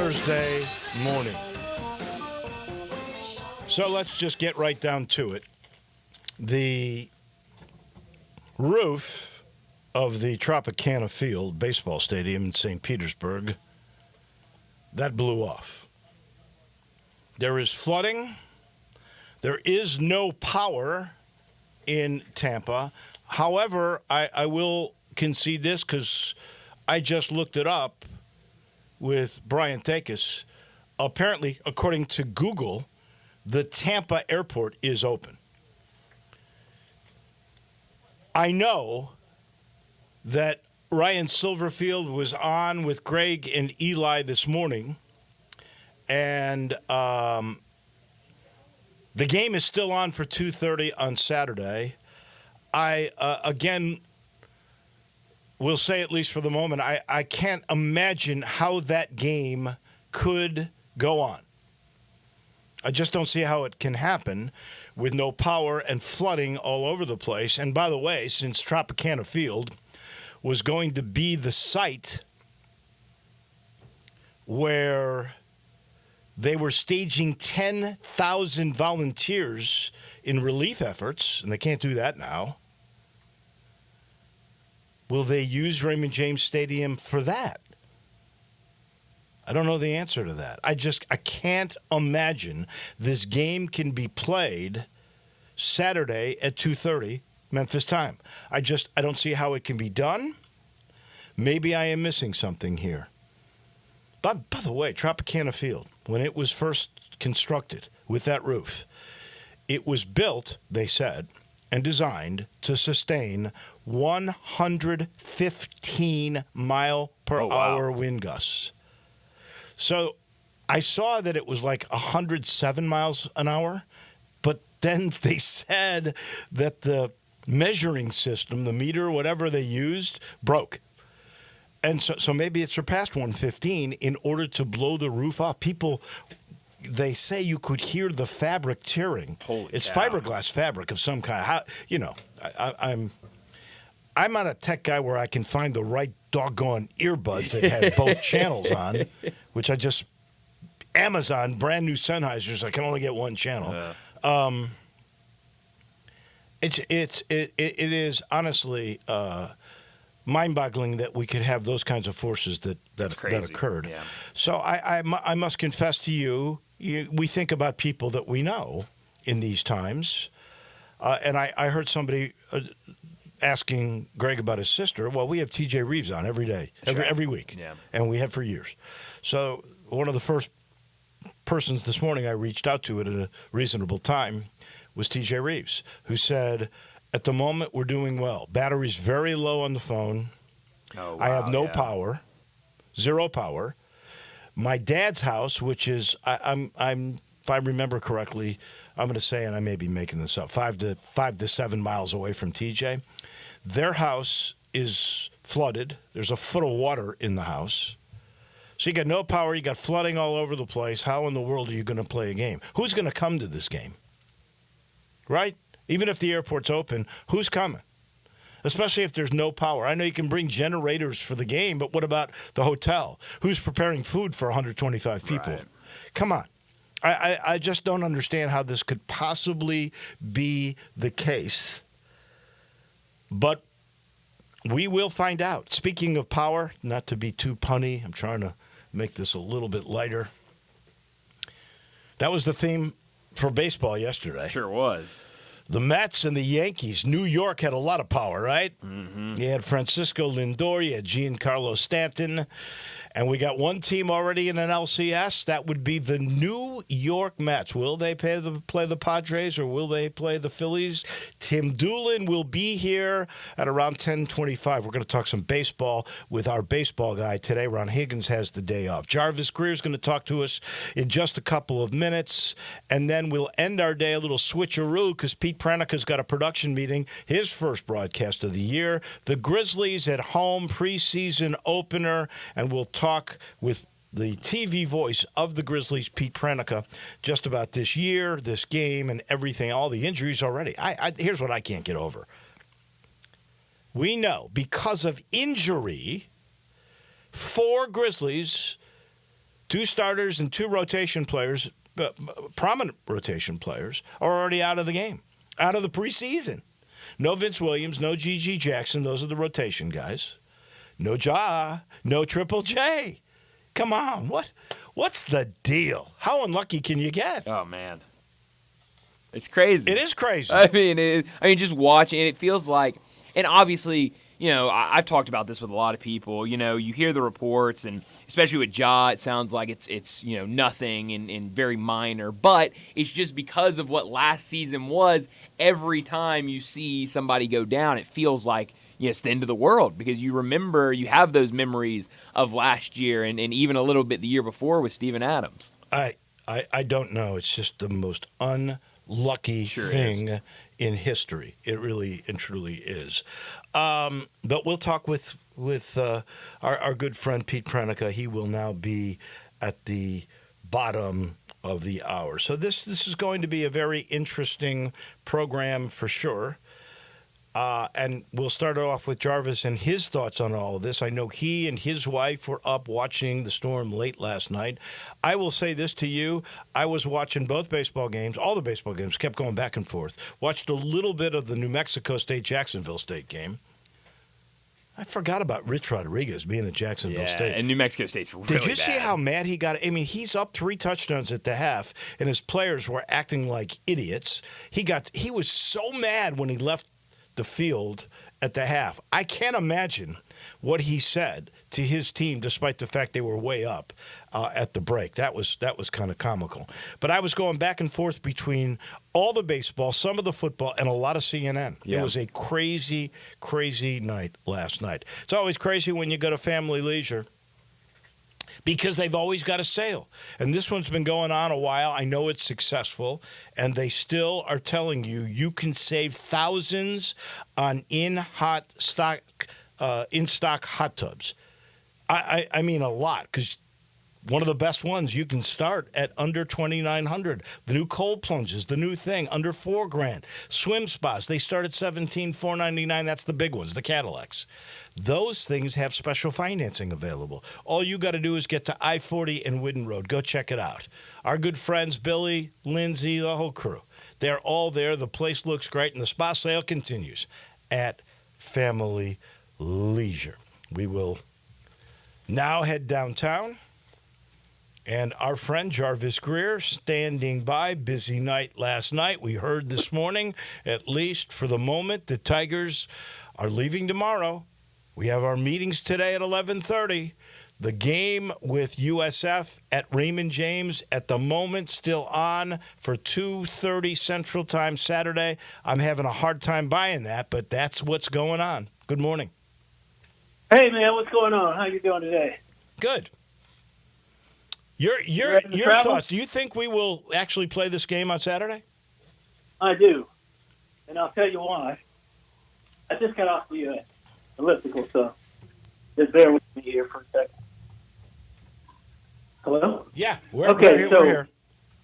Thursday morning. So let's just get right down to it. The roof of the Tropicana Field baseball stadium in St. Petersburg, that blew off. There is flooding. There is no power in Tampa. However, I will concede this because I just looked it up with Brian Takis. Apparently, according to Google, the Tampa airport is open. I know that Ryan Silverfield was on with Greg and Eli this morning, and the game is still on for 2:30 on Saturday. I, again, will say, at least for the moment, I can't imagine how that game could go on. I just don't see how it can happen with no power and flooding all over the place. And by the way, since Tropicana Field was going to be the site where they were staging 10,000 volunteers in relief efforts, and they can't do that now, will they use Raymond James Stadium for that? I don't know the answer to that. I can't imagine this game can be played Saturday at 2:30 Memphis time. I don't see how it can be done. Maybe I am missing something here. But by the way, Tropicana Field, when it was first constructed with that roof, it was built, they said, and designed to sustain 115 mile per hour wind gusts. So I saw that it was like 107 miles an hour, but then they said that the measuring system, the meter, whatever they used, broke. And so maybe it surpassed 115 in order to blow the roof off. People, they say you could hear the fabric tearing. It's fiberglass fabric of some kind. I'm not a tech guy where I can find the right doggone earbuds that had both channels on, which I just Amazon brand new Sennheisers. I can only get one channel. It is honestly mind-boggling that we could have those kinds of forces that occurred. Yeah. So I must confess to you, we think about people that we know in these times, and I heard somebody asking Greg about his sister. Well, we have T.J. Reeves on every day, every week, and we have for years. So one of the first persons this morning I reached out to at a reasonable time was T.J. Reeves, who said, at the moment we're doing well. Battery's very low on the phone. Oh, wow, I have no power, zero power. My dad's house, which is I'm if I remember correctly, I'm going to say, and I may be making this up, 5 to 7 miles away from TJ. Their house is flooded. There's a foot of water in the house. So you got no power. You got flooding all over the place. How in the world are you going to play a game? Who's going to come to this game? Right? Even if the airport's open, who's coming? Especially if there's no power. I know you can bring generators for the game, but what about the hotel? Who's preparing food for 125 people? Right. Come on. I just don't understand how this could possibly be the case. But we will find out. Speaking of power, not to be too punny, I'm trying to make this a little bit lighter. That was the theme for baseball yesterday. Sure was. The Mets and the Yankees. New York had a lot of power, right? Mm-hmm. You had Francisco Lindor, you had Giancarlo Stanton, and we got one team already in an LCS. That would be the New York Mets. Will they play the Padres or will they play the Phillies? Tim Doolin will be here at around 10:25. We're going to talk some baseball with our baseball guy today. Ron Higgins has the day off. Jarvis Greer is going to talk to us in just a couple of minutes, and then we'll end our day a little switcheroo because Pete Pranica's got a production meeting, his first broadcast of the year. The Grizzlies at home, preseason opener, and we'll talk with the TV voice of the Grizzlies, Pete Pranica, just about this year, this game, and everything, all the injuries already. Here's what I can't get over. We know because of injury, 4 Grizzlies 2 starters and 2 rotation players, prominent rotation players, are already out of the game, out of the preseason. No Vince Williams, no G.G. Jackson. Those are the rotation guys. No Ja, no Triple J. Come on, what's the deal? How unlucky can you get? Oh man, it's crazy. It is crazy. I mean, just watching it feels like, and obviously, I've talked about this with a lot of people. You hear the reports, and especially with Ja, it sounds like it's nothing and very minor. But it's just because of what last season was. Every time you see somebody go down, it feels like it's the end of the world, because you have those memories of last year and even a little bit the year before with Steven Adams. I don't know. It's just the most unlucky thing in history. It really and truly is. But we'll talk with our good friend Pete Pranica. He will now be at the bottom of the hour. So this is going to be a very interesting program for sure. And we'll start off with Jarvis and his thoughts on all of this. I know he and his wife were up watching the Storm late last night. I will say this to you. I was watching both baseball games, all the baseball games, kept going back and forth. Watched a little bit of the New Mexico State-Jacksonville State game. I forgot about Rich Rodriguez being at Jacksonville State. And New Mexico State's really bad. Did you see how mad he got? I mean, he's up 3 touchdowns at the half, and his players were acting like idiots. He was so mad when he left the field at the half. I can't imagine what he said to his team, despite the fact they were way up at the break. That was kind of comical. But I was going back and forth between all the baseball, some of the football, and a lot of CNN. Yeah. It was a crazy, crazy night last night. It's always crazy when you go to Family Leisure, because they've always got a sale. And this one's been going on a while. I know it's successful. And they still are telling you can save thousands on in-stock hot tubs. I mean a lot, because one of the best ones, you can start at under $2,900. The new cold plunges, the new thing, under $4,000. Swim spas, they start at $17,499. That's the big ones, the Cadillacs. Those things have special financing available. All you got to do is get to I-40 and Whidden Road. Go check it out. Our good friends, Billy, Lindsay, the whole crew, they're all there. The place looks great, and the spa sale continues at Family Leisure. We will now head downtown. And our friend Jarvis Greer standing by. Busy night last night. We heard this morning, at least for the moment, the Tigers are leaving tomorrow. We have our meetings today at 11:30. The game with USF at Raymond James at the moment still on for 2:30 Central Time Saturday. I'm having a hard time buying that, but that's what's going on. Good morning. Hey, man, what's going on? How you doing today? Good. Your thoughts. Do you think we will actually play this game on Saturday? I do. And I'll tell you why. I just got off the elliptical, so just bear with me here for a second. Hello? Yeah, we're here.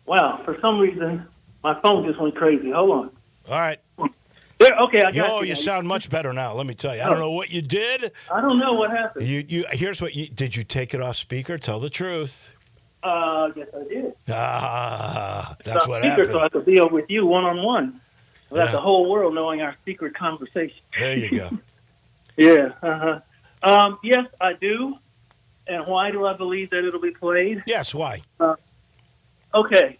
Wow, for some reason, my phone just went crazy. Hold on. All right. There, okay, I got you. Oh, you sound much better now, let me tell you. I don't know what you did. I don't know what happened. Here's what did you take it off speaker? Tell the truth. Yes, I did. That's what happened. So I could be with you one-on-one without the whole world knowing our secret conversation. There you go. Yeah. Yes, I do. And why do I believe that it'll be played? Yes, why? Okay.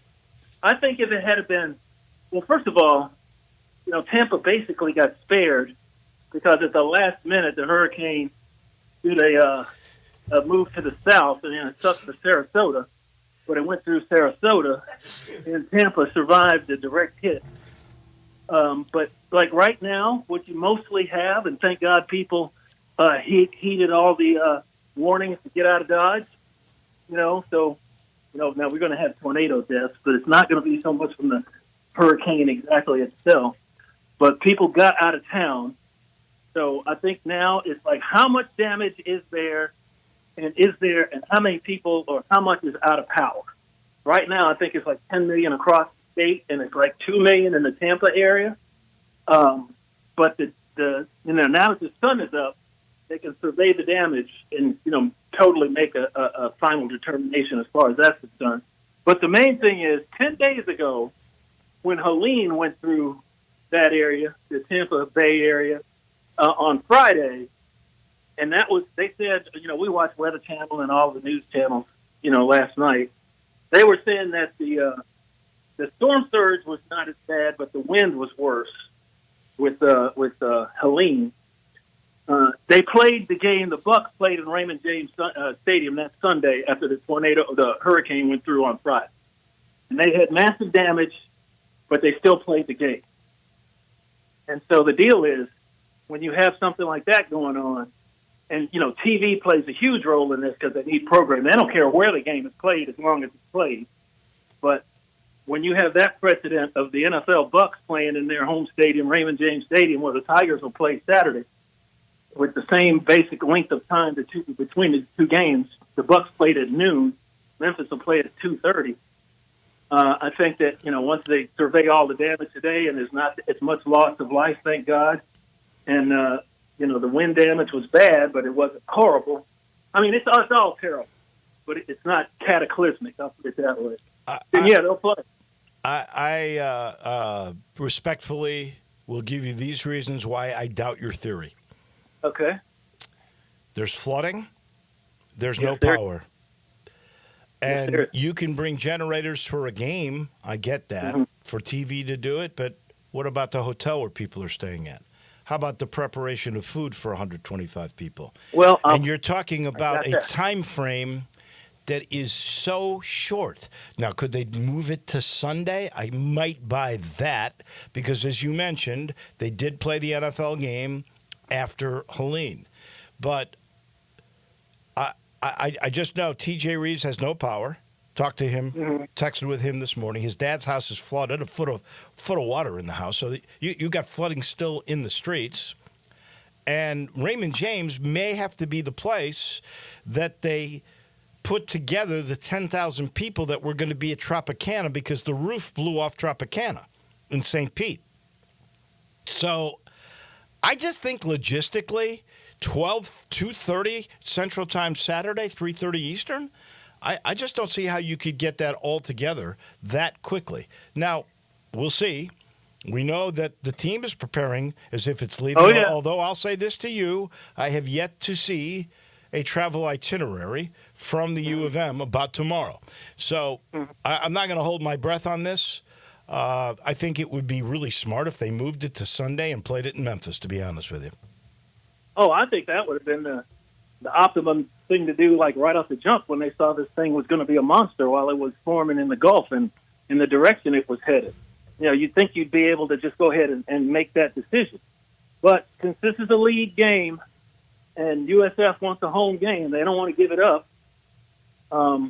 I think if it had been, well, first of all, Tampa basically got spared because at the last minute the Hurricane did a move to the south, and then it sucked for Sarasota, but it went through Sarasota, and Tampa survived the direct hit. But like right now, what you mostly have, and thank God people heeded all the warnings to get out of Dodge, now we're going to have tornado deaths, but it's not going to be so much from the hurricane exactly itself, but people got out of town. So I think now it's like, how much damage is there, and how many people or how much is out of power? Right now, I think it's like 10 million across the state, and it's like 2 million in the Tampa area. But now that the sun is up, they can survey the damage and, totally make a final determination as far as that's concerned. But the main thing is 10 days ago when Helene went through that area, the Tampa Bay area, on Friday, and they said, we watched Weather Channel and all the news channels, last night. They were saying that the storm surge was not as bad, but the wind was worse with Helene. They played the game. The Bucs played in Raymond James Stadium that Sunday after the hurricane went through on Friday, and they had massive damage, but they still played the game. And so the deal is, when you have something like that going on, and TV plays a huge role in this because they need programming. They don't care where the game is played as long as it's played. But when you have that precedent of the NFL Bucs playing in their home stadium, Raymond James Stadium, where the Tigers will play Saturday, with the same basic length of time between the two games, the Bucs played at noon. Memphis will play at 2:30. I think that once they survey all the damage today, and there's not as much loss of life, thank God, and the wind damage was bad, but it wasn't horrible. I mean, it's all terrible, but it's not cataclysmic. I'll put it that way. They'll play. I respectfully will give you these reasons why I doubt your theory. Okay. There's flooding. There's no power. And you can bring generators for a game. I get that, for TV to do it. But what about the hotel where people are staying at? How about the preparation of food for 125 people? Well, and you're talking about a time frame that is so short. Now, could they move it to Sunday? I might buy that because, as you mentioned, they did play the NFL game after Helene. But I just know T.J. Reeves has no power. Talked to him, texted with him this morning. His dad's house is flooded, a foot of water in the house. So you got flooding still in the streets. And Raymond James may have to be the place that they put together the 10,000 people that were going to be at Tropicana because the roof blew off Tropicana in St. Pete. So I just think logistically, 2:30 Central Time Saturday, 3:30 Eastern, I just don't see how you could get that all together that quickly. Now, we'll see. We know that the team is preparing as if it's leaving. Oh, yeah. Although I'll say this to you, I have yet to see a travel itinerary from the U of M about tomorrow. So I'm not going to hold my breath on this. I think it would be really smart if they moved it to Sunday and played it in Memphis, to be honest with you. Oh, I think that would have been the optimum thing to do, like right off the jump when they saw this thing was going to be a monster while it was forming in the Gulf and in the direction it was headed. You'd think you'd be able to just go ahead and make that decision. But since this is a league game and USF wants a home game, they don't want to give it up.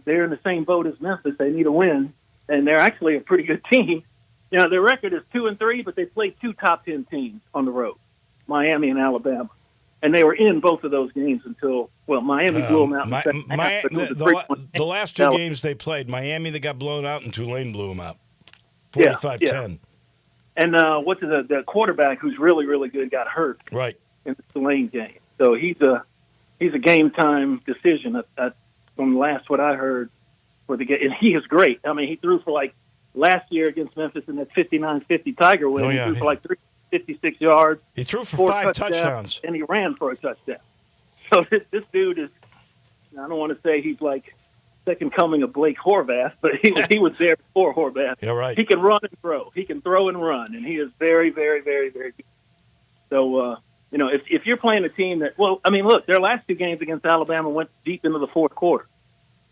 They're in the same boat as Memphis. They need a win, and they're actually a pretty good team. Their record is 2-3, but they played two top 10 teams on the road, Miami and Alabama. And they were in both of those games until, Miami blew them out. The last two games they played, Miami, they got blown out, and Tulane blew them out, 45-10. And the quarterback, who's really, really good, got hurt right in the Tulane game. So he's a game time decision from last what I heard for the game. And he is great. I mean, he threw for last year against Memphis in that 59-50 Tiger win. He threw for 356 yards. He threw for 5 touchdowns. And he ran for a touchdown. So this dude is, I don't want to say he's like second coming of Blake Horvath, but he was there before Horvath. Yeah, right. He can run and throw. He can throw and run, and he is very, very, very, very good. So, if you're playing a team that, look, their last two games against Alabama went deep into the fourth quarter.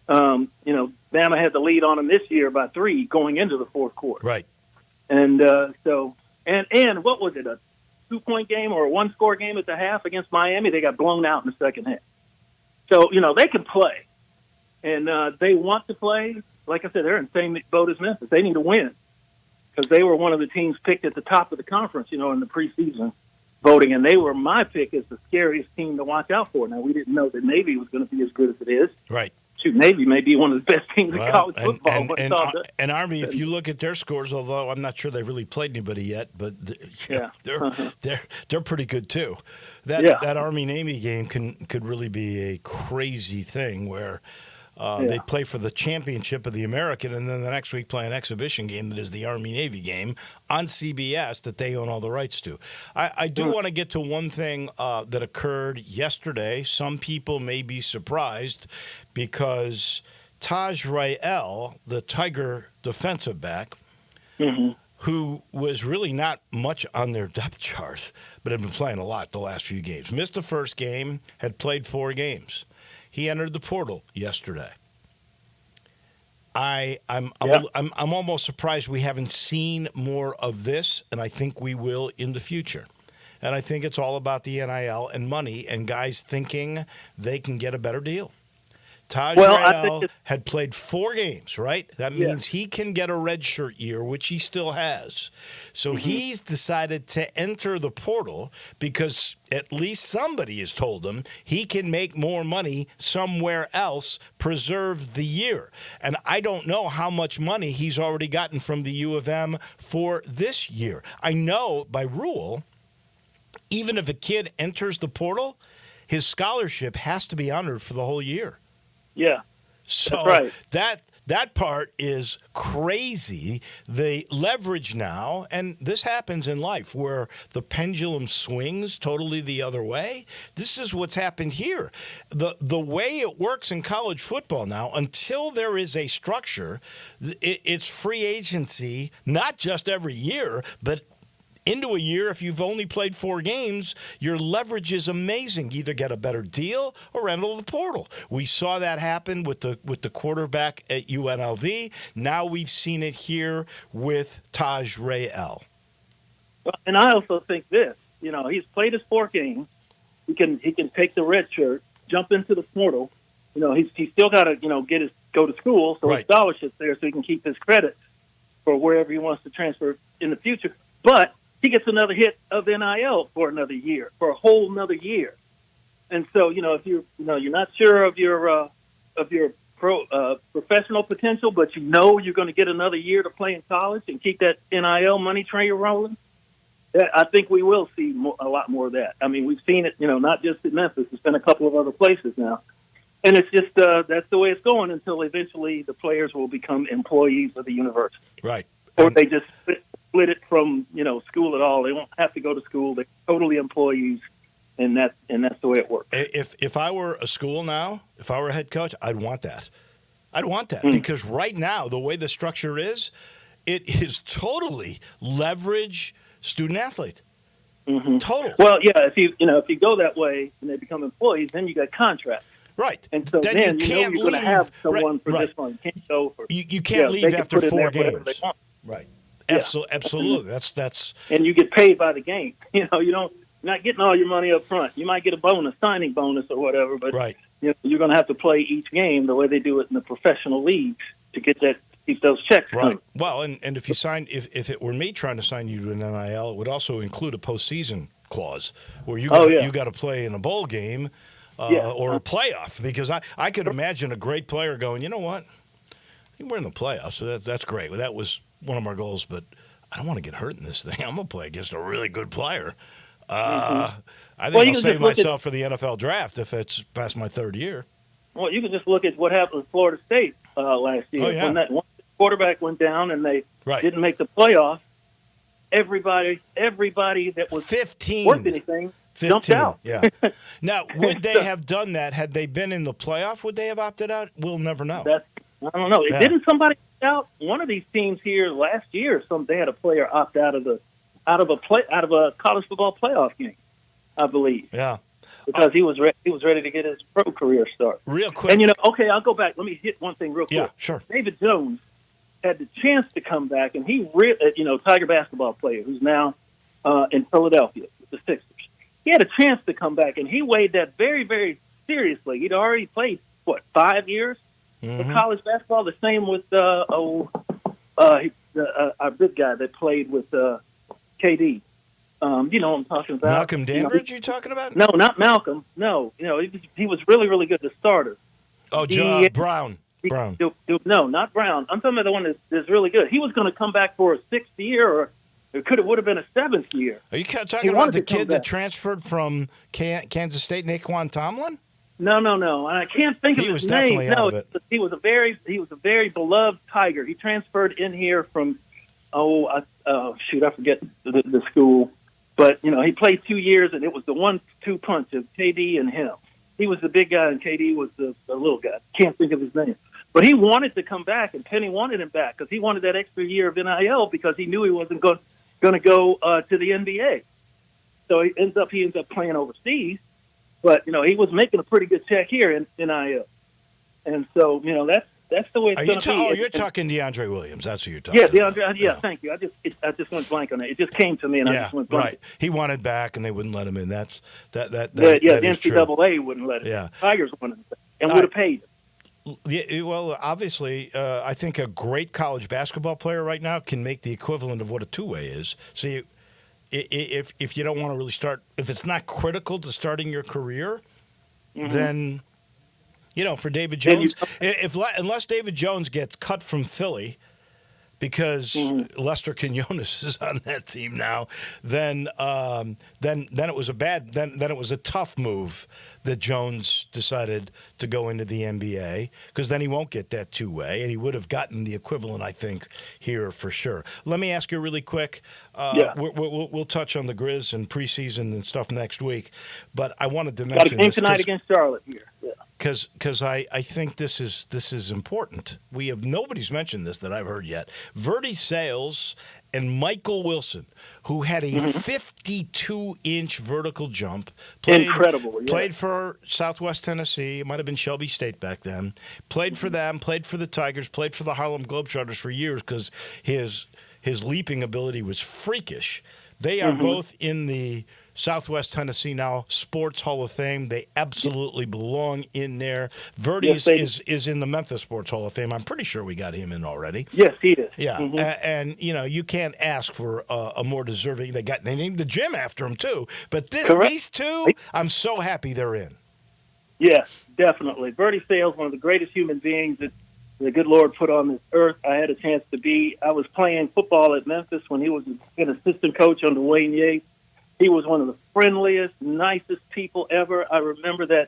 Bama had the lead on them this year by 3 going into the fourth quarter. Right. And and what was it, a 2-point game or a 1-score game at the half against Miami? They got blown out in the second half. So, they can play. And they want to play. Like I said, they're in the same boat as Memphis. They need to win because they were one of the teams picked at the top of the conference, in the preseason voting. And they were my pick as the scariest team to watch out for. Now, we didn't know that Navy was going to be as good as it is. Right. Navy may be one of the best teams in Well, college football. when it's all done. and Army, if you look at their scores, although I'm not sure they've really played anybody yet, but Yeah. they're pretty good too. Yeah. That Army Navy game could really be a crazy thing where they play for the championship of the American, and then the next week play an exhibition game that is the Army Navy game on CBS that they own all the rights to. I do want to get to one thing that occurred yesterday. Some people may be surprised because Taj Rael, the Tiger defensive back, who was really not much on their depth chart, but had been playing a lot the last few games, missed the first game, had played 4 games. He entered the portal yesterday. I'm almost surprised we haven't seen more of this, and I think we will in the future. And I think it's all about the NIL and money and guys thinking they can get a better deal. Taj Rael had played 4 games, right? That means he can get a redshirt year, which he still has. So he's decided to enter the portal because at least somebody has told him he can make more money somewhere else, preserve the year. And I don't know how much money he's already gotten from the U of M for this year. I know by rule, even if a kid enters the portal, his scholarship has to be honored for the whole year. Yeah, so that's right. that part is crazy. The leverage now, and this happens in life where the pendulum swings totally the other way. This is what's happened here. The way it works in college football now, until there is a structure, it's free agency, not just every year, but into a year, if you've only played 4 games, your leverage is amazing. You either get a better deal or enter the portal. We saw that happen with the quarterback at UNLV. Now we've seen it here with Taj Rael. And I also think this. He's played his 4 games. He can take the red shirt, jump into the portal. He's still got to go to school, so his scholarship's there, so he can keep his credit for wherever he wants to transfer in the future. But he gets another hit of NIL for another year, for a whole another year. And so, if you're not sure of your professional potential, but you're going to get another year to play in college and keep that NIL money train rolling, I think we will see a lot more of that. I mean, we've seen it, not just at Memphis. It's been a couple of other places now. And it's just that's the way it's going until eventually the players will become employees of the university. Right. Or they just split it from school at all. They won't have to go to school. They're totally employees, and that's the way it works. If I were a school now, if I were a head coach, I'd want that. Because right now the way the structure is, it is totally leverage student athlete. Total. Well, yeah. If you go that way and they become employees, then you got contracts. Right. And so then you can't you're going to have someone for this one. You can't go for. You can't leave after 4 games. Right. Yeah. Absolutely. That's. And you get paid by the game. You're not getting all your money up front. You might get a bonus, signing bonus or whatever, but you're going to have to play each game the way they do it in the professional leagues to keep those checks coming. Right. Well, and if you if it were me trying to sign you to an NIL, it would also include a postseason clause where you got to play in a bowl game or a playoff, because I could imagine a great player going, you know what, we're in the playoffs, so that's great. Well, that was one of our goals, but I don't want to get hurt in this thing. I'm going to play against a really good player. I think I'll save myself for the NFL draft if it's past my 3rd year. Well, you can just look at what happened with Florida State last year. Oh, yeah. When that one quarterback went down and they didn't make the playoffs, everybody that was 15 worth anything 15, jumped out. Yeah. Now, would they have done that had they been in the playoff? Would they have opted out? We'll never know. I don't know. Yeah. Didn't somebody opt out? One of these teams here last year, they had a player opt out of a college football playoff game, I believe. Yeah. Because he was ready to get his pro career start. Real quick. And I'll go back. Let me hit one thing real quick. Yeah, sure. David Jones had the chance to come back, and he Tiger basketball player who's now in Philadelphia with the Sixers. He had a chance to come back, and he weighed that very, very seriously. He'd already played 5 years of college basketball. The same with our big guy that played with KD. You know what I'm talking about? Malcolm Dandridge, you talking about? No, not Malcolm. No, he was really, really good, the starter. Oh, Brown. Brown. No, not Brown. I'm talking about the one that's really good. He was going to come back for a sixth year, or it would have been a seventh year. Are you talking about the kid that transferred from Kansas State, Naquan Tomlin? No. And I can't think of his name. He was definitely out of it. He was a very beloved Tiger. He transferred in here from I forget the school, but he played 2 years, and it was the 1-2 punch of KD and him. He was the big guy, and KD was the little guy. Can't think of his name. But he wanted to come back, and Penny wanted him back because he wanted that extra year of NIL because he knew he wasn't going to go to the NBA. So he ends up playing overseas, but he was making a pretty good check here in NIL, and so that's the way it's going to be. Oh, you're talking DeAndre Williams. That's who you're talking. Yeah, about. DeAndre. Yeah, thank you. I just went blank on that. It just came to me, and I just went blank. Right. He wanted back, and they wouldn't let him in. That the is true. NCAA wouldn't let him. Yeah, Tigers wanted him, and would have paid him. Yeah, well, obviously, I think a great college basketball player right now can make the equivalent of what a two-way is. So, if you don't want to really start, if it's not critical to starting your career, then, for David Jones, unless David Jones gets cut from Philly because Lester Quinones is on that team now, then it was it was a tough move that Jones decided to go into the NBA because then he won't get that two-way, and he would have gotten the equivalent, I think, here for sure. Let me ask you really quick. We'll touch on the Grizz and preseason and stuff next week, but I wanted to mention got a game tonight against Charlotte here. Yeah. Because I think this is important. Nobody's mentioned this that I've heard yet. Verdi Sales and Michael Wilson, who had a 52-inch vertical jump, played for Southwest Tennessee. It might have been Shelby State back then. Played for them. Played for the Tigers. Played for the Harlem Globetrotters for years because his leaping ability was freakish. They are both in the Southwest Tennessee now Sports Hall of Fame. They absolutely belong in there. Verdi is in the Memphis Sports Hall of Fame. I'm pretty sure we got him in already. Yes, he is. Yeah, and you can't ask for a more deserving. They named the gym after him too. But these two, I'm so happy they're in. Yes, definitely. Verdi Sales, one of the greatest human beings that the good Lord put on this earth. I had a chance to be. I was playing football at Memphis when he was an assistant coach under Wayne Yates. He was one of the friendliest, nicest people ever. I remember that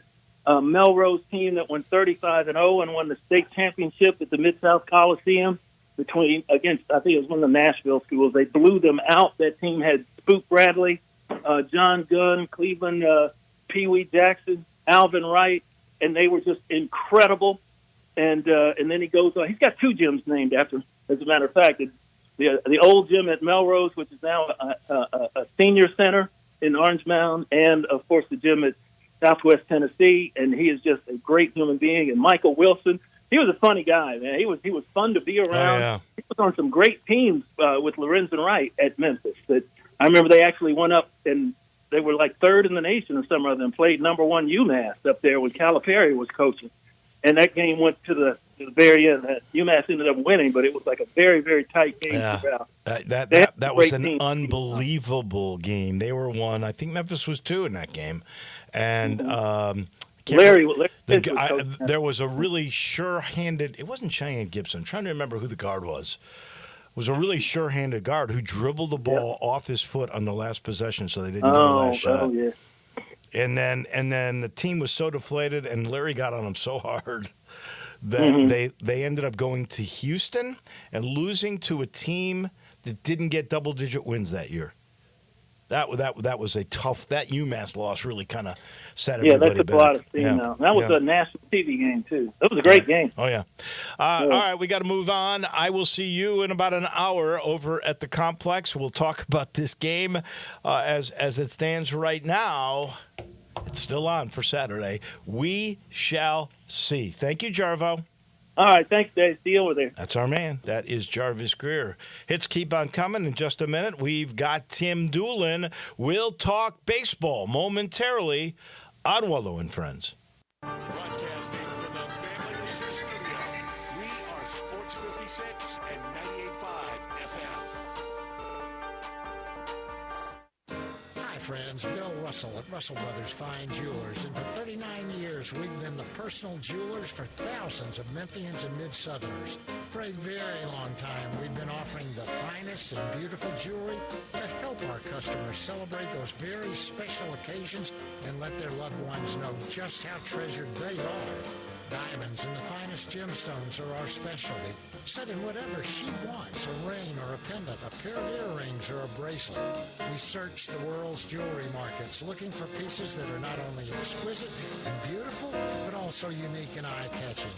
Melrose team that went 35-0 and won the state championship at the Mid-South Coliseum against, I think it was one of the Nashville schools. They blew them out. That team had Spook Bradley, John Gunn, Cleveland, Pee Wee Jackson, Alvin Wright, and they were just incredible. And then he goes on. He's got two gyms named after him, as a matter of fact. The old gym at Melrose, which is now a senior center in Orange Mound, and, of course, the gym at Southwest Tennessee. And he is just a great human being. And Michael Wilson, he was a funny guy, man. He was fun to be around. Oh, yeah. He was on some great teams with Lorenzen Wright at Memphis. That I remember they actually went up, and they were like third in the nation or some of them, played number one UMass up there when Calipari was coaching. And that game went to the very end. UMass ended up winning, but it was like a very, very tight game. Yeah. That was an unbelievable game. They were one. I think Memphis was two in that game. And Larry there was a really sure-handed – it wasn't Cheyenne Gibson. I'm trying to remember who the guard was. It was a really sure-handed guard who dribbled the ball off his foot on the last possession so they didn't get the last shot. Oh, yeah. And then the team was so deflated, and Larry got on them so hard that they ended up going to Houston and losing to a team that didn't get double-digit wins that year. That was a tough. That UMass loss really kind of set everybody back. Yeah, that took a lot of steam now. That was a national TV game too. That was a great game. Oh yeah. All right, we got to move on. I will see you in about an hour over at the complex. We'll talk about this game as it stands right now. It's still on for Saturday. We shall see. Thank you, Jarvo. All right, thanks, Dave. See you over there. That's our man. That is Jarvis Greer. Hits keep on coming. In just a minute, we've got Tim Doolin. We'll talk baseball momentarily on Wallo and Friends. Broadcasting from the Family Leisure Studio, we are Sports 56 and 98.5 FM. friends. Bill Russell at Russell Brothers Fine Jewelers. And for 39 years, we've been the personal jewelers for thousands of Memphians and Mid-Southerners. For a very long time, we've been offering the finest and beautiful jewelry to help our customers celebrate those very special occasions and let their loved ones know just how treasured they are. Diamonds and the finest gemstones are our specialty. Set in whatever she wants, a ring or a pendant, a pair of earrings or a bracelet. We search the world's jewelry markets looking for pieces that are not only exquisite and beautiful, but also unique and eye-catching.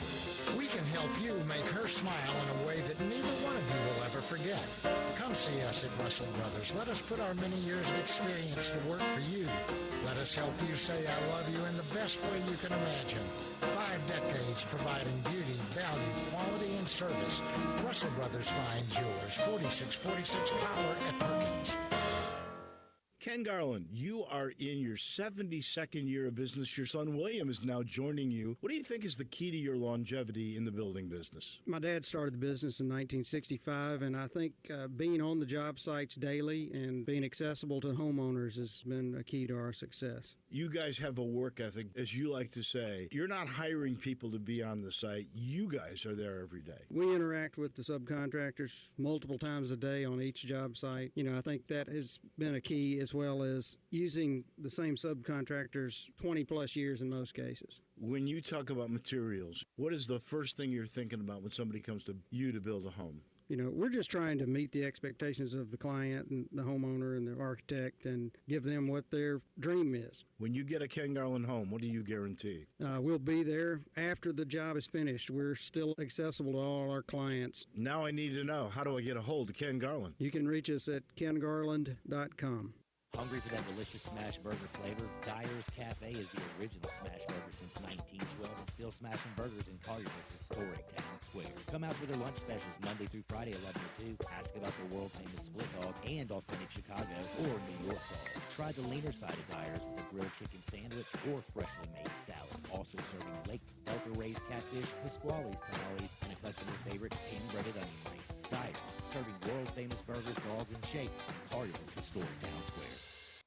We can help you make her smile in a way that neither one of you will ever forget. Come see us at Russell Brothers. Let us put our many years of experience to work for you. Let us help you say I love you in the best way you can imagine. 5 decades providing beauty, value, quality, and service. Russell Brothers Fine Jewelers, 4646 Power at Perkins. Ken Garland, you are in your 72nd year of business. Your son William is now joining you. What do you think is the key to your longevity in the building business? My dad started the business in 1965, and I think being on the job sites daily and being accessible to homeowners has been a key to our success. You guys have a work ethic, as you like to say. You're not hiring people to be on the site. You guys are there every day. We interact with the subcontractors multiple times a day on each job site. I think that has been a key, as well as using the same subcontractors 20 plus years in most cases. When you talk about materials, what is the first thing you're thinking about when somebody comes to you to build a home? We're just trying to meet the expectations of the client and the homeowner and the architect and give them what their dream is. When you get a Ken Garland home, what do you guarantee? We'll be there after the job is finished. We're still accessible to all our clients. Now I need to know, how do I get a hold of Ken Garland? You can reach us at kengarland.com. Hungry for that delicious smash burger flavor? Dyer's Cafe is the original smash burger since 1912 and still smashing burgers in Collierville's historic town square. Come out for their lunch specials Monday through Friday, 11 to 2. Ask about their world-famous split dog and authentic Chicago or New York dog. Try the leaner side of Dyer's with a grilled chicken sandwich or freshly made salad. Also serving Lakes, Delta-raised catfish, Pasquale's tamales, and a customer favorite hand-breaded onion rings. Dyer's, serving world-famous burgers, dogs, and shakes in Collierville's historic town square.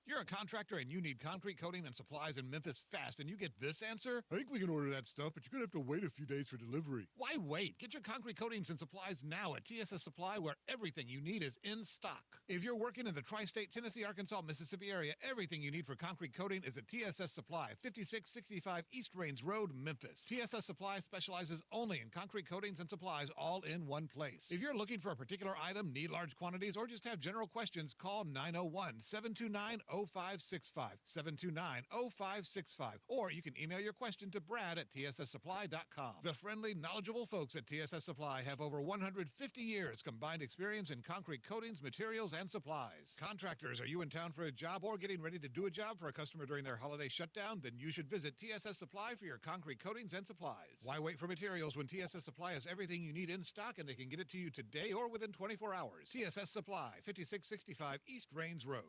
You're a contractor and you need concrete coating and supplies in Memphis fast, and you get this answer? I think we can order that stuff, but you're going to have to wait a few days for delivery. Why wait? Get your concrete coatings and supplies now at TSS Supply, where everything you need is in stock. If you're working in the tri-state Tennessee, Arkansas, Mississippi area, everything you need for concrete coating is at TSS Supply, 5665 East Rains Road, Memphis. TSS Supply specializes only in concrete coatings and supplies all in one place. If you're looking for a particular item, need large quantities, or just have general questions, call 901-729-0565, 729-0565, or you can email your question to Brad at tsssupply.com. The friendly, knowledgeable folks at TSS Supply have over 150 years combined experience in concrete coatings, materials, and supplies. Contractors, are you in town for a job or getting ready to do a job for a customer during their holiday shutdown? Then you should visit TSS Supply for your concrete coatings and supplies. Why wait for materials when TSS Supply has everything you need in stock and they can get it to you today or within 24 hours? TSS Supply, 5665 East Rains Road.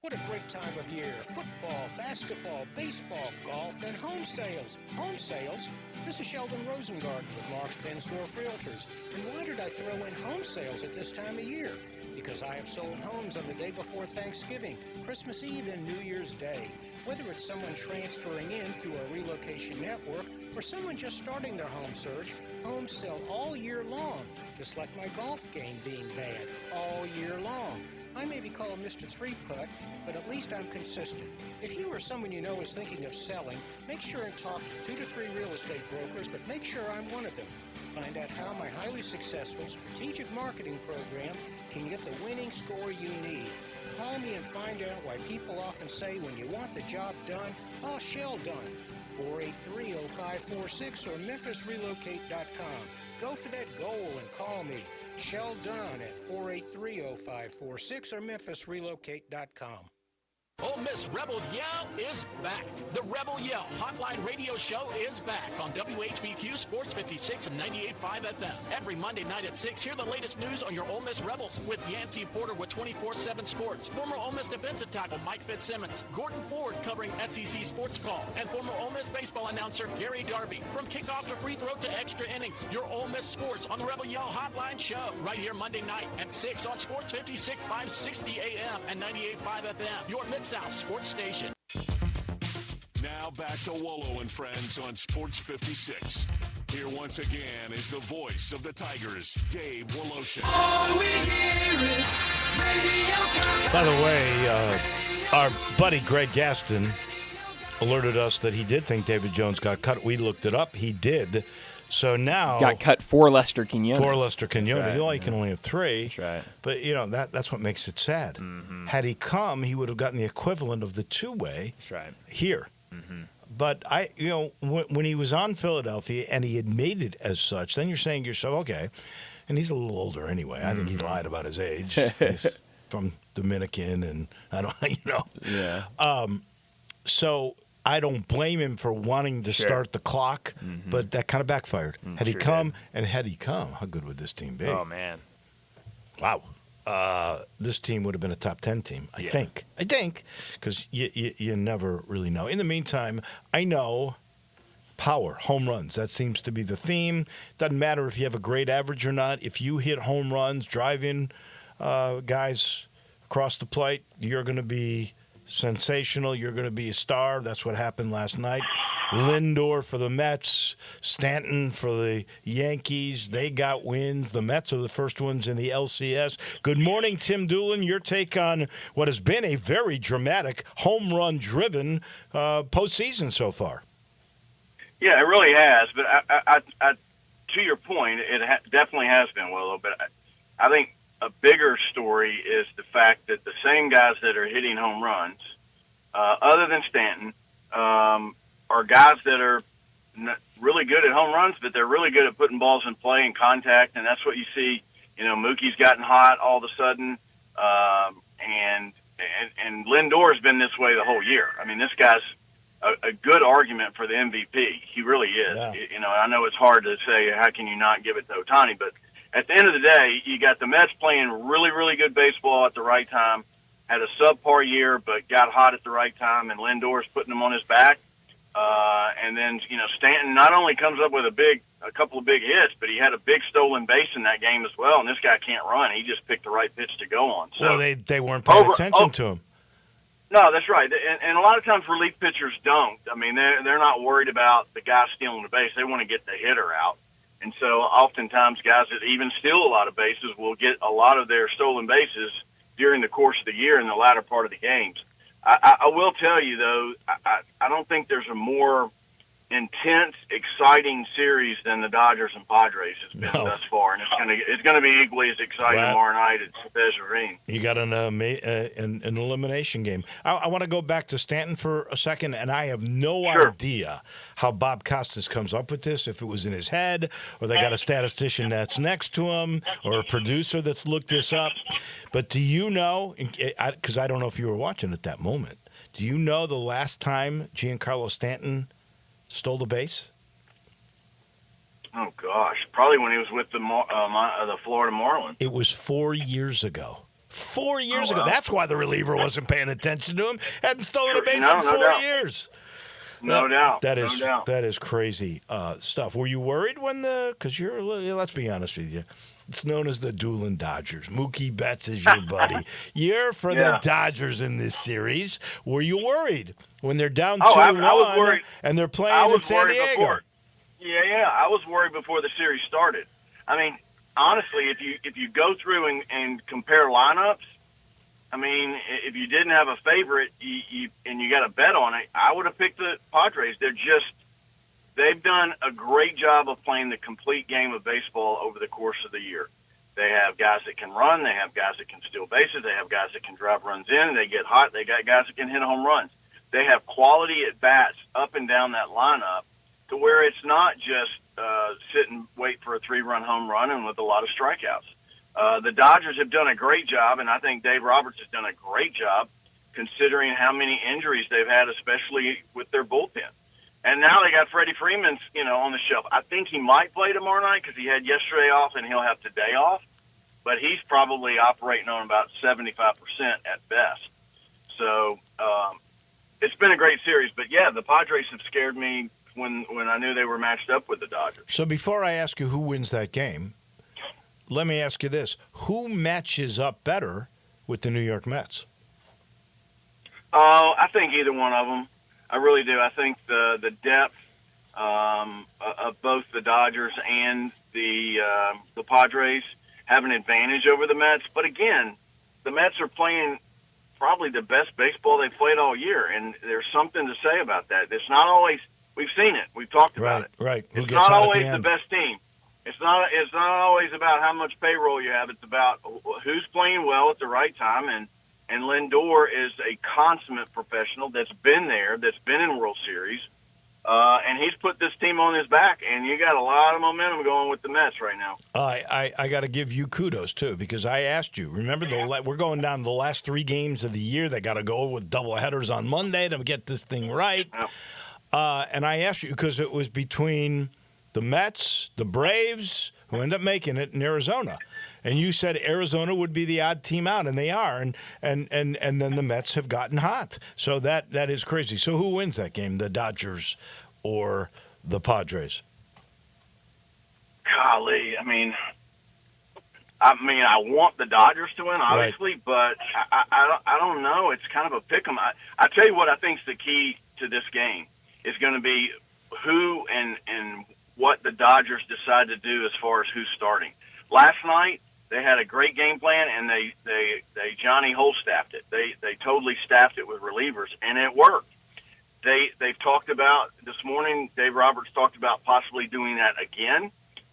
What a great time of year. Football, basketball, baseball, golf, and home sales. Home sales? This is Sheldon Rosengarten with Mark's Bensdorf Realtors. And why did I throw in home sales at this time of year? Because I have sold homes on the day before Thanksgiving, Christmas Eve, and New Year's Day. Whether it's someone transferring in through a relocation network or someone just starting their home search, homes sell all year long, just like my golf game being bad, all year long. I may be called Mr. Three-Putt, but at least I'm consistent. If you or someone you know is thinking of selling, make sure and talk to 2 to 3 real estate brokers, but make sure I'm one of them. Find out how my highly successful strategic marketing program can get the winning score you need. Call me and find out why people often say when you want the job done, I'll Shell done. 483-0546 or MemphisRelocate.com. Go for that goal and call me. Shell Dunn at 483-0546 or MemphisRelocate.com. Ole Miss Rebel Yell is back. The Rebel Yell Hotline Radio Show is back on WHBQ Sports 56 and 98.5 FM. Every Monday night at 6, hear the latest news on your Ole Miss Rebels with Yancey Porter with 24/7 Sports, former Ole Miss defensive tackle Mike Fitzsimmons, Gordon Ford covering SEC Sports Call, and former Ole Miss baseball announcer Gary Darby. From kickoff to free throw to extra innings, your Ole Miss sports on the Rebel Yell Hotline Show right here Monday night at 6 on Sports 56, 560 AM and 98.5 FM. Your Mid Mid-South Sports Station. Now back to Wolo and Friends on Sports 56. Here once again is the voice of the Tigers, Dave Woloshin. By the way, our buddy Greg Gaston alerted us that he did think David Jones got cut. We looked it up. He did. So now got cut for Lester Quinones. For Lester Quinones. Right, Well, he can only have 3. That's right. But, that's what makes it sad. Mm-hmm. Had he come, he would have gotten the equivalent of the 2-way That's right. here. Mm-hmm. But when he was on Philadelphia and he had made it as such, then you're saying to yourself, okay, and he's a little older anyway. I think he lied about his age. He's from Dominican, and I don't, Yeah. So I don't blame him for wanting to start the clock, but that kind of backfired. Had he come, how good would this team be? Oh man. Wow. This team would have been a top 10 team, I think, because you never really know. In the meantime, I know power, home runs. That seems to be the theme. Doesn't matter if you have a great average or not. If you hit home runs, drive-in guys across the plate, you're going to be sensational. You're going to be a star. That's what happened last night. Lindor for the Mets, Stanton for the Yankees. They got wins. The Mets are the first ones in the LCS. Good morning, Tim Doolin. Your take on what has been a very dramatic, home run-driven postseason so far. Yeah, it really has. But I to your point, it definitely has been, Willow. But I think a bigger story is the fact that the same guys that are hitting home runs, other than Stanton, are guys that are really good at home runs, but they're really good at putting balls in play and contact, and that's what you see. Mookie's gotten hot all of a sudden, and Lindor has been this way the whole year. I mean, this guy's a good argument for the MVP. He really is. Yeah. I know it's hard to say how can you not give it to Ohtani, but at the end of the day, you got the Mets playing really, really good baseball at the right time, had a subpar year, but got hot at the right time, and Lindor's putting them on his back. And then, Stanton not only comes up with a couple of big hits, but he had a big stolen base in that game as well, and this guy can't run. He just picked the right pitch to go on. So, well, they weren't paying attention to him. No, that's right. And a lot of times relief pitchers don't. I mean, they're not worried about the guy stealing the base. They want to get the hitter out. And so oftentimes guys that even steal a lot of bases will get a lot of their stolen bases during the course of the year in the latter part of the games. I will tell you, though, I don't think there's a more intense, exciting series than the Dodgers and Padres has been thus far, and it's going to be equally as exciting tomorrow night at Chavez Ravine. You got an elimination game. I want to go back to Stanton for a second, and I have no idea how Bob Costas comes up with this, if it was in his head, or they got a statistician that's next to him, or a producer that's looked this up. But do you know, because I don't know if you were watching at that moment, do you know the last time Giancarlo Stanton stole the base? Oh, gosh. Probably when he was with the Florida Marlins. It was 4 years ago. 4 years ago. That's why the reliever wasn't paying attention to him. Hadn't stolen a base in 4 years. No doubt. That is crazy stuff. Were you worried when because let's be honest with you, it's known as the Doolin Dodgers. Mookie Betts is your buddy. You're for the Dodgers in this series. Were you worried when they're down 2-1 and they're playing in San Diego? Before. Yeah, I was worried before the series started. I mean, honestly, if you go through and compare lineups, I mean, if you didn't have a favorite and you got a bet on it, I would have picked the Padres. They've done a great job of playing the complete game of baseball over the course of the year. They have guys that can run. They have guys that can steal bases. They have guys that can drive runs in. They get hot. They got guys that can hit home runs. They have quality at-bats up and down that lineup to where it's not just sit and wait for a 3-run home run and with a lot of strikeouts. The Dodgers have done a great job, and I think Dave Roberts has done a great job considering how many injuries they've had, especially with their bullpen. And now they got Freddie Freeman, on the shelf. I think he might play tomorrow night because he had yesterday off and he'll have today off. But he's probably operating on about 75% at best. So it's been a great series. But, yeah, the Padres have scared me when I knew they were matched up with the Dodgers. So before I ask you who wins that game, let me ask you this. Who matches up better with the New York Mets? I think either one of them. I really do. I think the depth of both the Dodgers and the Padres have an advantage over the Mets. But again, the Mets are playing probably the best baseball they've played all year, and there's something to say about that. It's not always. We've seen it. We've talked about it. Right. Who It's gets not out at always the the end? best team. It's not always about how much payroll you have. It's about who's playing well at the right time. And Lindor is a consummate professional that's been there, that's been in World Series, and he's put this team on his back. And you got a lot of momentum going with the Mets right now. I got to give you kudos too, because I asked you. Remember, we're going down to the last 3 games of the year. They got to go with double headers on Monday to get this thing right. And I asked you because it was between the Mets, the Braves, who end up making it, in Arizona. And you said Arizona would be the odd team out, and they are. And then the Mets have gotten hot. So that is crazy. So who wins that game, the Dodgers or the Padres? Golly, I mean, I want the Dodgers to win, obviously, but I don't know. It's kind of a pick 'em. I tell you what, I think is the key to this game is going to be who and what the Dodgers decide to do as far as who's starting. Last night they had a great game plan, and they Johnny Holstaffed it. They totally staffed it with relievers, and it worked. They've talked about this morning. Dave Roberts talked about possibly doing that again,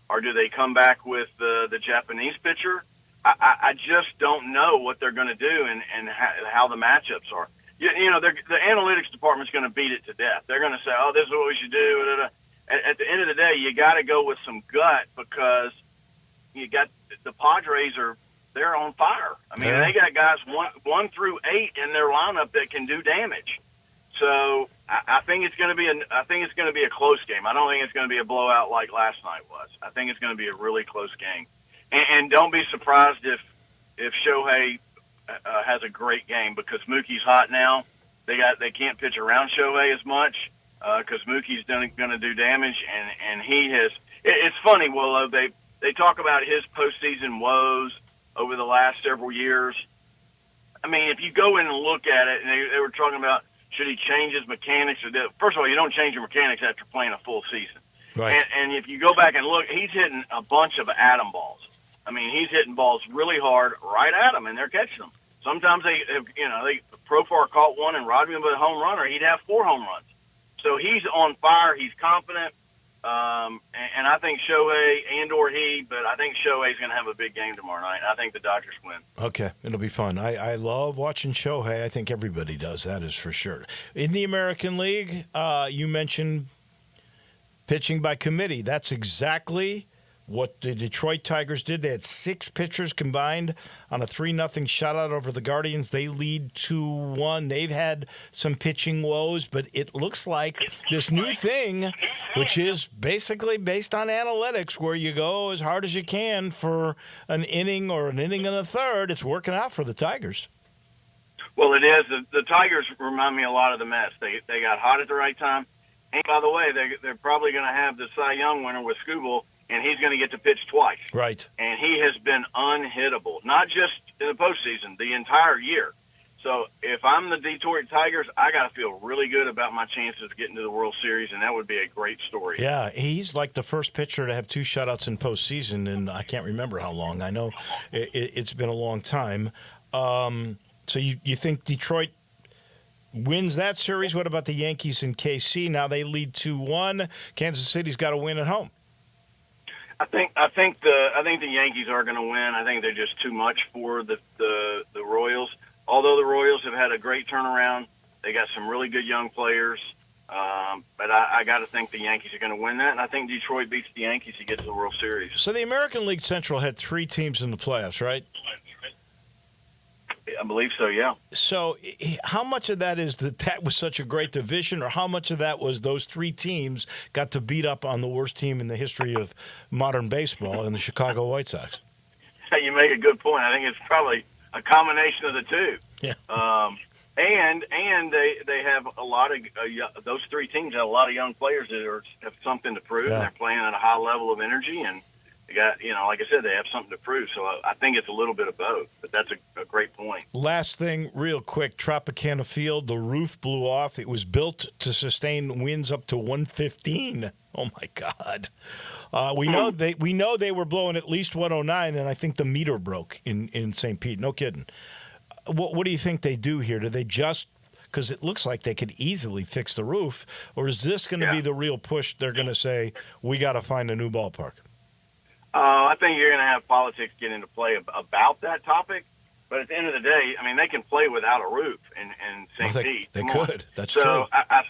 or do they come back with the Japanese pitcher? I just don't know what they're going to do and how the matchups are. You know, the analytics department's going to beat it to death. They're going to say, "Oh, this is what we should do." At the end of the day, you got to go with some gut because you got the Padres they're on fire. I mean, they got guys 1 through 8 in their lineup that can do damage. So I think it's going to be a close game. I don't think it's going to be a blowout like last night was. I think it's going to be a really close game. And don't be surprised if Shohei has a great game because Mookie's hot now. They can't pitch around Shohei as much because Mookie's going to do damage, and he has. It's funny, Willow. They talk about his postseason woes over the last several years. I mean, if you go in and look at it, and they were talking about should he change his mechanics or this. First of all, you don't change your mechanics after playing a full season. Right. And if you go back and look, he's hitting a bunch of atom balls. I mean, he's hitting balls really hard right at them, and they're catching them. Sometimes Profar caught one and robbed him with a home run, or he'd have 4 home runs. So he's on fire. He's confident. And I think Shohei or he, but I think Shohei's going to have a big game tomorrow night. I think the Dodgers win. Okay, it'll be fun. I love watching Shohei. I think everybody does. That is for sure. In the American League, you mentioned pitching by committee. That's exactly what the Detroit Tigers did. They had 6 pitchers combined on a 3-0 shutout over the Guardians. They lead 2-1. They've had some pitching woes, but it looks like this new thing, which is basically based on analytics, where you go as hard as you can for an inning or an inning and a third, it's working out for the Tigers. Well, it is. The Tigers remind me a lot of the Mets. They got hot at the right time. And by the way, they're probably going to have the Cy Young winner with Skubal, and he's going to get to pitch twice. Right. And he has been unhittable, not just in the postseason, the entire year. So if I'm the Detroit Tigers, I got to feel really good about my chances of getting to the World Series, and that would be a great story. Yeah, he's like the first pitcher to have 2 shutouts in postseason, and I can't remember how long. I know it's been a long time. So you think Detroit wins that series? What about the Yankees and KC? Now they lead 2-1. Kansas City's got to win at home. I think the Yankees are going to win. I think they're just too much for the Royals. Although the Royals have had a great turnaround, they got some really good young players. But I got to think the Yankees are going to win that, and I think Detroit beats the Yankees to get to the World Series. So the American League Central had 3 teams in the playoffs, right? I believe so, yeah. So how much of that is that was such a great division, or how much of that was those 3 teams got to beat up on the worst team in the history of modern baseball in the Chicago White Sox? You make a good point. I think it's probably a combination of the two. Yeah. And they have a lot of those 3 teams have a lot of young players that have something to prove. Yeah. And they're playing at a high level of energy, and they got, like I said, they have something to prove. So I think it's a little bit of both, but that's a great point. Last thing, real quick, Tropicana Field, the roof blew off. It was built to sustain winds up to 115. Oh, my God. We know they were blowing at least 109, and I think the meter broke in St. Pete. No kidding. What do you think they do here? Do they just – because it looks like they could easily fix the roof, or is this going to be the real push? They're going to say, we got to find a new ballpark. I think you're going to have politics get into play about that topic. But at the end of the day, I mean, they can play without a roof in St. Pete. They could. That's true. So I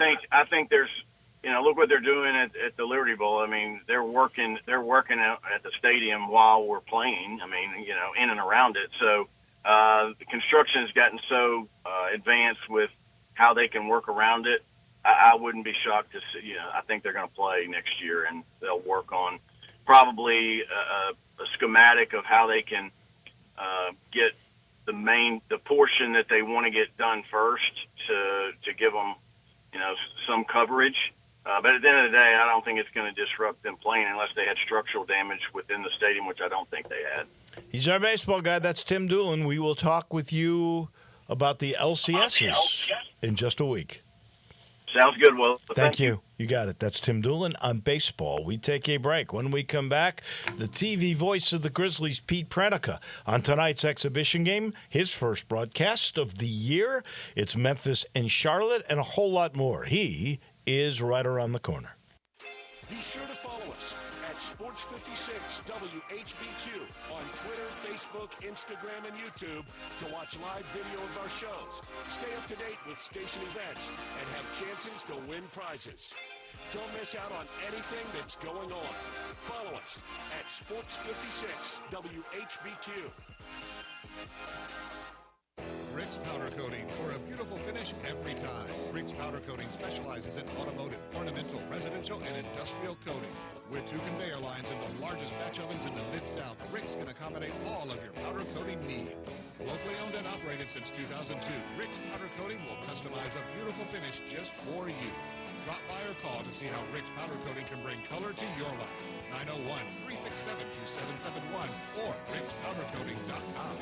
think there's – look what they're doing at the Liberty Bowl. I mean, they're working at the stadium while we're playing. I mean, in and around it. So the construction has gotten so advanced with how they can work around it. I wouldn't be shocked to see. I think they're going to play next year, and they'll work on probably a schematic of how they can get the portion that they want to get done first to give them some coverage. But at the end of the day, I don't think it's going to disrupt them playing unless they had structural damage within the stadium, which I don't think they had. He's our baseball guy. That's Tim Doolin. We will talk with you about the LCSs in just a week. Sounds good, Will. Thank you. You got it. That's Tim Doolin on baseball. We take a break. When we come back, the TV voice of the Grizzlies, Pete Pranica, on tonight's exhibition game, his first broadcast of the year. It's Memphis and Charlotte and a whole lot more. He is right around the corner. Be sure to follow us at Sports 56 WHBQ on Twitter, Facebook, Instagram, and YouTube to watch live video of our shows, stay up to date with station events, and have chances to win prizes. Don't miss out on anything that's going on. Follow us at Sports 56 WHBQ. Rick's Powder Coating for a beautiful finish every time. Rick's Powder Coating specializes in automotive, ornamental, residential, and industrial coating. With 2 conveyor lines and the largest batch ovens in the Mid-South, Rick's can accommodate all of your powder coating needs. Locally owned and operated since 2002, Rick's Powder Coating will customize a beautiful finish just for you. Drop by or call to see how Rick's Powder Coating can bring color to your life. 901-367-2771 or rickspowdercoating.com.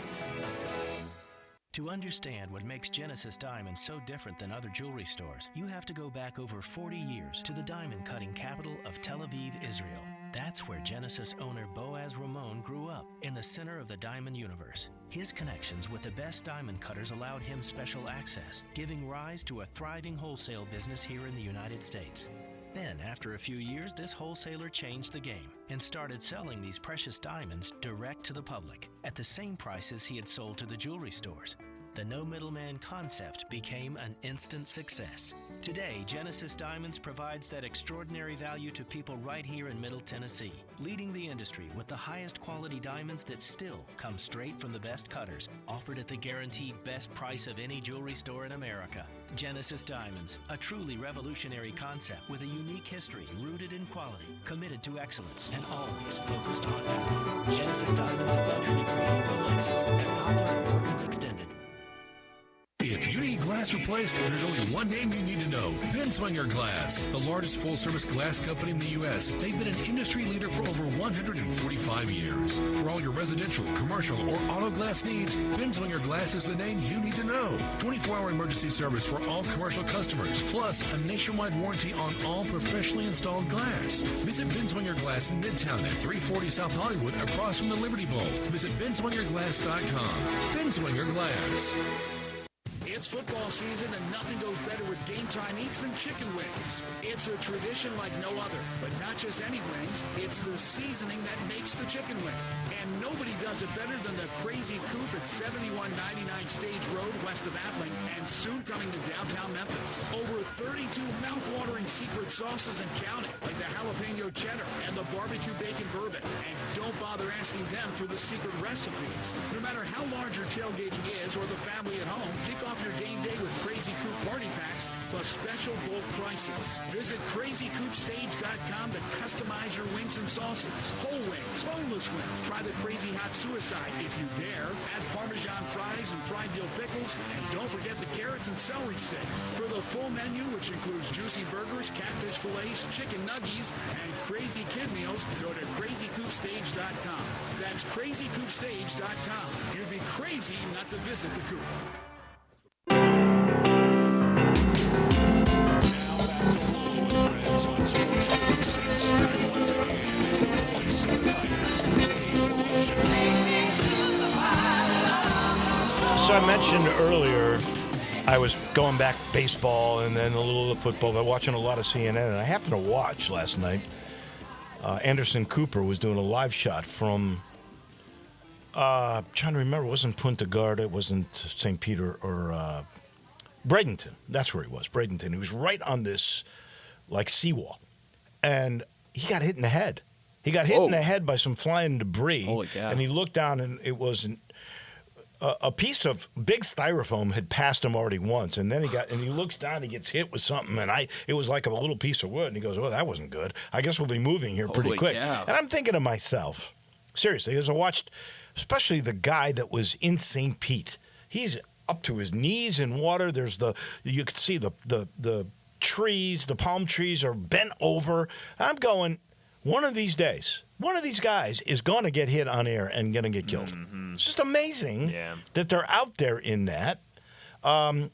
To understand what makes Genesis Diamonds so different than other jewelry stores, you have to go back over 40 years to the diamond cutting capital of Tel Aviv, Israel. That's where Genesis owner Boaz Ramon grew up, in the center of the diamond universe. His connections with the best diamond cutters allowed him special access, giving rise to a thriving wholesale business here in the United States. Then, after a few years, this wholesaler changed the game and started selling these precious diamonds direct to the public at the same prices he had sold to the jewelry stores. The no middleman concept became an instant success. Today, Genesis Diamonds provides that extraordinary value to people right here in Middle Tennessee, leading the industry with the highest quality diamonds that still come straight from the best cutters, offered at the guaranteed best price of any jewelry store in America. Genesis Diamonds, a truly revolutionary concept with a unique history rooted in quality, committed to excellence, and always focused on value. Genesis Diamonds, luxury premium Rolexes, and Poplar Perkins Extended. If you need glass replaced, there's only one name you need to know. Binswanger Glass, the largest full-service glass company in the U.S. They've been an industry leader for over 145 years. For all your residential, commercial, or auto glass needs, Binswanger Glass is the name you need to know. 24-hour emergency service for all commercial customers, plus a nationwide warranty on all professionally installed glass. Visit Binswanger Glass in Midtown at 340 South Hollywood, across from the Liberty Bowl. Visit binswangerglass.com. Binswanger Glass. It's football season, and nothing goes better with Game Time Eats than chicken wings. It's a tradition like no other, but not just any wings. It's the seasoning that makes the chicken wing. And nobody does it better than the Crazy Coop at 7199 Stage Road, west of Appling, and soon coming to downtown Memphis. Over 32 mouth-watering secret sauces and counting, like the jalapeno cheddar and the barbecue bacon bourbon. And don't bother asking them for the secret recipes. No matter how large your tailgating is or the family at home, kick off your game day with Crazy Coop party packs plus special bulk prices. Visit crazycoopstage.com to customize your wings and sauces. Whole wings, boneless wings. Try the Crazy Hot Suicide if you dare. Add Parmesan fries and fried dill pickles, and don't forget the carrots and celery sticks. For the full menu, which includes juicy burger burgers, catfish fillets, chicken nuggies, and crazy kid meals, go to crazycoopstage.com. That's crazycoopstage.com. You'd be crazy not to visit the Coop. So I mentioned earlier I was going back baseball and then a little of football, but watching a lot of CNN. And I happened to watch last night. Anderson Cooper was doing a live shot from, trying to remember, it wasn't Punta Gorda, it wasn't St. Peter or Bradenton. That's where he was, Bradenton. He was right on this, like, seawall. And he got hit in the head. He got hit in the head by some flying debris. Holy cow. And he looked down, and it was a piece of big styrofoam had passed him already once, and then he looks down, he gets hit with something, and it was like a little piece of wood, and he goes, "Oh, that wasn't good. I guess we'll be moving here pretty quick." Cow. And I'm thinking to myself, seriously, as I watched, especially the guy that was in St. Pete, he's up to his knees in water. You could see the trees, the palm trees are bent over. I'm going, one of these days, one of these guys is going to get hit on air and going to get killed. Mm-hmm. It's just amazing that they're out there in that. The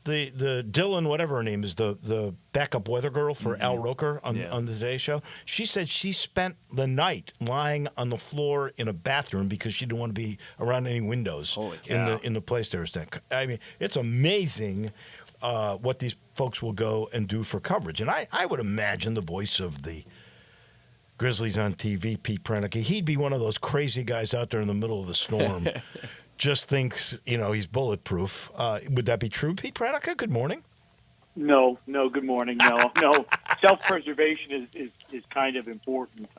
Dylan, whatever her name is, the backup weather girl for Al Roker on the Today Show, she said she spent the night lying on the floor in a bathroom because she didn't want to be around any windows in the place they were staying. I mean, it's amazing what these folks will go and do for coverage. And I would imagine the voice of the Grizzlies on TV, Pete Pranicki, he'd be one of those crazy guys out there in the middle of the storm. Just thinks, he's bulletproof. Would that be true, Pete Pranicki? Good morning. No, good morning. No. Self-preservation is kind of important.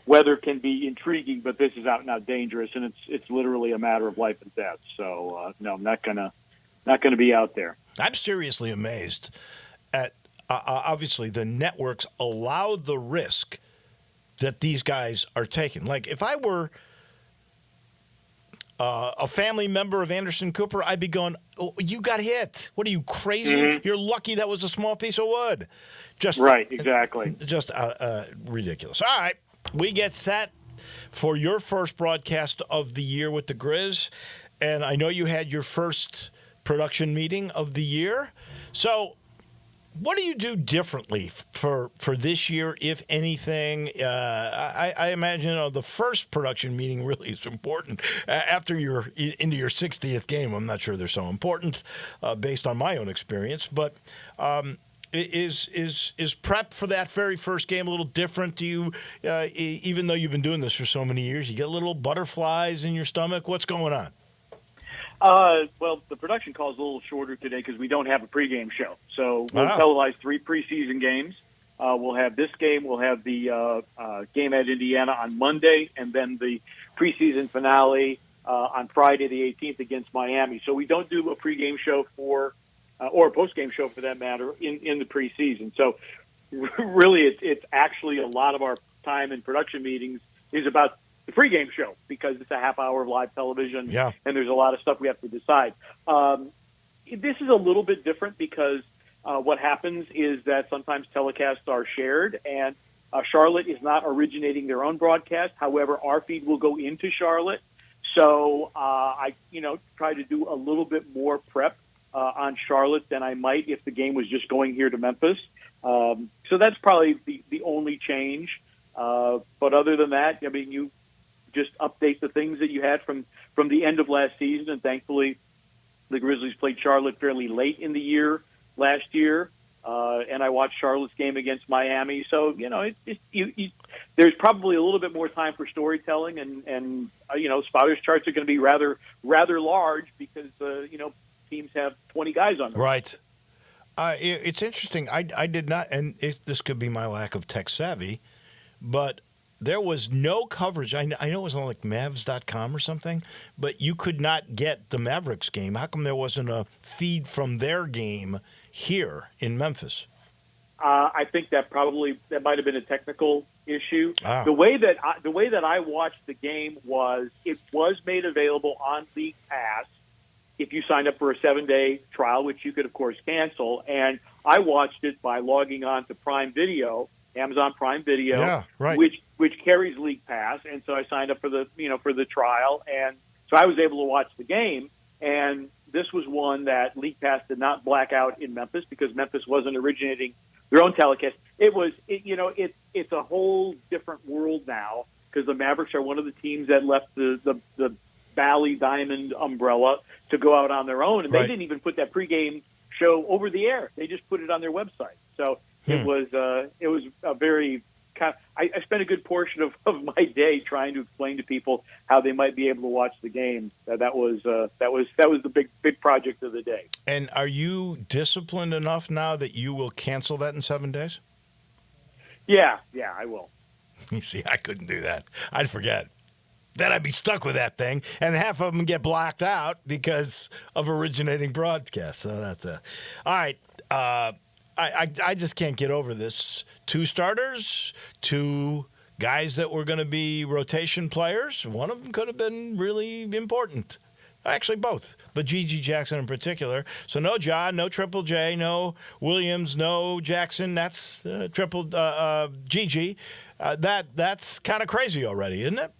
Weather can be intriguing, but this is out and out dangerous, and it's literally a matter of life and death. So no, I'm not gonna be out there. I'm seriously amazed at. Obviously, the networks allow the risk that these guys are taking. Like, if I were a family member of Anderson Cooper, I'd be going, "Oh, you got hit. What are you, crazy? Mm-hmm. You're lucky that was a small piece of wood." Just right, exactly. Just ridiculous. All right, we get set for your first broadcast of the year with the Grizz, and I know you had your first production meeting of the year. So, what do you do differently for this year, if anything? I imagine the first production meeting really is important. After you're into your 60th game, I'm not sure they're so important based on my own experience. But is prep for that very first game a little different? Do you, even though you've been doing this for so many years, you get little butterflies in your stomach? What's going on? Well, the production call is a little shorter today because we don't have a pregame show. So we'll televise 3 preseason games. We'll have this game. We'll have the game at Indiana on Monday, and then the preseason finale on Friday the 18th against Miami. So we don't do a pregame show or a postgame show for that matter in the preseason. So really, it's actually a lot of our time in production meetings is about the pregame show because it's a half hour of live television, and there's a lot of stuff we have to decide. This is a little bit different because what happens is that sometimes telecasts are shared, and Charlotte is not originating their own broadcast. However, our feed will go into Charlotte. So I try to do a little bit more prep on Charlotte than I might if the game was just going here to Memphis. So that's probably the only change. But other than that, I mean, you just update the things that you had from the end of last season. And thankfully, the Grizzlies played Charlotte fairly late in the year last year. And I watched Charlotte's game against Miami. So, there's probably a little bit more time for storytelling. And spotters charts are going to be rather large because, teams have 20 guys on them. Right. It's interesting. I did not, and this could be my lack of tech savvy, but there was no coverage. I know it was on like Mavs.com or something, but you could not get the Mavericks game. How come there wasn't a feed from their game here in Memphis? I think that might have been a technical issue. The way that I watched the game was it was made available on League Pass if you signed up for a 7-day trial, which you could of course cancel. And I watched it by logging on to Prime Video, Amazon Prime Video, Yeah, right. which carries League Pass, and so I signed up for the trial, and so I was able to watch the game. And this was one that League Pass did not black out in Memphis because Memphis wasn't originating their own telecast. It's a whole different world now because the Mavericks are one of the teams that left the Valley Diamond umbrella to go out on their own, and they didn't even put that pregame show over the air. They just put it on their website. So it was a very I spent a good portion of my day trying to explain to people how they might be able to watch the game. That was the big project of the day. And are you disciplined enough now that you will cancel that in 7 days? Yeah, I will. You see, I couldn't do that. I'd forget. Then I'd be stuck with that thing, and half of them get blocked out because of originating broadcasts. So that's all right. I just can't get over this. 2 starters, 2 guys that were going to be rotation players. One of them could have been really important. Actually, both, but G.G. Jackson in particular. So no John, no Triple J, no Williams, no Jackson. That's Triple G.G. That's kind of crazy already, isn't it?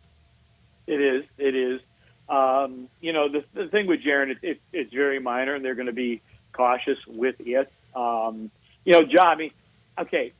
It is. The thing with Jaren, it's very minor, and they're going to be cautious with it. John, I mean, okay,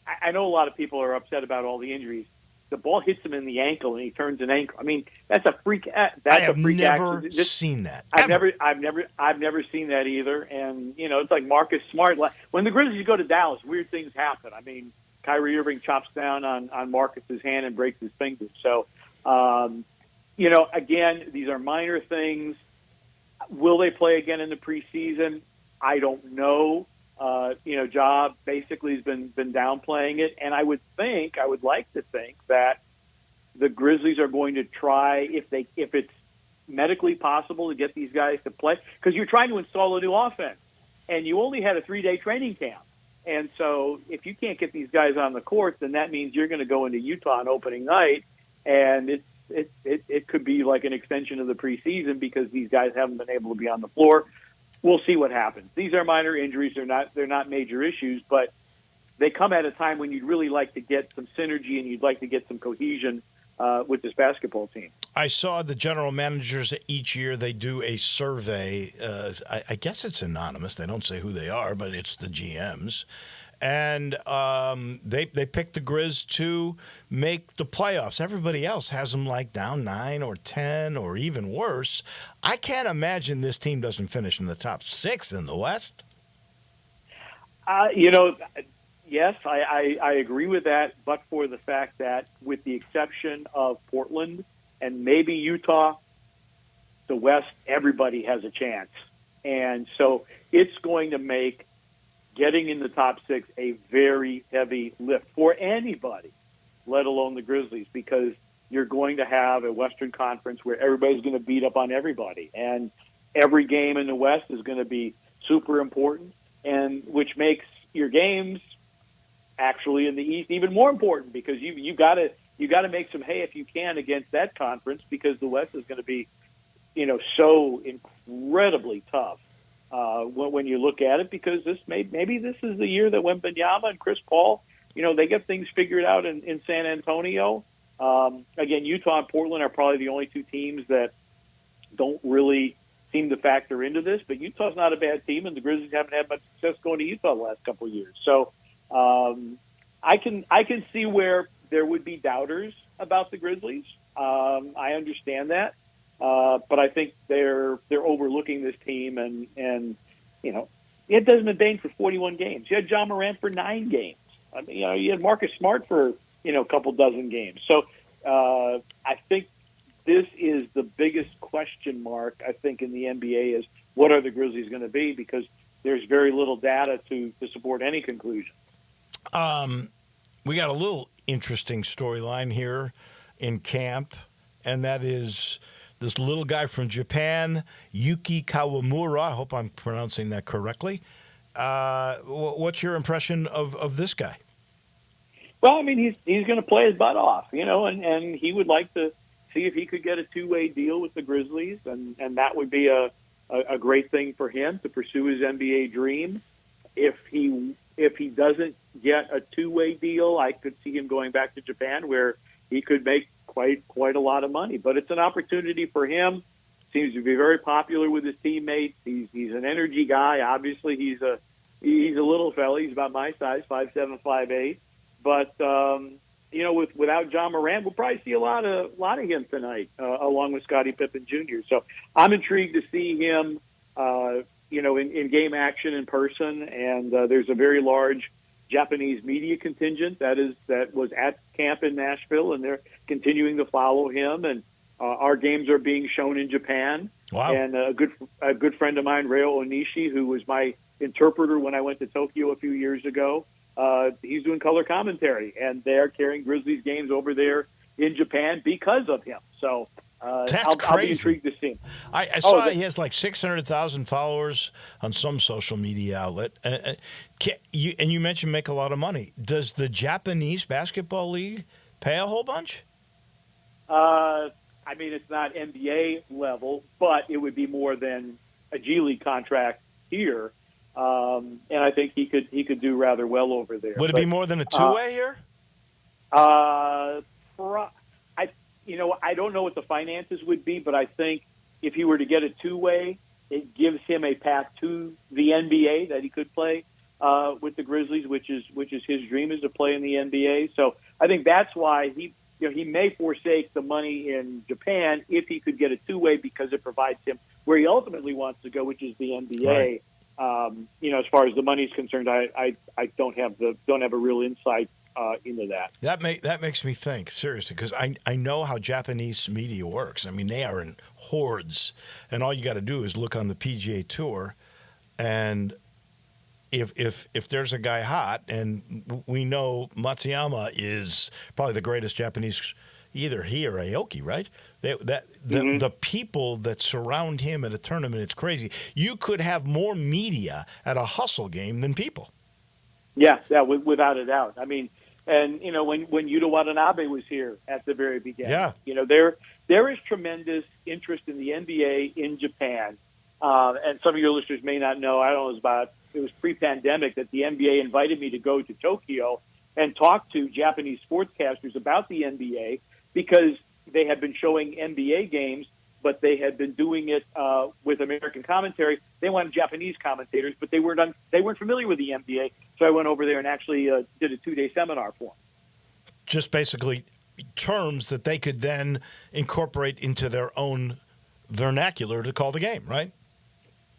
I know a lot of people are upset about all the injuries. The ball hits him in the ankle, and he turns an ankle. I mean, that's a freak. I have never seen that. I've never seen that either. And it's like Marcus Smart. When the Grizzlies go to Dallas, weird things happen. I mean, Kyrie Irving chops down on Marcus's hand and breaks his finger. So, again, these are minor things. Will they play again in the preseason? I don't know. Job basically has been downplaying it, and I would like to think that the Grizzlies are going to try if it's medically possible to get these guys to play, because you're trying to install a new offense, and you only had a 3-day training camp, and so if you can't get these guys on the court, then that means you're going to go into Utah on opening night, and it could be like an extension of the preseason because these guys haven't been able to be on the floor. We'll see what happens. These are minor injuries. They're not major issues, but they come at a time when you'd really like to get some synergy and you'd like to get some cohesion with this basketball team. I saw the general managers each year, they do a survey. I guess it's anonymous. They don't say who they are, but it's the GMs. And they picked the Grizz to make the playoffs. Everybody else has them like down 9 or 10 or even worse. I can't imagine this team doesn't finish in the top 6 in the West. Yes, I agree with that, but for the fact that with the exception of Portland and maybe Utah, the West, everybody has a chance. And so it's going to make getting in the top 6 a very heavy lift for anybody, let alone the Grizzlies, because you're going to have a Western Conference where everybody's going to beat up on everybody. And every game in the West is going to be super important, and which makes your games actually in the East even more important, because you got to make some hay if you can against that conference, because the West is going to be so incredibly tough when you look at it, because maybe this is the year that when Wembanyama and Chris Paul they get things figured out in San Antonio. Again, Utah and Portland are probably the only 2 teams that don't really seem to factor into this, but Utah's not a bad team, and the Grizzlies haven't had much success going to Utah the last couple of years. So I can see where there would be doubters about the Grizzlies. I understand that, but I think they're overlooking this team, and you had Desmond Bane for 41 games. You had John Morant for 9 games. I mean, you had Marcus Smart for a couple dozen games. So I think this is the biggest question mark, I think, in the NBA is what are the Grizzlies going to be, because there's very little data to support any conclusion. We got a little interesting storyline here in camp, and that is this little guy from Japan, Yuki Kawamura. I hope I'm pronouncing that correctly. What's your impression of this guy? Well, I mean, he's going to play his butt off, and he would like to see if he could get a 2-way deal with the Grizzlies, and that would be a great thing for him to pursue his NBA dream. If he doesn't get a two-way deal, I could see him going back to Japan, where he could make quite a lot of money. But it's an opportunity for him. Seems to be very popular with his teammates. He's an energy guy. Obviously, he's a little fella. He's about my size, 5'7", 5'8". But without John Morant, we'll probably see a lot of him tonight, along with Scottie Pippen Jr. So I'm intrigued to see him, in game action in person. And there's a very large Japanese media contingent that was at camp in Nashville, and they're continuing to follow him. And our games are being shown in Japan. Wow. And a good friend of mine, Ryo Onishi, who was my interpreter when I went to Tokyo a few years ago, he's doing color commentary, and they're carrying Grizzlies games over there in Japan because of him. So That's crazy. I'll be intrigued to see him. I saw he has like 600,000 followers on some social media outlet. And you mentioned make a lot of money. Does the Japanese Basketball League pay a whole bunch? I mean, it's not NBA level, but it would be more than a G League contract here. And I think he could do rather well over there. Would it be more than a two-way here? I don't know what the finances would be, but I think if he were to get a two-way, it gives him a path to the NBA that he could play with the Grizzlies, which is his dream, is to play in the NBA. So I think that's why he may forsake the money in Japan if he could get a two-way, because it provides him where he ultimately wants to go, which is the NBA. Right. As far as the money is concerned, I don't have a real insight into that. That makes me think, seriously, because I know how Japanese media works. I mean, they are in hordes, and all you got to do is look on the PGA Tour, and if there's a guy hot, and we know Matsuyama is probably the greatest Japanese, either he or Aoki, right? The people that surround him at a tournament, it's crazy. You could have more media at a hustle game than people. Yeah, without a doubt. I mean, and when Yuta Watanabe was here at the very beginning, there is tremendous interest in the NBA in Japan. And some of your listeners may not know, I don't know, it was pre-pandemic that the NBA invited me to go to Tokyo and talk to Japanese sportscasters about the NBA, because they had been showing NBA games, but they had been doing it with American commentary. They wanted Japanese commentators, but they weren't familiar with the NBA. So I went over there and actually did a 2-day seminar for them. Just basically terms that they could then incorporate into their own vernacular to call the game, right?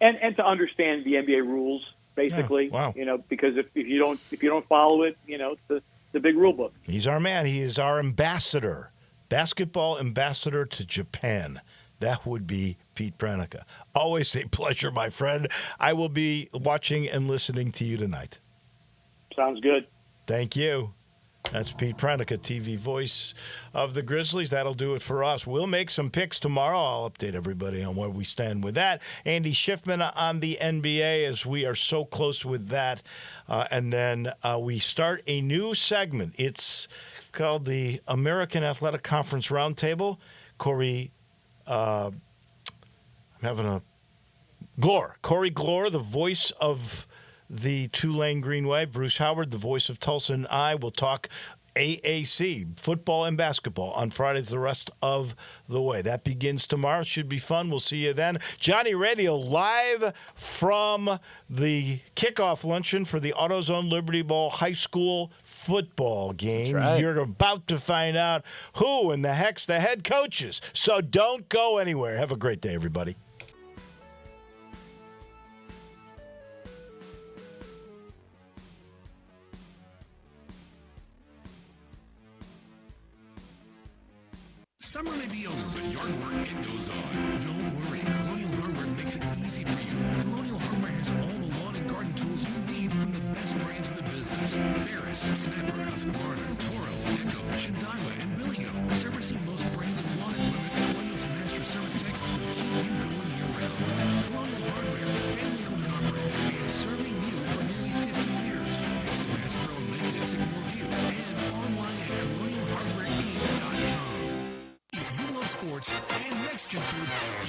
And to understand the NBA rules, basically. Yeah, wow. Because if you don't follow it, it's the big rule book. He's our man. He is our ambassador, basketball ambassador to Japan. That would be Pete Pranica. Always a pleasure, my friend. I will be watching and listening to you tonight. Sounds good. Thank you. That's Pete Pranica, TV voice of the Grizzlies. That'll do it for us. We'll make some picks tomorrow. I'll update everybody on where we stand with that. Andy Schiffman on the NBA, as we are so close with that. And then we start a new segment. It's called the American Athletic Conference Roundtable. Corey, I'm having a Glore. Corey Glore, the voice of the Tulane Greenway. Bruce Howard, the voice of Tulsa, and I will talk AAC, football and basketball, on Fridays the rest of the way. That begins tomorrow. Should be fun. We'll see you then. Johnny Radio live from the kickoff luncheon for the AutoZone Liberty Bowl high school football game. That's right. You're about to find out who in the heck's the head coaches. So don't go anywhere. Have a great day, everybody. Summer may be over, but yard work, it goes on. Don't worry, Colonial Hardware makes it easy for you. Colonial Hardware has all the lawn and garden tools you need from the best brands in the business. Ferris, Snapper, Husqvarna, Toro, Echo, Shindaiwa, and Billigo. Servicing most brands of lawn equipment, Colonial's master service techs will keep you going year-round. Colonial Hardware, family-owned and operated, and serving you for nearly 50 years. Next to Bass Pro and Lincoln at Sycamore View, and online at colonialhardwareinc.com. Sports and Mexican food,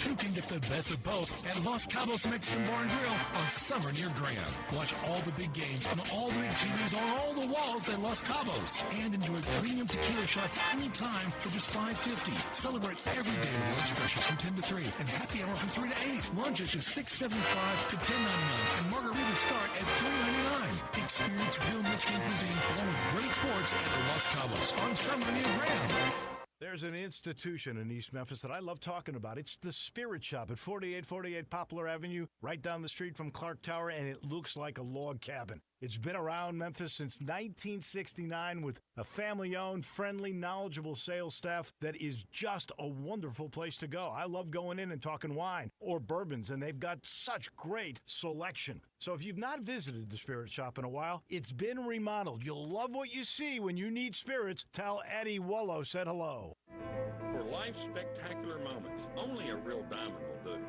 you can depend the best of both at Los Cabos Mexican Bar and Grill on Summer near Graham. Watch all the big games on all the big TVs on all the walls at Los Cabos. And enjoy premium tequila shots anytime for just $5.50. Celebrate every day with lunch specials from 10 to 3 and happy hour from 3 to 8. Lunch is just $6.75 to $10.99 and margaritas start at $3.99. Experience real Mexican cuisine along with great sports at the Los Cabos on Summer near Graham. There's an institution in East Memphis that I love talking about. It's the Spirit Shop at 4848 Poplar Avenue, right down the street from Clark Tower, and it looks like a log cabin. It's been around Memphis since 1969 with a family-owned, friendly, knowledgeable sales staff that is just a wonderful place to go. I love going in and talking wine or bourbons, and they've got such great selection. So if you've not visited the Spirit Shop in a while, it's been remodeled. You'll love what you see when you need spirits. Tell Eddie Wallow said hello. For life's spectacular moments, only a real diamond will do.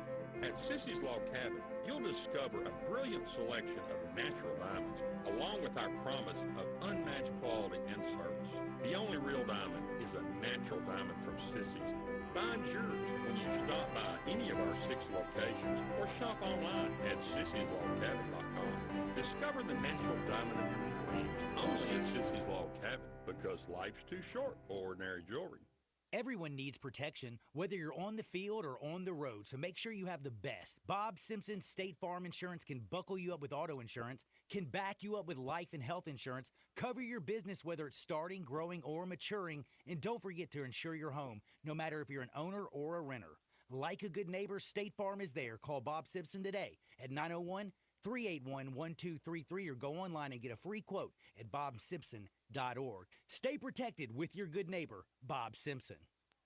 At Sissy's Log Cabin, you'll discover a brilliant selection of natural diamonds, along with our promise of unmatched quality and service. The only real diamond is a natural diamond from Sissy's. Find yours when you stop by any of our 6 locations or shop online at Sissy'sLogCabin.com. Discover the natural diamond of your dreams only at Sissy's Log Cabin, because life's too short for ordinary jewelry. Everyone needs protection, whether you're on the field or on the road, so make sure you have the best. Bob Simpson State Farm Insurance can buckle you up with auto insurance, can back you up with life and health insurance, cover your business whether it's starting, growing, or maturing, and don't forget to insure your home, no matter if you're an owner or a renter. Like a good neighbor, State Farm is there. Call Bob Simpson today at 901-381-1233 or go online and get a free quote at bobsimpson.org. Stay protected with your good neighbor, Bob Simpson.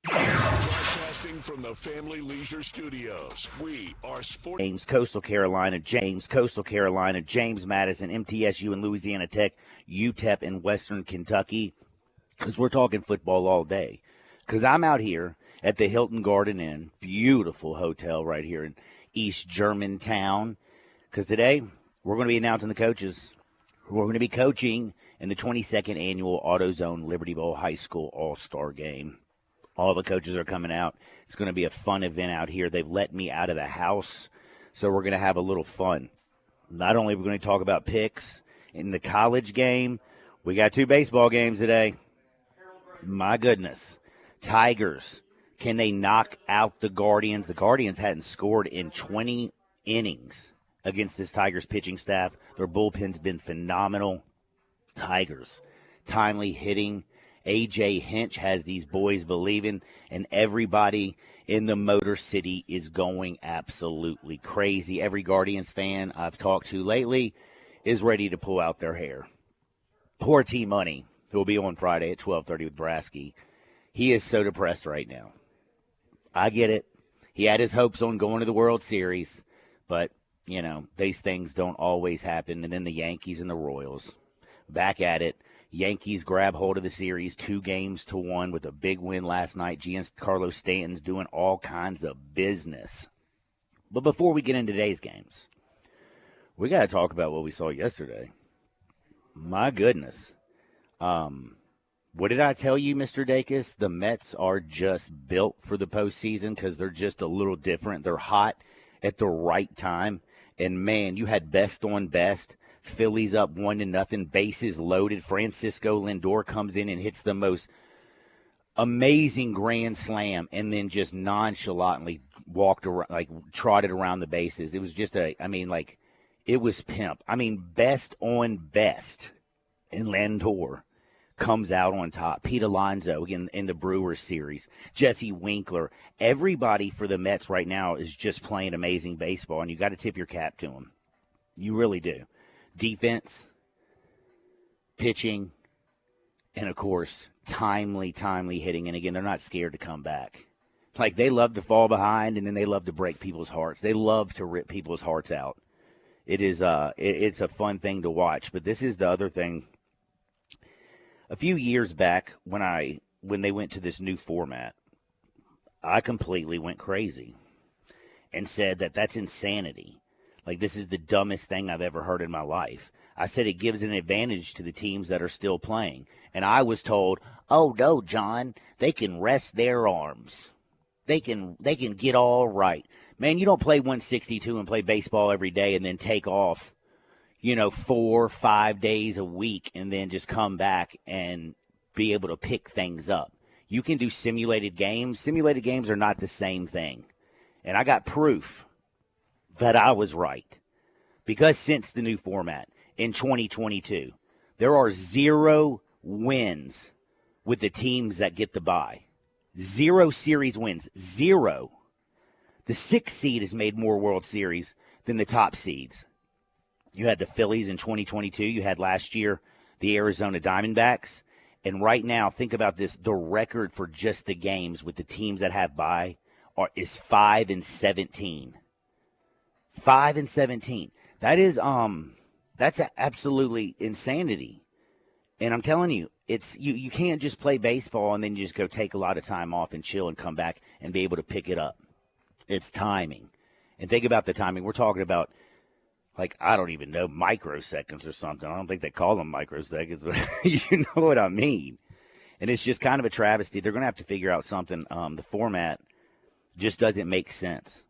Broadcasting from the Family Leisure Studios, we are Sports. James, Coastal Carolina, James, Madison, MTSU and Louisiana Tech, UTEP in Western Kentucky, because we're talking football all day. Because I'm out here at the Hilton Garden Inn, beautiful hotel right here in East Germantown, because today we're going to be announcing the coaches who are going to be coaching in the 22nd annual AutoZone Liberty Bowl High School All-Star Game. All the coaches are coming out. It's going to be a fun event out here. They've let me out of the house, so we're going to have a little fun. Not only are we going to talk about picks in the college game, we got 2 baseball games today. My goodness. Tigers, can they knock out the Guardians? The Guardians hadn't scored in 20 innings against this Tigers pitching staff. Their bullpen's been phenomenal. Tigers, timely hitting. A.J. Hinch has these boys believing, and everybody in the Motor City is going absolutely crazy. Every Guardians fan I've talked to lately is ready to pull out their hair. Poor T-Money, who will be on Friday at 12:30 with Brasky. He is so depressed right now. I get it. He had his hopes on going to the World Series, but, you know, these things don't always happen. And then the Yankees and the Royals, back at it. Yankees grab hold of the series 2-1 with a big win last night. Giancarlo Stanton's doing all kinds of business. But before we get into today's games, we got to talk about what we saw yesterday. My goodness. What did I tell you, Mr. Dacus? The Mets are just built for the postseason because they're just a little different. They're hot at the right time. And, man, you had best on best. Phillies up 1-0, bases loaded. Francisco Lindor comes in and hits the most amazing grand slam and then just nonchalantly walked around, like trotted around the bases. It was just it was pimp. I mean, best on best. And Lindor comes out on top. Pete Alonso in the Brewers series. Jesse Winkler. Everybody for the Mets right now is just playing amazing baseball, and you got to tip your cap to them. You really do. Defense, pitching, and, of course, timely hitting. And, again, they're not scared to come back. Like, they love to fall behind, and then they love to break people's hearts. They love to rip people's hearts out. It is it's a fun thing to watch. But this is the other thing. A few years back when they went to this new format, I completely went crazy and said that that's insanity. Like, this is the dumbest thing I've ever heard in my life. I said it gives an advantage to the teams that are still playing. And I was told, oh, no, John, they can rest their arms. They can get all right Man, you don't play 162 and play baseball every day and then take off, 4 or 5 days a week and then just come back and be able to pick things up. You can do simulated games. Simulated games are not the same thing. And I got proof that I was right. Because since the new format in 2022, there are 0 wins with the teams that get the bye. 0 series wins. 0. The 6th seed has made more World Series than the top seeds. You had the Phillies in 2022. You had last year the Arizona Diamondbacks. And right now, think about this. The record for just the games with the teams that have bye is 5-17. 5-17. That is that's absolutely insanity. And I'm telling you, it's you can't just play baseball and then you just go take a lot of time off and chill and come back and be able to pick it up. It's timing. And think about the timing. We're talking about, I don't even know, microseconds or something. I don't think they call them microseconds, but you know what I mean. And it's just kind of a travesty. They're going to have to figure out something. The format just doesn't make sense.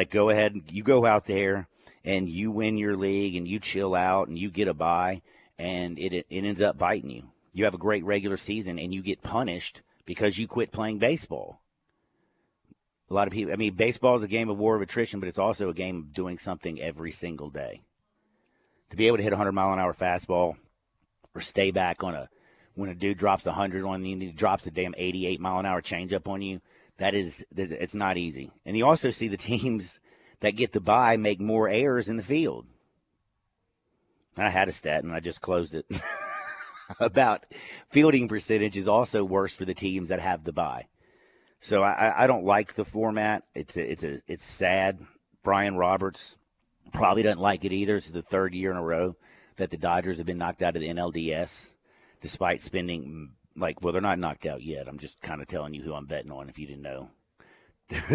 Go ahead, you go out there and you win your league and you chill out and you get a bye, and it ends up biting you. You have a great regular season and you get punished because you quit playing baseball. A lot of people, baseball is a game of war of attrition, but it's also a game of doing something every single day. To be able to hit a 100-mile-an-hour fastball or stay back when a dude drops 100 on you and he drops a damn 88-mile-an-hour changeup on you, it's not easy. And you also see the teams that get the bye make more errors in the field. I had a stat, and I just closed it, about fielding percentage is also worse for the teams that have the bye. So I don't like the format. It's sad. Brian Roberts probably doesn't like it either. This is the 3rd year in a row that the Dodgers have been knocked out of the NLDS, despite spending they're not knocked out yet. I'm just kind of telling you who I'm betting on if you didn't know.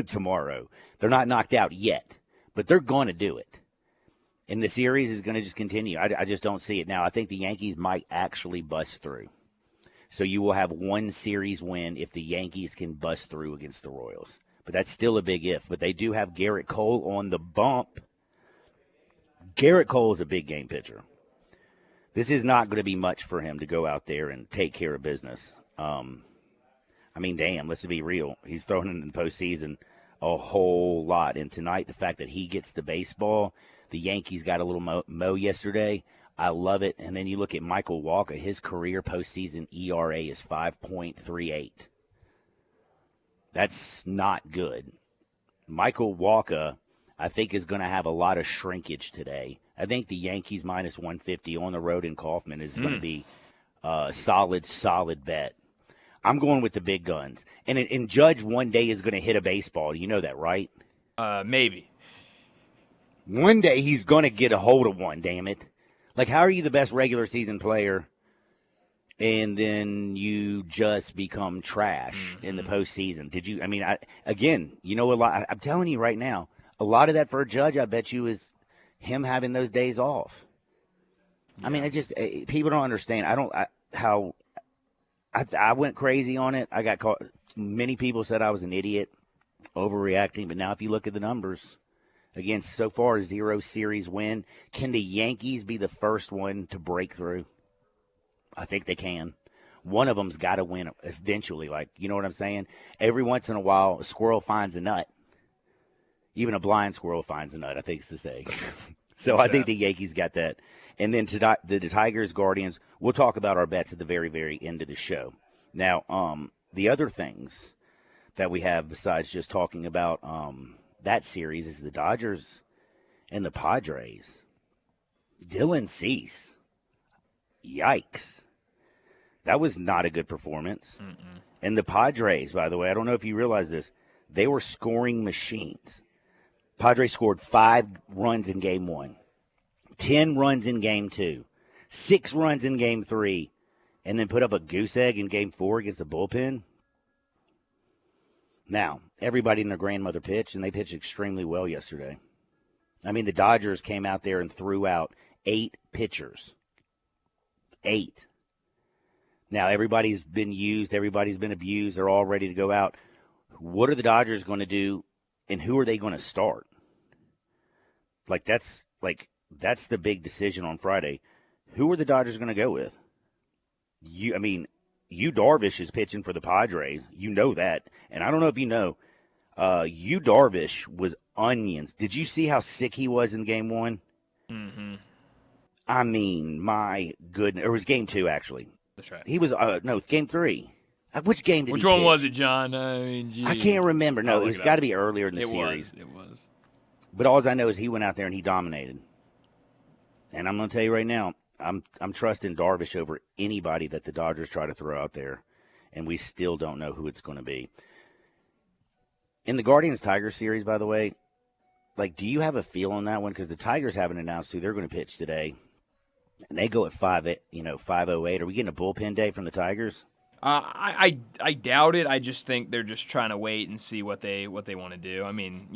Tomorrow, they're not knocked out yet, but they're going to do it. And the series is going to just continue. I just don't see it now. I think the Yankees might actually bust through. So you will have 1 series win if the Yankees can bust through against the Royals. But that's still a big if. But they do have Garrett Cole on the bump. Garrett Cole is a big game pitcher. This is not going to be much for him to go out there and take care of business. Damn, let's be real. He's thrown in the postseason a whole lot. And tonight, the fact that he gets the baseball, the Yankees got a little mo yesterday. I love it. And then you look at Michael Wacha, his career postseason ERA is 5.38. That's not good. Michael Wacha, I think, is going to have a lot of shrinkage today. I think the Yankees minus 150 on the road in Kaufman is going to be a solid bet. I'm going with the big guns. And Judge one day is going to hit a baseball. You know that, right? Maybe. One day he's going to get a hold of one, damn it. How are you the best regular season player and then you just become trash in the postseason? Did you? I'm telling you right now, a lot of that for a Judge, I bet you, is him having those days off. Yeah. People don't understand. I went crazy on it. I got caught. Many people said I was an idiot, overreacting. But now if you look at the numbers, again, so far, 0 series win. Can the Yankees be the first one to break through? I think they can. One of them's got to win eventually. You know what I'm saying? Every once in a while, a squirrel finds a nut. Even a blind squirrel finds a nut, I think it's to say. So I think the Yankees got that. And then the Tigers, Guardians, we'll talk about our bets at the very, very end of the show. Now, the other things that we have besides just talking about that series is the Dodgers and the Padres. Dylan Cease. Yikes. That was not a good performance. Mm-mm. And the Padres, by the way, I don't know if you realize this, they were scoring machines. Padres scored 5 runs in Game 1, 10 runs in Game 2, 6 runs in Game 3, and then put up a goose egg in Game 4 against the bullpen. Now, everybody and their grandmother pitched, and they pitched extremely well yesterday. The Dodgers came out there and threw out 8 pitchers. 8. Now, everybody's been used. Everybody's been abused. They're all ready to go out. What are the Dodgers going to do And who are they going to start? That's the big decision on Friday. Who are the Dodgers going to go with? Yu Darvish is pitching for the Padres. You know that. And I don't know if you know, Yu Darvish was onions. Did you see how sick he was in game 1? Mm-hmm. I mean, my goodness. Or it was game 2, actually. That's right. He was, game 3. Which game did he Which one pitch? was it, John? I mean, geez. I can't remember. No, it's got to be earlier in the It series. It was. But all I know is he went out there and he dominated. And I'm going to tell you right now, I'm trusting Darvish over anybody that the Dodgers try to throw out there, and we still don't know who it's going to be. In the Guardians-Tigers series, by the way, do you have a feel on that one? Because the Tigers haven't announced who they're going to pitch today, and they go at 5:08. Are we getting a bullpen day from the Tigers? I doubt it. I just think they're just trying to wait and see what they want to do. I mean,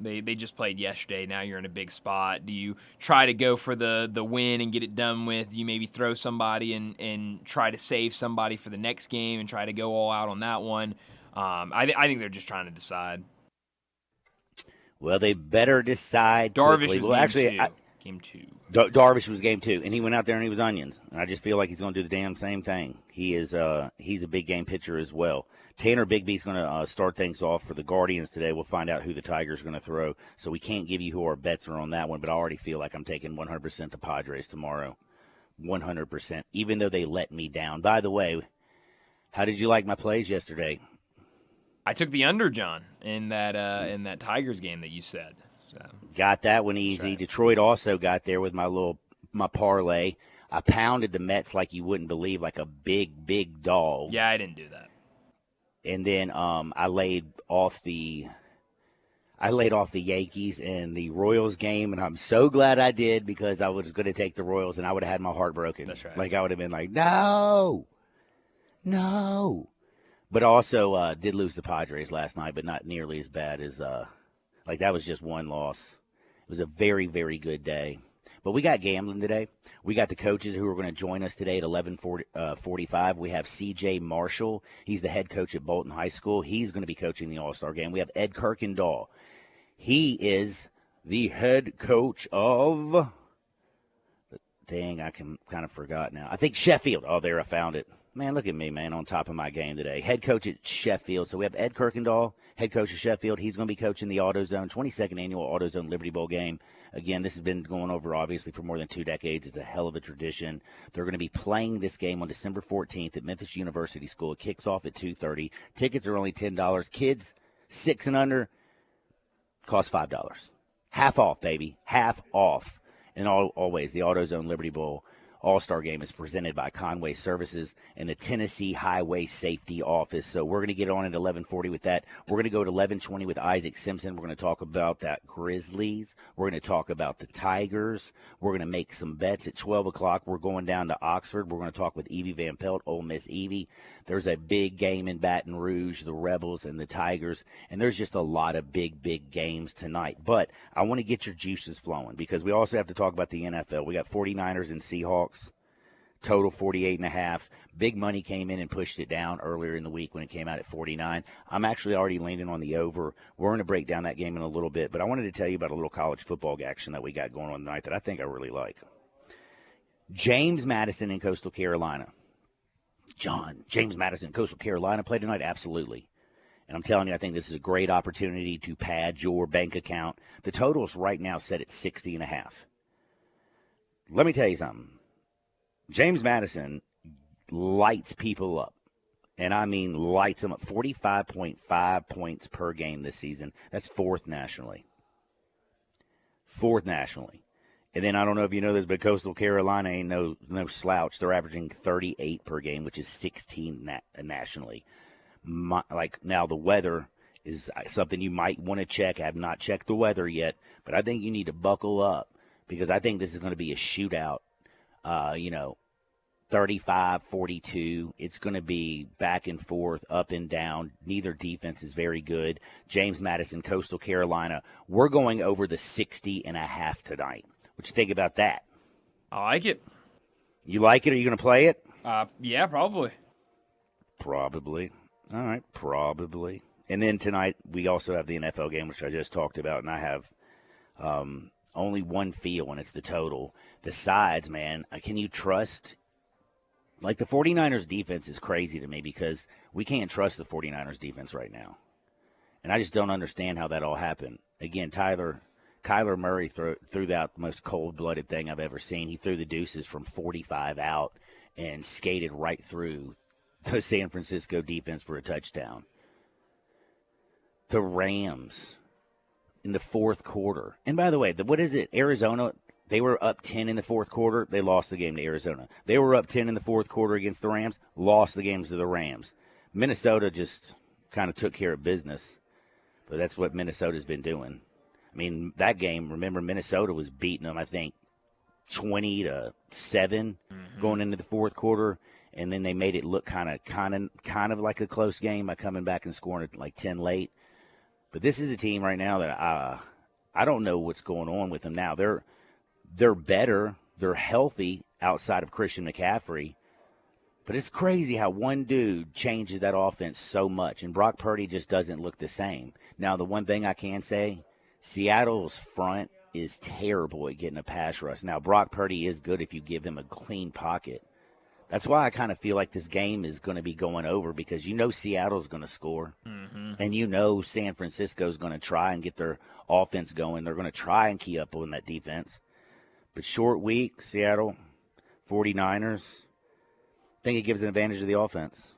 they just played yesterday. Now you're in a big spot. Do you try to go for the win and get it done with? Do you maybe throw somebody and try to save somebody for the next game and try to go all out on that one? I think they're just trying to decide. Well, they better decide Darvish quickly. was game 2. Darvish was game 2, and he went out there and he was onions. And I just feel like he's going to do the damn same thing. He's a big game pitcher as well. Tanner Bigby's going to start things off for the Guardians today. We'll find out who the Tigers are going to throw. So we can't give you who our bets are on that one, but I already feel like I'm taking 100% the Padres tomorrow. 100%, even though they let me down. By the way, how did you like my plays yesterday? I took the under, John, in that Tigers game that you said. So. Got that one easy. Right. Detroit also got there with my parlay. I pounded the Mets like you wouldn't believe, like a big dog. Yeah, I didn't do that. And then I laid off the Yankees and the Royals game, and I'm so glad I did because I was going to take the Royals, and I would have had my heart broken. That's right. I would have been like, no. But also did lose the Padres last night, but not nearly as bad as that was just one loss. It was a very, very good day. But we got gambling today. We got the coaches who are going to join us today at 11:45. We have C.J. Marshall. He's the head coach at Bolton High School. He's going to be coaching the All-Star game. We have Ed Kirkendall. He is the head coach of – dang, I kind of forgot now. I think Sheffield. Oh, there, I found it. Man, look at me, man, on top of my game today. Head coach at Sheffield. So we have Ed Kirkendall, head coach at Sheffield. He's going to be coaching the AutoZone, 22nd Annual AutoZone Liberty Bowl game. Again, this has been going over, obviously, for more than 2 decades. It's a hell of a tradition. They're going to be playing this game on December 14th at Memphis University School. It kicks off at 2:30. Tickets are only $10. Kids 6 and under cost $5. Half off, baby. Half off. And always, the AutoZone Liberty Bowl All-Star Game is presented by Conway Services and the Tennessee Highway Safety Office. So we're going to get on at 11:40 with that. We're going to go to 11:20 with Isaac Simpson. We're going to talk about that Grizzlies. We're going to talk about the Tigers. We're going to make some bets at 12 o'clock. We're going down to Oxford. We're going to talk with Evie Van Pelt, Ole Miss Evie. There's a big game in Baton Rouge, the Rebels and the Tigers. And there's just a lot of big games tonight. But I want to get your juices flowing because we also have to talk about the NFL. We got 49ers and Seahawks. Total 48.5. Big money came in and pushed it down earlier in the week when it came out at 49. I'm actually already leaning on the over. We're going to break down that game in a little bit, but I wanted to tell you about a little college football action that we got going on tonight that I think I really like. James Madison in Coastal Carolina. James Madison in Coastal Carolina played tonight? Absolutely. And I'm telling you, I think this is a great opportunity to pad your bank account. The total is right now set at 60.5. Let me tell you something. James Madison lights people up, and I mean lights them up. 45.5 points per game this season. That's fourth nationally. And then I don't know if you know this, but Coastal Carolina ain't no slouch. They're averaging 38 per game, which is 16 nationally. Now the weather is something you might want to check. I have not checked the weather yet, but I think you need to buckle up because I think this is going to be a shootout. 35-42. It's going to be back and forth, up and down. Neither defense is very good. James Madison, Coastal Carolina. We're going over the 60.5 tonight. What you think about that? I like it. You like it? Are you going to play it? Yeah, probably. Probably. All right, probably. And then tonight we also have the NFL game, which I just talked about, and I have only one feel, and it's the total. The sides, man, can you trust? Like, the 49ers defense is crazy to me because we can't trust the 49ers defense right now. And I just don't understand how that all happened. Again, Kyler Murray threw out the most cold-blooded thing I've ever seen. He threw the deuces from 45 out and skated right through the San Francisco defense for a touchdown. The Rams in the fourth quarter. And by the way, what is it? Arizona, they were up 10 in the fourth quarter. They lost the game to Arizona. They were up 10 in the fourth quarter against the Rams, lost the games to the Rams. Minnesota just kind of took care of business. But that's what Minnesota's been doing. I mean, that game, remember, Minnesota was beating them, I think, 20-7 going into the fourth quarter. And then they made it look kind of like a close game by coming back and scoring it like 10 late. But this is a team right now that I don't know what's going on with them now. They're better. They're healthy outside of Christian McCaffrey. But it's crazy how one dude changes that offense so much, and Brock Purdy just doesn't look the same. Now, the one thing I can say, Seattle's front is terrible at getting a pass rush. Now, Brock Purdy is good if you give him a clean pocket. That's why I kind of feel like this game is going to be going over because you know Seattle's going to score. And you know San Francisco's going to try and get their offense going. They're going to try and key up on that defense. But short week, Seattle, 49ers, I think it gives an advantage to the offense.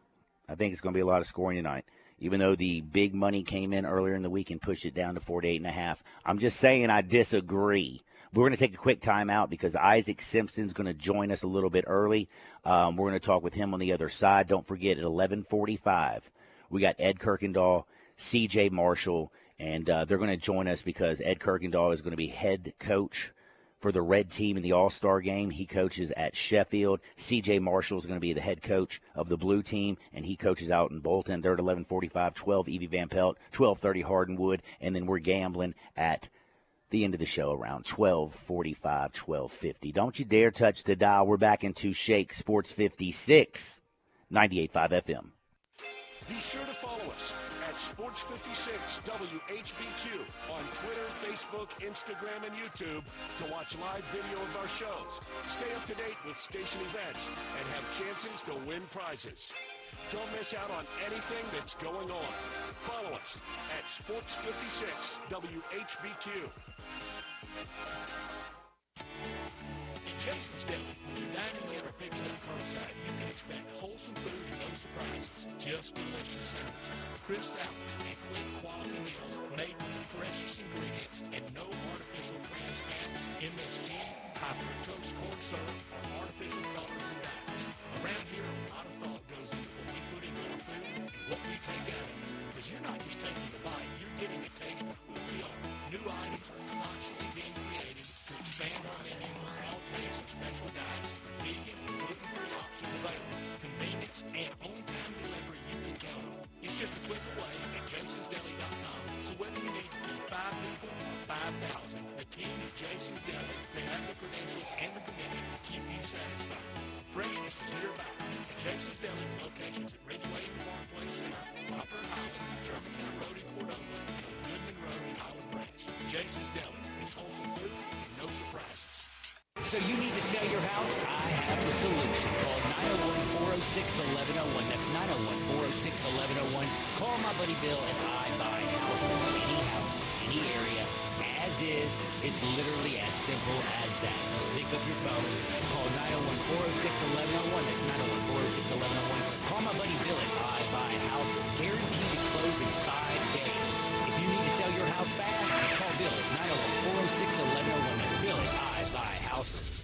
I think it's going to be a lot of scoring tonight. Even though the big money came in earlier in the week and pushed it down to 48.5. I'm just saying I disagree. We're going to take a quick timeout because Isaac Simpson's going to join us a little bit early. We're going to talk with him on the other side. Don't forget, at 11:45, we got Ed Kirkendall, C.J. Marshall, and they're going to join us because Ed Kirkendall is going to be head coach for the red team in the All-Star game. He coaches at Sheffield. C.J. Marshall is going to be the head coach of the blue team, and he coaches out in Bolton. They're at 11:45, 12 Evie Van Pelt, 12:30 Hardenwood, and then we're gambling at the end of the show around 12:45, 12:50. Don't you dare touch the dial. We're back into Shake Sports 56, 98.5 FM. Be sure to follow us at Sports 56 WHBQ on Twitter, Facebook, Instagram, and YouTube to watch live video of our shows. Stay up to date with station events and have chances to win prizes. Don't miss out on anything that's going on. Follow us at Sports 56 WHBQ. At Jason's Deli, when you're dining in or picking up curbside, you can expect wholesome food and no surprises. Just delicious sandwiches, crisp salads, and quick quality meals made with the freshest ingredients and no artificial trans fats, MSG, high fructose corn syrup, or artificial colors and dyes. Around here, a lot of thought goes into what we put into our food and what we take out of it. Because you're not just taking the bite, you're getting a taste of who we are. New items are constantly being created to expand our menu for all tastes and special diets with vegan and gluten-free options available. Convenience and on-time delivery you can count on. It's just a click away at jasonsdeli.com. So whether you need to feed 5 people or 5,000, the team at Jason's Deli, they have the credentials and the commitment to keep you satisfied. Freshness is nearby at Jason's Deli locations at Ridgeway in the Parkplace Center, Poplar in Highland, Germantown Road in Cordova, and on Goodman Road in Highland Branch. Jason's Deli is wholesome food and no surprises. So you need to sell your house? I have the solution. Call 901-406-1101. That's 901-406-1101. Call my buddy Bill and I buy houses. Any house, any area, as is. It's literally as simple as that. Just pick up your phone. Call 901-406-1101. That's 901-406-1101. Call my buddy Bill and I buy houses. Guaranteed to close in 5 days. If you need to sell your house fast, call Bill at 901-406-1101. That's Bill and I buy houses.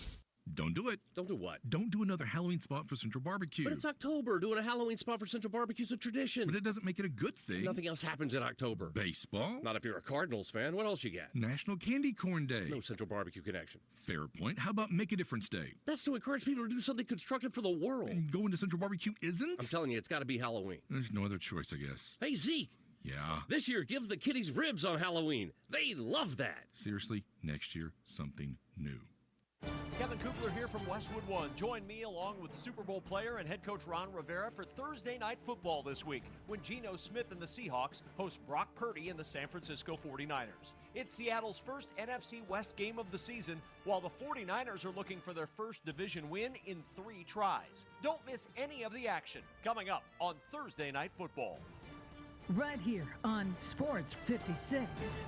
Don't do it. Don't do what? Don't do another Halloween spot for Central Barbecue. But it's October. Doing a Halloween spot for Central Barbecue is a tradition. But it doesn't make it a good thing. Nothing else happens in October. Baseball? Not if you're a Cardinals fan. What else you got? National Candy Corn Day. No Central Barbecue connection. Fair point. How about Make a Difference Day? That's to encourage people to do something constructive for the world. And going to Central Barbecue isn't? I'm telling you, it's got to be Halloween. There's no other choice, I guess. Hey, Zeke. Yeah? This year, give the kiddies ribs on Halloween. They love that. Seriously, next year, something new. Kevin Kugler here from Westwood One. Join me along with Super Bowl player and head coach Ron Rivera for Thursday Night Football this week when Geno Smith and the Seahawks host Brock Purdy and the San Francisco 49ers. It's Seattle's first NFC West game of the season, while the 49ers are looking for their first division win in 3 tries. Don't miss any of the action coming up on Thursday Night Football. Right here on Sports 56.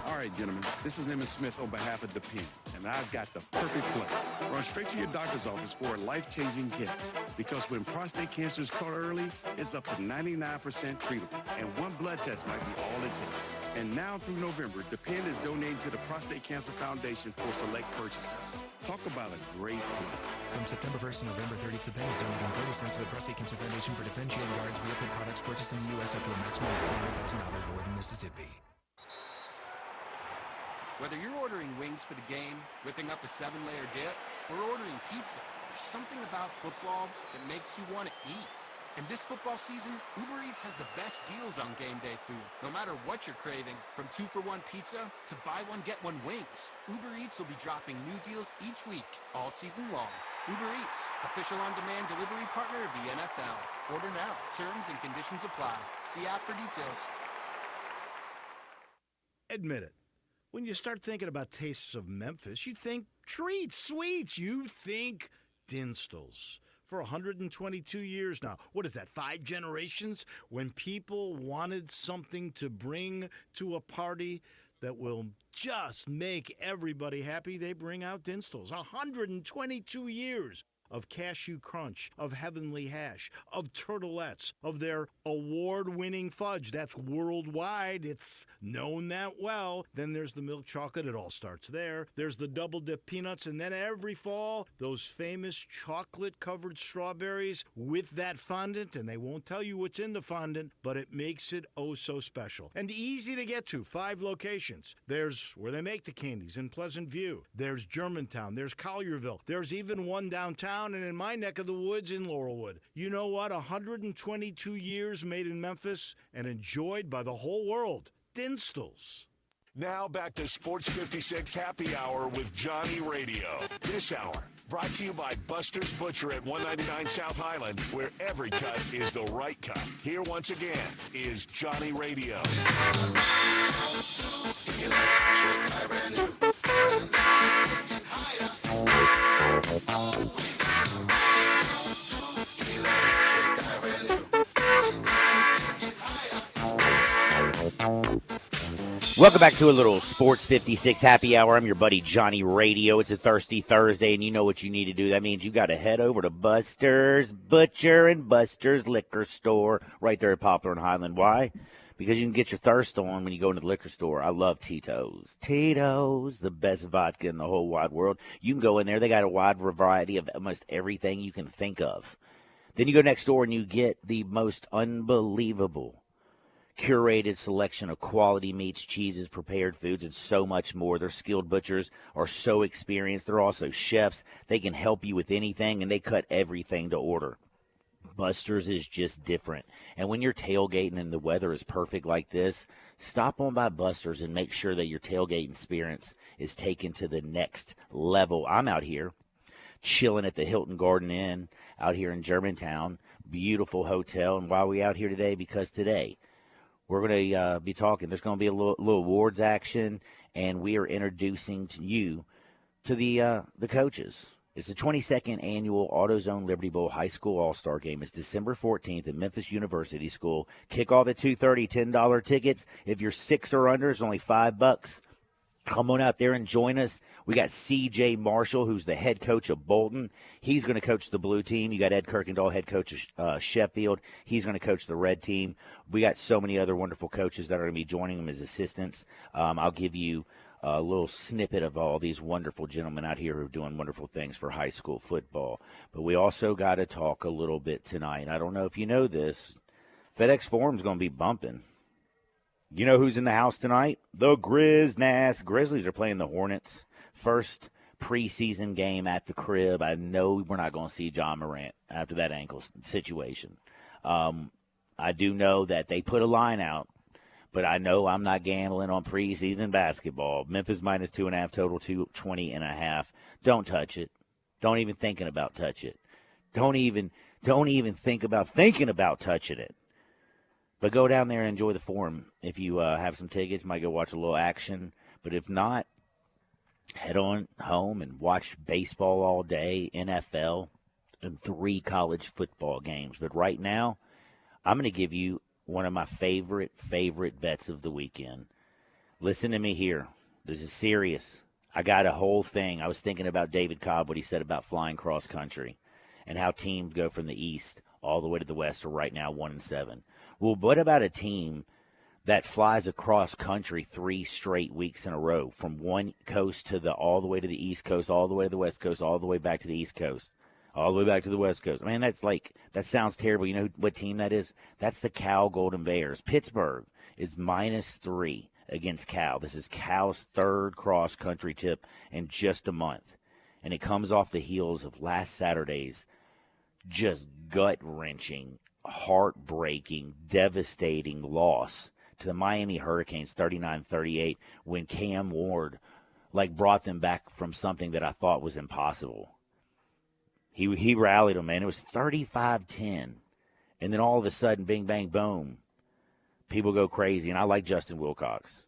All right, gentlemen, this is Emmitt Smith on behalf of Depend, and I've got the perfect plan. Run straight to your doctor's office for a life-changing gift, because when prostate cancer is caught early, it's up to 99% treatable, and one blood test might be all it takes. And now through November, Depend is donating to the Prostate Cancer Foundation for select purchases. Talk about a great plan. From September 1st to November 30th, Depend is donating 30 cents to the Prostate Cancer Foundation for Depend Shield Guards real products purchased in the U.S. up to a maximum of $300,000 void in Mississippi. Whether you're ordering wings for the game, whipping up a 7-layer dip, or ordering pizza, there's something about football that makes you want to eat. And this football season, Uber Eats has the best deals on game day food. No matter what you're craving, from 2-for-1 pizza to buy one, get one wings, Uber Eats will be dropping new deals each week, all season long. Uber Eats, official on-demand delivery partner of the NFL. Order now. Terms and conditions apply. See app for details. Admit it. When you start thinking about tastes of Memphis, you think treats, sweets. You think Dinstall's. For 122 years now. What is that, 5 generations? When people wanted something to bring to a party that will just make everybody happy, they bring out Dinstall's. 122 years of Cashew Crunch, of Heavenly Hash, of Turtlettes, of their award-winning fudge. That's worldwide. It's known that well. Then there's the milk chocolate. It all starts there. There's the double-dip peanuts. And then every fall, those famous chocolate-covered strawberries with that fondant. And they won't tell you what's in the fondant, but it makes it oh so special. And easy to get to. 5 locations. There's where they make the candies in Pleasant View. There's Germantown. There's Collierville. There's even one downtown and in my neck of the woods in Laurelwood. You know what? 122 years made in Memphis and enjoyed by the whole world. Dinstall's. Now back to Sports 56 Happy Hour with Johnny Radio. This hour brought to you by Buster's Butcher at 199 South Highland, where every cut is the right cut. Here once again is Johnny Radio. Welcome back to a little Sports 56 Happy Hour. I'm your buddy Johnny Radio. It's a Thirsty Thursday, and you know what you need to do. That means you got to head over to Buster's Butcher and Buster's Liquor Store right there at Poplar and Highland. Why? Because you can get your thirst on when you go into the liquor store. I love Tito's. Tito's, the best vodka in the whole wide world. You can go in there. They got a wide variety of almost everything you can think of. Then you go next door and you get the most unbelievable curated selection of quality meats, cheeses, prepared foods, and so much more. Their skilled butchers are so experienced. They're also chefs. They can help you with anything, and they cut everything to order. Buster's is just different. And when you're tailgating and the weather is perfect like this, stop on by Buster's and make sure that your tailgating experience is taken to the next level. I'm out here chilling at the Hilton Garden Inn out here in Germantown. Beautiful hotel. And why are we out here today? Because today we're going to be talking. There's going to be a little awards action, and we are introducing to you to the coaches. It's the 22nd annual AutoZone Liberty Bowl High School All-Star Game. It's December 14th at Memphis University School. Kickoff at 2:30, $10 tickets. If you're 6 or under, it's only $5. Come on out there and join us. We got C.J. Marshall, who's the head coach of Bolton. He's going to coach the blue team. You got Ed Kirkendall, head coach of Sheffield. He's going to coach the red team. We got so many other wonderful coaches that are going to be joining them as assistants. I'll give you a little snippet of all these wonderful gentlemen out here who are doing wonderful things for high school football. But we also got to talk a little bit tonight. I don't know if you know this. FedEx Forum's going to be bumping. You know who's in the house tonight? The Grizzlies. Grizzlies are playing the Hornets. First preseason game at the crib. I know we're not going to see John Morant after that ankle situation. I do know that they put a line out But I know I'm not gambling on preseason basketball. Memphis minus 2.5, total 220.5. Don't touch it. Don't even thinking about touch it. Don't even think about thinking about touching it. But go down there and enjoy the Forum. If you have some tickets, might go watch a little action. But if not, head on home and watch baseball all day, NFL, and 3 college football games. But right now, I'm going to give you one of my favorite bets of the weekend. Listen to me here. This is serious. I got a whole thing. I was thinking about David Cobb, what he said about flying cross country and how teams go from the East all the way to the West are right now 1-7. Well, what about a team that flies across country 3 straight weeks in a row from one coast to all the way to the East Coast, all the way to the West Coast, all the way back to the East Coast, all the way back to the West Coast? I mean, that sounds terrible. You know what team that is? That's the Cal Golden Bears. Pittsburgh is -3 against Cal. This is Cal's 3rd cross-country trip in just a month. And it comes off the heels of last Saturday's just gut-wrenching, heartbreaking, devastating loss to the Miami Hurricanes 39-38 when Cam Ward brought them back from something that I thought was impossible. He rallied them, man. It was 35-10. And then all of a sudden, bing, bang, boom, people go crazy. And I like Justin Wilcox.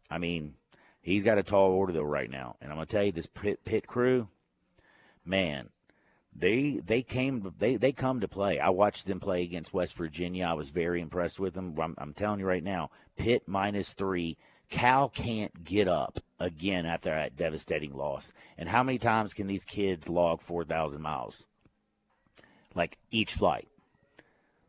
I mean, he's got a tall order, though, right now. And I'm going to tell you, this Pitt crew, man, they come to play. I watched them play against West Virginia. I was very impressed with them. I'm telling you right now, Pitt -3. Cal can't get up again after that devastating loss. And how many times can these kids log 4,000 miles? Each flight.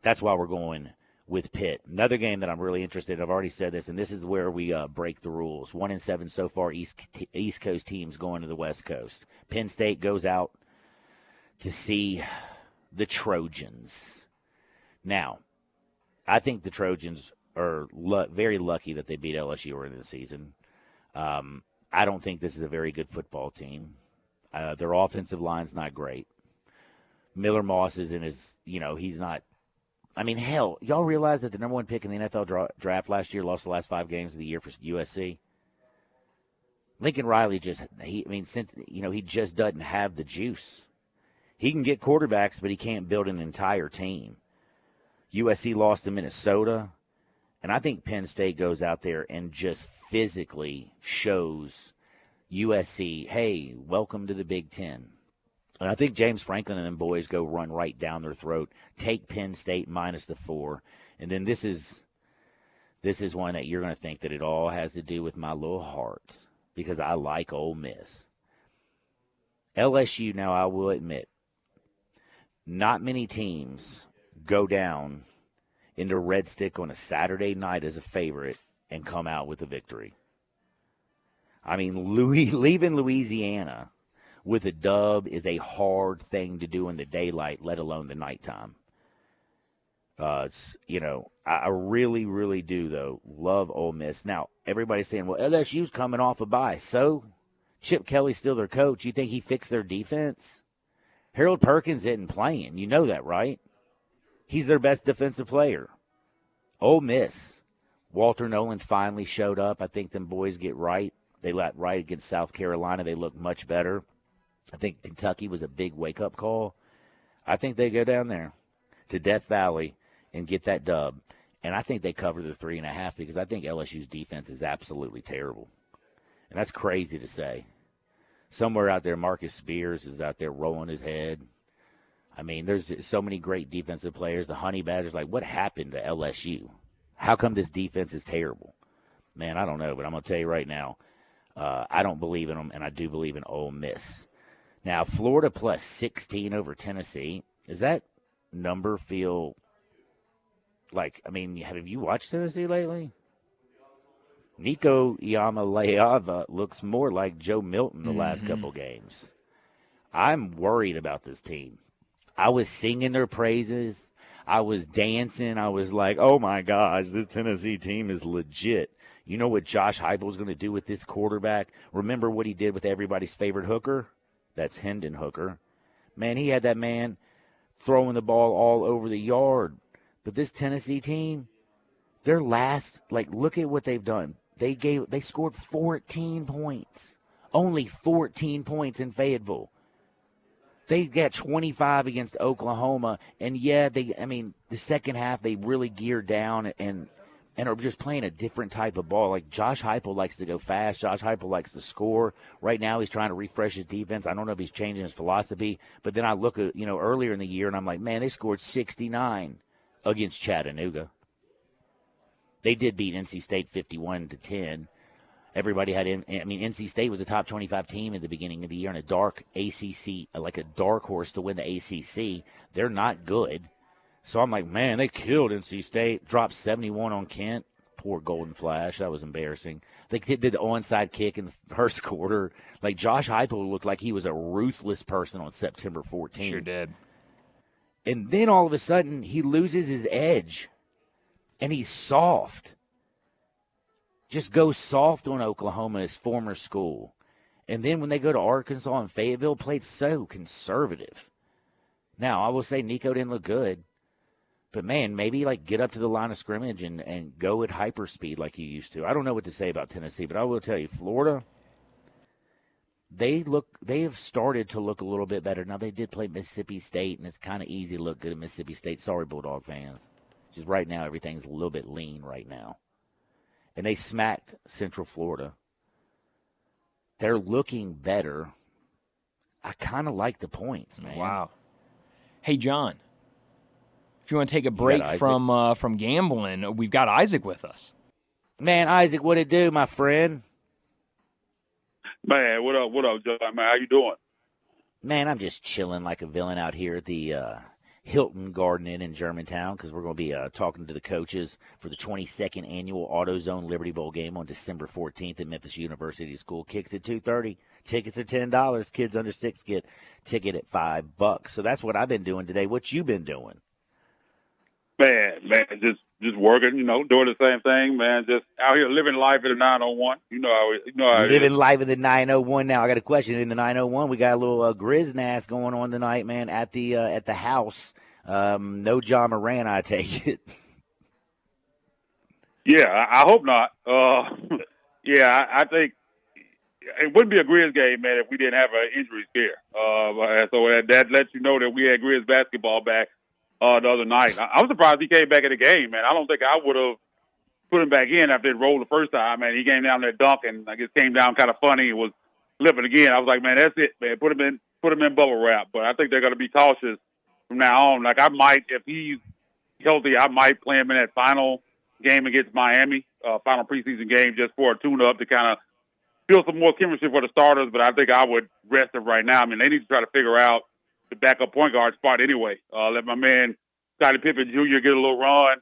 That's why we're going with Pitt. Another game that I'm really interested in, I've already said this, and this is where we break the rules. 1-7 so far, East Coast teams going to the West Coast. Penn State goes out to see the Trojans. Now, I think the Trojans are very lucky that they beat LSU early in the season. I don't think this is a very good football team. Their offensive line's not great. Miller Moss is in his, he's not. I mean, hell, y'all realize that the number 1 pick in the NFL draft last year lost the last 5 games of the year for USC? Lincoln Riley he just doesn't have the juice. He can get quarterbacks, but he can't build an entire team. USC lost to Minnesota. And I think Penn State goes out there and just physically shows USC, hey, welcome to the Big Ten. And I think James Franklin and them boys go run right down their throat, take Penn State -4. And then this is one that you're going to think that it all has to do with my little heart because I like Ole Miss. LSU, now I will admit, not many teams go down into Red Stick on a Saturday night as a favorite and come out with a victory. I mean, leaving Louisiana with a dub is a hard thing to do in the daylight, let alone the nighttime. I really, really do, though, love Ole Miss. Now, everybody's saying, well, LSU's coming off a bye. So, Chip Kelly's still their coach. You think he fixed their defense? Harold Perkins isn't playing. You know that, right? He's their best defensive player. Ole Miss. Walter Nolan finally showed up. I think them boys get right. They let right against South Carolina. They look much better. I think Kentucky was a big wake-up call. I think they go down there to Death Valley and get that dub. And I think they cover the 3.5 because I think LSU's defense is absolutely terrible. And that's crazy to say. Somewhere out there, Marcus Spears is out there rolling his head. I mean, there's so many great defensive players. The Honey Badgers, what happened to LSU? How come this defense is terrible? Man, I don't know, but I'm going to tell you right now, I don't believe in them, and I do believe in Ole Miss. Now, Florida +16 over Tennessee. Does that number feel have you watched Tennessee lately? Nico Iamaleava looks more like Joe Milton the last couple games. I'm worried about this team. I was singing their praises. I was dancing. I was like, oh, my gosh, this Tennessee team is legit. You know what Josh Heupel's going to do with this quarterback? Remember what he did with everybody's favorite hooker? That's Hendon Hooker. Man, he had that man throwing the ball all over the yard. But this Tennessee team, Their last, look at what they've done. They scored 14 points. Only 14 points in Fayetteville. They got 25 against Oklahoma, and the second half they really geared down and are just playing a different type of ball. Like Josh Heupel likes to go fast. Josh Heupel likes to score. Right now he's trying to refresh his defense. I don't know if he's changing his philosophy, but then I look at, earlier in the year and I'm like, man, they scored 69 against Chattanooga. They did beat NC State 51-10. Everybody had NC State was a top 25 team at the beginning of the year in a dark ACC, like a dark horse to win the ACC. They're not good. So I'm like, man, they killed NC State. Dropped 71 on Kent. Poor Golden Flash. That was embarrassing. They did the onside kick in the first quarter. Like, Josh Heupel looked like he was a ruthless person on September 14th. Sure did. And then all of a sudden, he loses his edge. And he's soft. Just goes soft on Oklahoma, his former school. And then when they go to Arkansas and Fayetteville, played so conservative. Now, I will say Nico didn't look good. But, man, maybe, get up to the line of scrimmage and go at hyperspeed like you used to. I don't know what to say about Tennessee, but I will tell you, Florida, they have started to look a little bit better. Now, they did play Mississippi State, and it's kind of easy to look good at Mississippi State. Sorry, Bulldog fans. Just right now, everything's a little bit lean right now. And they smacked Central Florida. They're looking better. I kind of like the points, man. Wow. Hey, John, if you want to take a break from gambling, we've got Isaac with us. Man, Isaac, what it do, my friend? Man, what up, John? Man, how you doing? Man, I'm just chilling like a villain out here at the Hilton Garden Inn in Germantown because we're going to be talking to the coaches for the 22nd annual AutoZone Liberty Bowl game on December 14th at Memphis University School. Kicks at 2:30. Tickets are $10. Kids under 6 get ticket at $5. So that's what I've been doing today. What you been doing? Man, just working, doing the same thing, man. Just out here living life at a 901. You know how it Living is. life in the 901 now. I got a question. In the 901, we got a little Griznast going on tonight, man, at the house. No John Moran, I take it. Yeah, I hope not. Yeah, I think it wouldn't be a Grizz game, man, if we didn't have an injury scare. So that lets you know that we had Grizz basketball back the other night. I was surprised he came back in the game, man. I don't think I would have put him back in after it rolled the first time, man. He came down there dunking. I guess came down kind of funny and was limping again. I was like, man, that's it, man. Put him in bubble wrap. But I think they're going to be cautious from now on. Like, I might, if he's healthy, I might play him in that final game against Miami, final preseason game, just for a tune-up to kind of feel some more chemistry for the starters. But I think I would rest him right now. I mean, they need to try to figure out the backup point guard spot anyway. Let my man Scottie Pippen Jr. get a little run.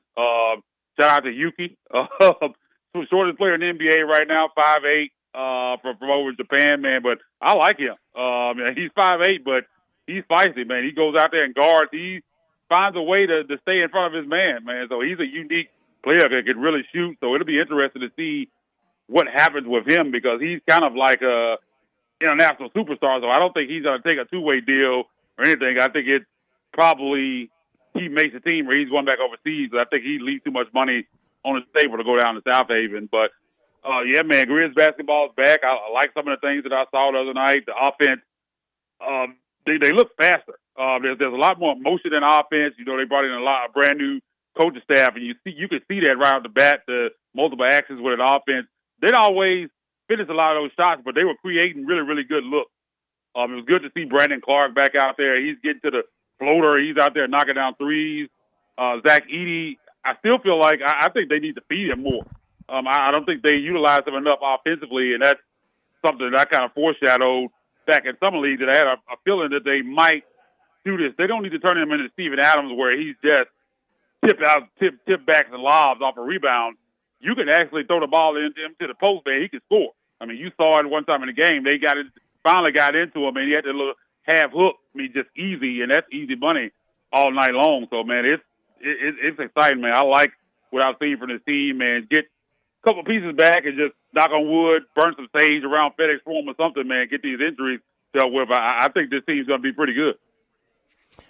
Shout out to Yuki, shortest player in the NBA right now, 5'8", from over in Japan, man. But I like him. He's 5'8", but he's feisty, man. He goes out there and guards. He finds a way to stay in front of his man. So he's a unique player that can really shoot. So it'll be interesting to see what happens with him because he's kind of like a international superstar. So I don't think he's going to take a two-way deal or anything. I think it's probably he makes a team or he's going back overseas. But I think he leaves too much money on his table to go down to South Haven. But, yeah, man, Grizz basketball is back. I like some of the things that I saw the other night. The offense, they look faster. There's a lot more motion in offense. They brought in a lot of brand new coaching staff, and you can see that right off the bat, the multiple actions with an offense. They'd always finish a lot of those shots, but they were creating really, really good looks. It was good to see Brandon Clark back out there. He's getting to the floater. He's out there knocking down threes. Zach Edey, I still feel like I think they need to feed him more. I don't think they utilize him enough offensively, and that's something that I kind of foreshadowed back in summer league that I had a feeling that they might do this. They don't need to turn him into Steven Adams where he's just tip backs and lobs off a rebound. You can actually throw the ball into the post, man. He can score. I mean, you saw it one time in the game. They finally got into him, and he had that little half hook. I mean, just easy, and that's easy money all night long. So, man, it's exciting, man. I like what I've seen from this team, man. Get a couple pieces back and just knock on wood, burn some sage around FedEx Forum or something, man. Get these injuries dealt with. I think this team's going to be pretty good.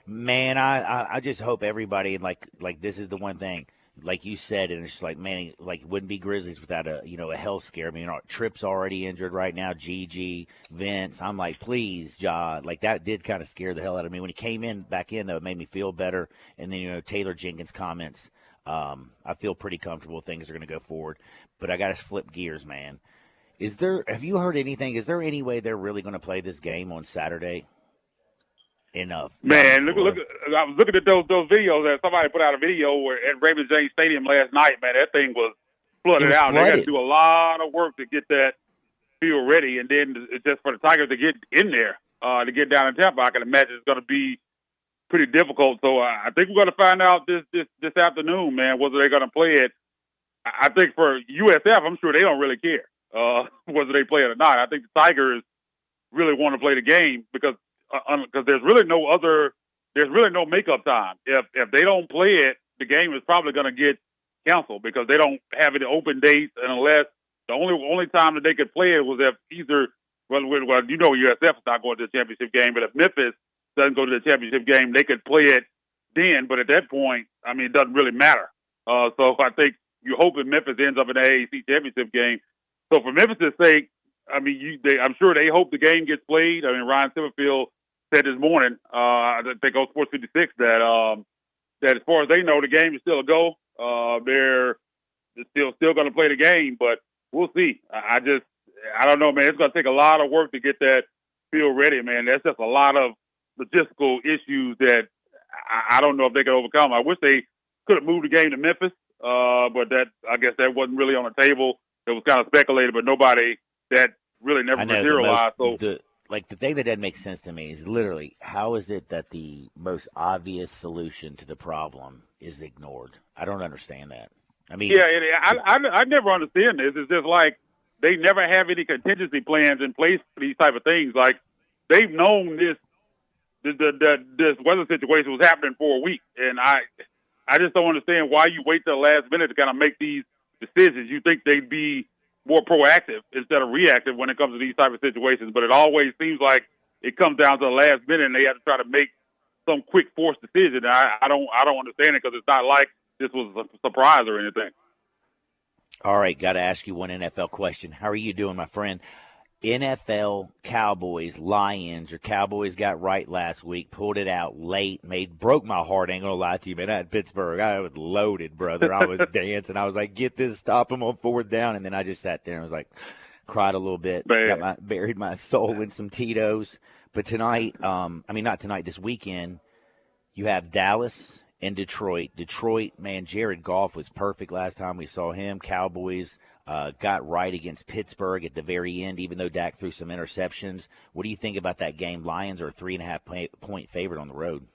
Man, I just hope everybody, like this is the one thing. like you said, and it's like, man, like it wouldn't be Grizzlies without a health scare. I mean, Tripp's already injured right now. Gigi, Vince. I'm like, please, Ja. Like that did kind of scare the hell out of me when he came back in. Though it made me feel better. And then Taylor Jenkins' comments. I feel pretty comfortable things are going to go forward. But I got to flip gears, man. Have you heard anything? Is there any way they're really going to play this game on Saturday? Enough. Man, look! I was looking at those videos that somebody put out a video at Raymond James Stadium last night. Man, that thing was flooded out. They got to do a lot of work to get that field ready, and then just for the Tigers to get in there, to get down in Tampa, I can imagine it's going to be pretty difficult. So I think we're going to find out this afternoon, man, whether they're going to play it. I think for USF, I'm sure they don't really care whether they play it or not. I think the Tigers really want to play the game because there's really no makeup time. If they don't play it, the game is probably going to get canceled because they don't have any open dates, and unless the only time that they could play it was if either USF is not going to the championship game, but if Memphis doesn't go to the championship game, they could play it then. But at that point, I mean, it doesn't really matter. So I think you hope that Memphis ends up in the AAC championship game. So for Memphis' sake, I mean, I'm sure they hope the game gets played. I mean, Ryan Silverfield said this morning, I think on Sports 56, that as far as they know, the game is still a go. They're still going to play the game, but we'll see. I don't know, man. It's going to take a lot of work to get that field ready, man. That's just a lot of logistical issues that I don't know if they can overcome. I wish they could have moved the game to Memphis, but I guess that wasn't really on the table. It was kind of speculated, but nobody that really never materialized. The thing that doesn't make sense to me is literally, how is it that the most obvious solution to the problem is ignored? I don't understand that. I mean, I never understand this. It's just like they never have any contingency plans in place for these type of things. Like they've known this weather situation was happening for a week, and I just don't understand why you wait till the last minute to kind of make these decisions. You think they'd be more proactive instead of reactive when it comes to these type of situations, but it always seems like it comes down to the last minute and they have to try to make some quick forced decision. I don't understand it because it's not like this was a surprise or anything. All right, got to ask you one NFL question. How are you doing, my friend? NFL Cowboys, Lions. Your Cowboys got right last week, pulled it out late, broke my heart. Ain't gonna lie to you, man. I had Pittsburgh. I was loaded, brother. I was dancing. I was like, get this, stop them on fourth down. And then I just sat there and was like, cried a little bit, buried my soul in some Tito's. But tonight, not tonight, this weekend, you have Dallas and Detroit. Detroit, man, Jared Goff was perfect last time we saw him. Cowboys got right against Pittsburgh at the very end, even though Dak threw some interceptions. What do you think about that game? Lions are a 3.5 point favorite on the road.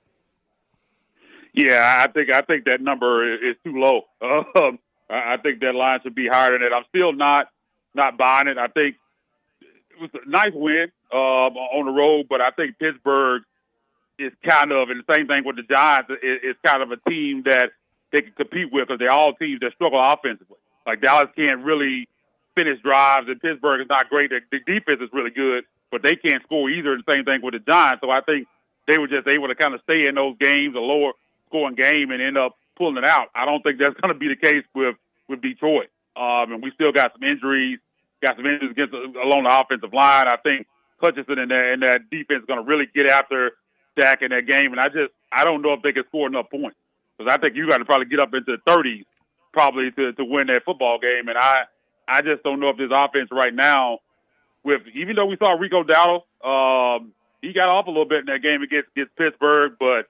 Yeah, I think that number is too low. I think that line should be higher than that. I'm still not buying it. I think it was a nice win on the road, but I think Pittsburgh is kind of, and the same thing with the Giants, is kind of a team that they can compete with because they're all teams that struggle offensively. Like Dallas can't really finish drives, and Pittsburgh is not great. The defense is really good, but they can't score either. And the same thing with the Giants. So I think they were just able to kind of stay in those games, a lower scoring game, and end up pulling it out. I don't think that's going to be the case with Detroit. And we still got some injuries along the offensive line. I think Hutchinson and that defense is going to really get after Dak in that game, and I don't know if they can score enough points because I think you got to probably get up into the 30s probably to win that football game, and I just don't know if this offense right now, even though we saw Rico Dowdle, he got off a little bit in that game against Pittsburgh, but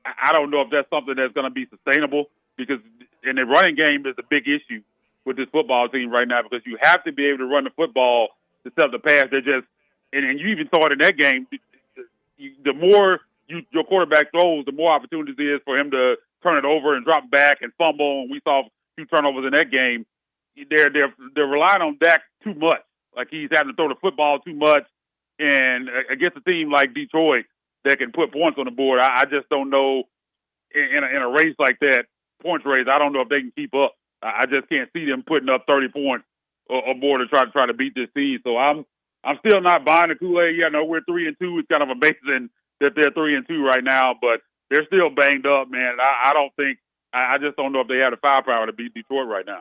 I don't know if that's something that's going to be sustainable because in the running game is a big issue with this football team right now because you have to be able to run the football to set up the pass. They're just, and you even saw it in that game. The more your quarterback throws, the more opportunities there is for him to turn it over and drop back and fumble. And we saw a few turnovers in that game. They're relying on Dak too much. Like he's having to throw the football too much. And against a team like Detroit that can put points on the board, I just don't know in a race like that, points race, I don't know if they can keep up. I just can't see them putting up 30 points or more to try to beat this team. So I'm still not buying the Kool-Aid. Yeah, no, we're 3-2. It's kind of amazing that they're 3-2 right now, but they're still banged up, man. I don't think I just don't know if they have the firepower to beat Detroit right now.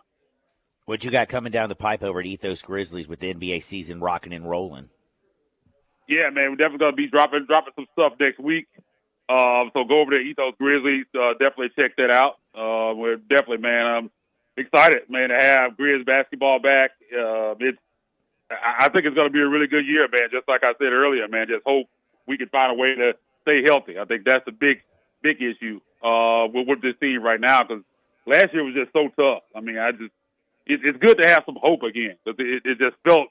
What you got coming down the pipe over at Ethos Grizzlies with the NBA season rocking and rolling? Yeah, man, we're definitely going to be dropping some stuff next week. So go over to Ethos Grizzlies. Definitely check that out. We're definitely, man, I'm excited, man, to have Grizz basketball back. I think it's going to be a really good year, man. Just like I said earlier, man, just hope we can find a way to stay healthy. I think that's the big issue with this team right now, because last year was just so tough. I mean, it's good to have some hope again, because it just felt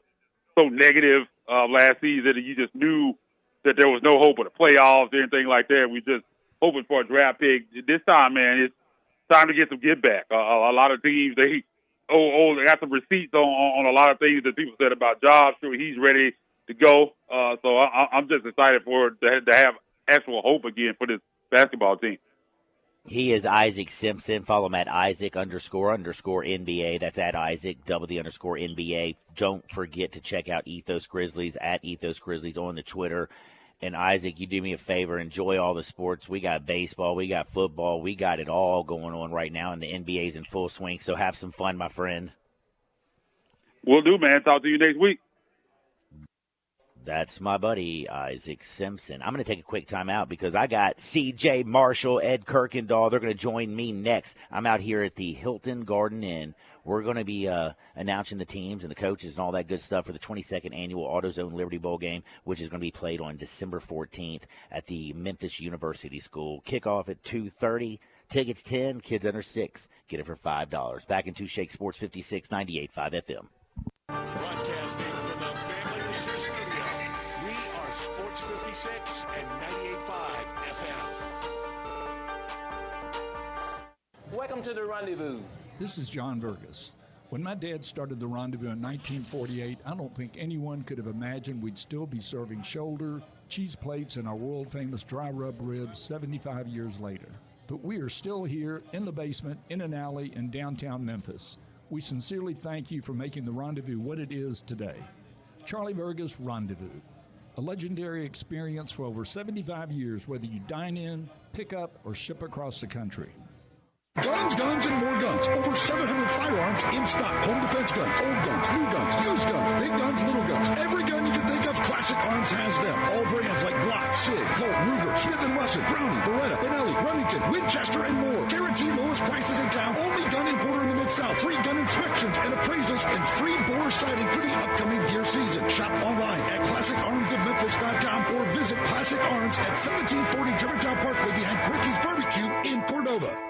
so negative last season, and you just knew that there was no hope of the playoffs or anything like that. We just hoping for a draft pick. This time, man, it's time to get some get back. A lot of teams, they got some receipts on a lot of things that people said about Job. Sure, he's ready to go. So I'm just excited to have actual hope again for this basketball team. He is Isaac Simpson. Follow him at Isaac__NBA. That's at Isaac _NBA. Don't forget to check out Ethos Grizzlies at Ethos Grizzlies on the Twitter. And Isaac, you do me a favor, enjoy all the sports. We got baseball, we got football, we got it all going on right now, and the NBA's in full swing. So have some fun, my friend. Will do, man. Talk to you next week. That's my buddy, Isaac Simpson. I'm going to take a quick time out because I got C.J. Marshall, Ed Kirkendall. They're going to join me next. I'm out here at the Hilton Garden Inn. We're going to be announcing the teams and the coaches and all that good stuff for the 22nd annual AutoZone Liberty Bowl game, which is going to be played on December 14th at the Memphis University School. Kickoff at 2:30. Tickets $10, kids under 6. Get it for $5. Back into Shake Sports 56, 98.5 FM. Broadcasting from the Family Leisure Studio, we are Sports 56 and 98.5 FM. Welcome to the Rendezvous. This is John Vergas. When my dad started the Rendezvous in 1948, I don't think anyone could have imagined we'd still be serving shoulder, cheese plates, and our world-famous dry rub ribs 75 years later. But we are still here in the basement, in an alley in downtown Memphis. We sincerely thank you for making the Rendezvous what it is today. Charlie Vergas Rendezvous, a legendary experience for over 75 years, whether you dine in, pick up, or ship across the country. Guns, guns, and more guns. Over 700 firearms in stock. Home defense guns, old guns, new guns, used guns, big guns, little guns. Every gun you can think of, Classic Arms has them. All brands like Glock, SIG, Colt, Ruger, Smith & Wesson, Browning, Beretta, Benelli, Remington, Winchester, and more. Guaranteed lowest prices in town. Only gun importer in the Mid-South. Free gun inspections and appraisals and free bore sighting for the upcoming deer season. Shop online at ClassicArmsofMemphis.com or visit Classic Arms at 1740 Germantown Parkway behind Quicky's Barbecue in Cordova.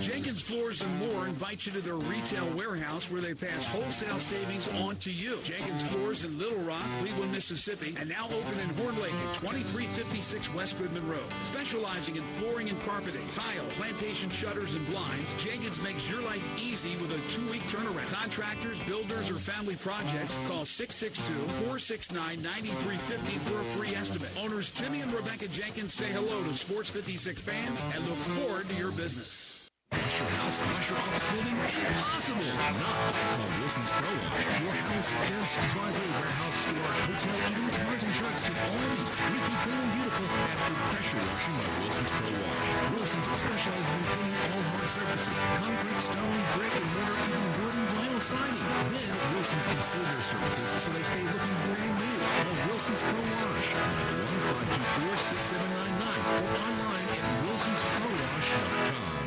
Jenkins Floors and More invites you to their retail warehouse where they pass wholesale savings on to you. Jenkins Floors in Little Rock, Cleveland, Mississippi, and now open in Horn Lake at 2356 West Goodman Road. Specializing in flooring and carpeting, tile, plantation shutters, and blinds, Jenkins makes your life easy with a 2-week turnaround. Contractors, builders, or family projects, call 662-469-9350 for a free estimate. Owners Timmy and Rebecca Jenkins say hello to Sports 56 fans and look forward to your business. Wash your house, wash your office building? Impossible! Not if you call Wilson's Pro Wash. Your house, fence, driveway, warehouse, store, hotel, even cars and trucks can all be squeaky clean and beautiful after pressure washing by Wilson's Pro Wash. Wilson's specializes in cleaning all hard surfaces, concrete, stone, brick, and mortar, even wood and vinyl siding. Then Wilson's can seal their surfaces so they stay looking brand new. Call Wilson's Pro Wash, 901-524-6799, or online at wilsonsprowash.com.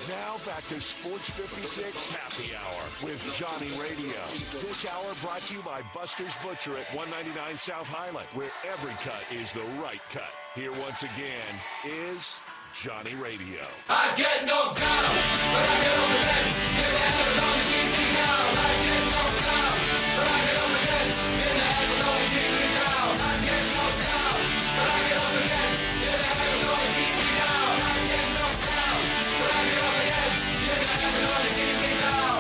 Now back to Sports 56 Happy Hour with Johnny Radio. This hour brought to you by Buster's Butcher at 199 South Highland, where every cut is the right cut. Here once again is Johnny Radio. I get knocked down, but I get up again. Give the heaven on to keep me down. I get knocked down, but I get up again. Give the heaven on to keep me down. I get knocked down, but I get up again. Give the heaven on to keep me down. I get knocked down, but I get up again. Give the heaven on to keep me down.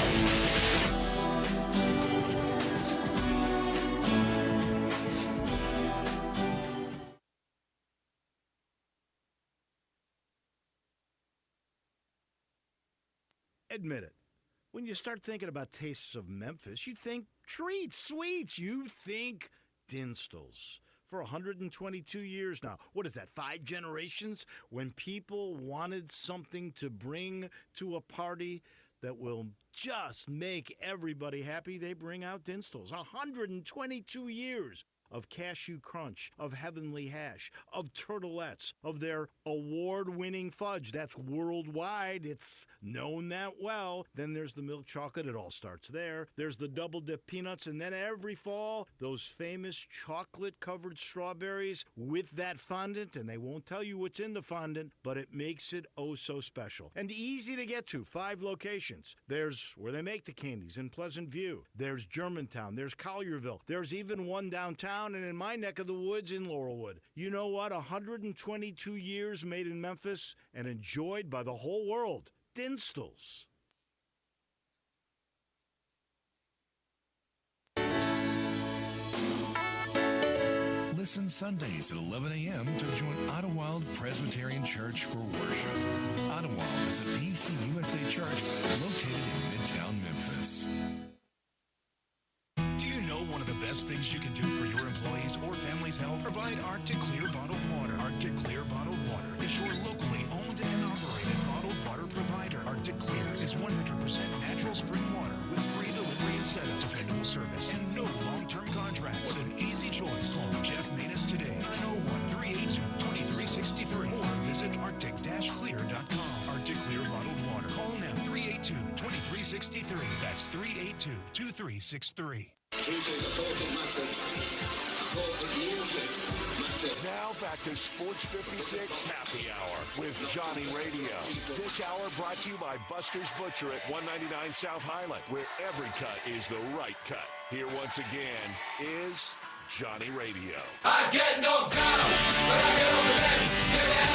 Admit it. When you start thinking about tastes of Memphis, you think treats, sweets. You think Dinstall's. for 122 years now. What is that, 5 generations? When people wanted something to bring to a party that will just make everybody happy, they bring out Dinstall's. 122 years of Cashew Crunch, of Heavenly Hash, of Turtlettes, of their award-winning fudge. That's worldwide. It's known that well. Then there's the milk chocolate. It all starts there. There's the double dip peanuts. And then every fall, those famous chocolate-covered strawberries with that fondant. And they won't tell you what's in the fondant, but it makes it oh so special. And easy to get to. 5 locations. There's where they make the candies in Pleasant View. There's Germantown. There's Collierville. There's even one downtown. And in my neck of the woods in Laurelwood. You know what? 122 years made in Memphis and enjoyed by the whole world. Dinstall's. Listen Sundays at 11 a.m. to join Idlewild Presbyterian Church for worship. Idlewild is a PCUSA church located in Midtown Memphis. Do you know one of the best things you can do for your employees or family's health? Provide Arctic Clear bottled water. Arctic Clear bottled water is your locally owned and operated bottled water provider. Arctic Clear is 100% natural spring water with free delivery and setup, dependable service, and no long-term contracts. What an easy choice. Call Jeff Manus today at 901-382-2363 or visit arctic-clear.com. Arctic Clear bottled water. Call now 382-2363. That's 382-2363. Now back to Sports 56 Happy Hour with Johnny Radio. This hour brought to you by Buster's Butcher at 199 South Highland, where every cut is the right cut. Here once again is Johnny Radio. I get no down, but I get over that.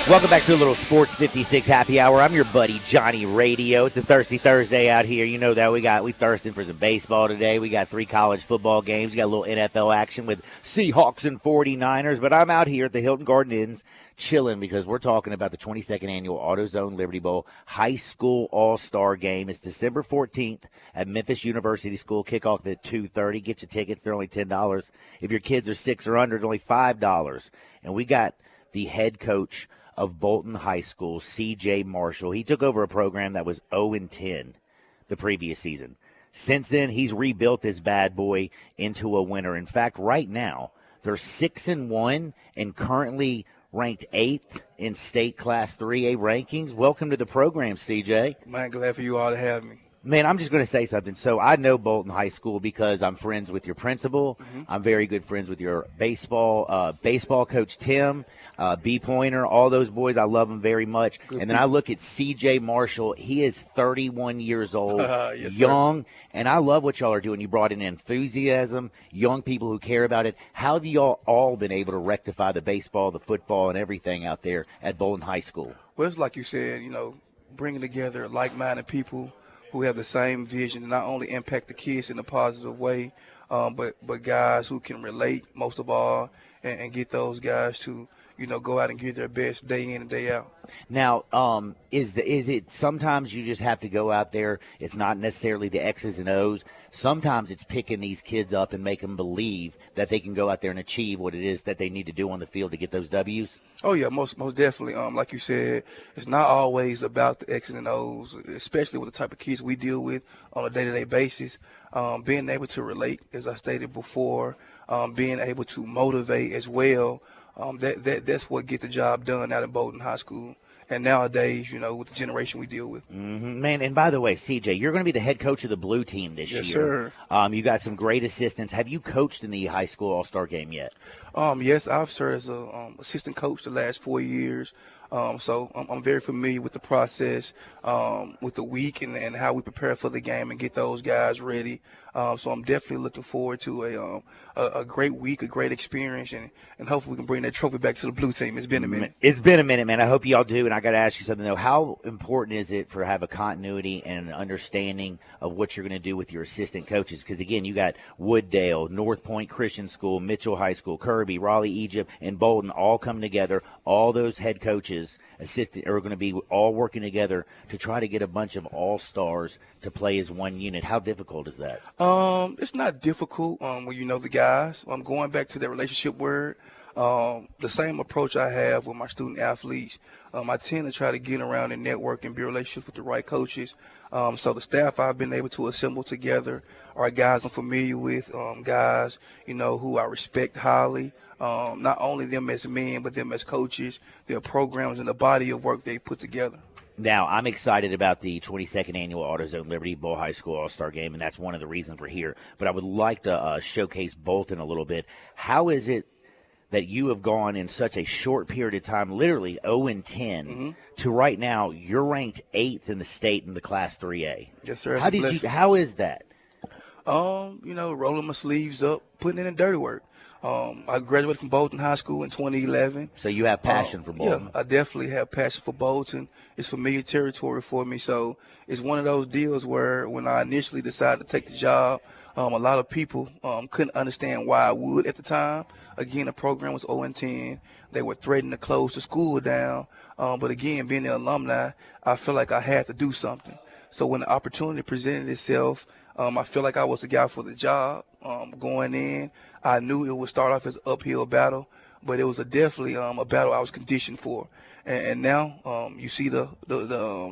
Welcome back to a little Sports 56 Happy Hour. I'm your buddy Johnny Radio. It's a thirsty Thursday out here. You know that we thirsting for some baseball today. We got 3 college football games. We got a little NFL action with Seahawks and 49ers. But I'm out here at the Hilton Garden Inns chilling because we're talking about the 22nd annual AutoZone Liberty Bowl High School All-Star Game. It's December 14th at Memphis University School. Kickoff at 2:30. Get your tickets. They're only $10. If your kids are 6 or under, it's only $5. And we got the head coach of Bolton High School, C.J. Marshall. He took over a program that was 0-10 the previous season. Since then, he's rebuilt this bad boy into a winner. In fact, right now, they're 6-1 and currently ranked 8th in state Class 3A rankings. Welcome to the program, C.J. Man, glad for you all to have me. Man, I'm just going to say something. So I know Bolton High School because I'm friends with your principal. Mm-hmm. I'm very good friends with your baseball coach, Tim, B. Pointer, all those boys. I love them very much. Good and then people. I look at C.J. Marshall. He is 31 years old, yes, young, sir. And I love what y'all are doing. You brought in enthusiasm, young people who care about it. How have y'all all been able to rectify the baseball, the football, and everything out there at Bolton High School? Well, it's like you said, bringing together like-minded people who have the same vision to not only impact the kids in a positive way, but guys who can relate most of all and get those guys to, go out and give their best day in and day out. Now, is it sometimes you just have to go out there? It's not necessarily the X's and O's. Sometimes it's picking these kids up and make them believe that they can go out there and achieve what it is that they need to do on the field to get those W's. Oh yeah, most definitely. Like you said, it's not always about the X's and O's, especially with the type of kids we deal with on a day-to-day basis. Being able to relate, as I stated before, being able to motivate as well. That's what get the job done out in Bolton High School. And nowadays, with the generation we deal with. Mm-hmm. Man, and by the way, CJ, you're going to be the head coach of the blue team this year. Yes, sir. You got some great assistants. Have you coached in the high school all-star game yet? Yes, I've served as a assistant coach the last 4 years. So I'm very familiar with the process, with the week and how we prepare for the game and get those guys ready. So I'm definitely looking forward to a great week, a great experience, and hopefully we can bring that trophy back to the blue team. It's been a minute. It's been a minute, man. I hope y'all do. And I got to ask you something, though. How important is it for have a continuity and an understanding of what you're going to do with your assistant coaches? Because, again, you got Wooddale, North Point Christian School, Mitchell High School, Kirby, Raleigh, Egypt, and Bolton all coming together. All those head coaches are going to be all working together to try to get a bunch of all-stars to play as one unit. How difficult is that? It's not difficult when you know the guys. I'm going back to that relationship word. The same approach I have with my student athletes, I tend to try to get around and network and build relationships with the right coaches. So the staff I've been able to assemble together are guys I'm familiar with, guys, who I respect highly, not only them as men, but them as coaches, their programs and the body of work they've put together. Now, I'm excited about the 22nd annual AutoZone Liberty Bowl High School All-Star Game, and that's one of the reasons we're here. But I would like to showcase Bolton a little bit. How is it that you have gone in such a short period of time, literally 0-10, to right now you're ranked 8th in the state in the Class 3A? Yes, sir. How is that? Rolling my sleeves up, putting in the dirty work. I graduated from Bolton High School in 2011. So you have passion for Bolton? Yeah, I definitely have passion for Bolton. It's familiar territory for me. So it's one of those deals where when I initially decided to take the job, a lot of people couldn't understand why I would at the time. Again, the program was 0-10. They were threatening to close the school down. But again, being an alumni, I felt like I had to do something. So when the opportunity presented itself, I feel like I was the guy for the job. Going in, I knew it would start off as an uphill battle, but it was definitely a battle I was conditioned for. And now you see the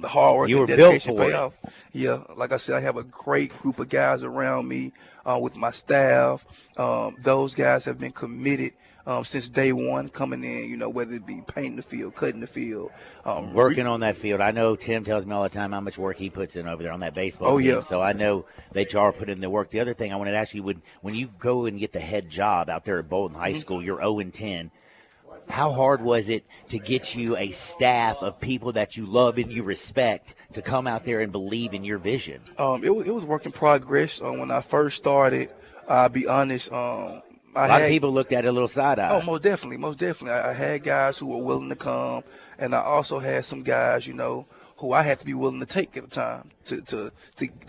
hard work and dedication pay off. Yeah, like I said, I have a great group of guys around me with my staff. Those guys have been committed since day one coming in, whether it be painting the field, cutting the field. Working on that field. I know Tim tells me all the time how much work he puts in over there on that baseball team. Yeah. So I know they are putting in the work. The other thing I wanted to ask you, when you go and get the head job out there at Bolton High School, you're 0-10. How hard was it to get you a staff of people that you love and you respect to come out there and believe in your vision? It was work in progress. When I first started, I'll be honest, a lot of people looked at it a little side-eye. Oh, most definitely. I had guys who were willing to come, and I also had some guys, who I had to be willing to take at the time to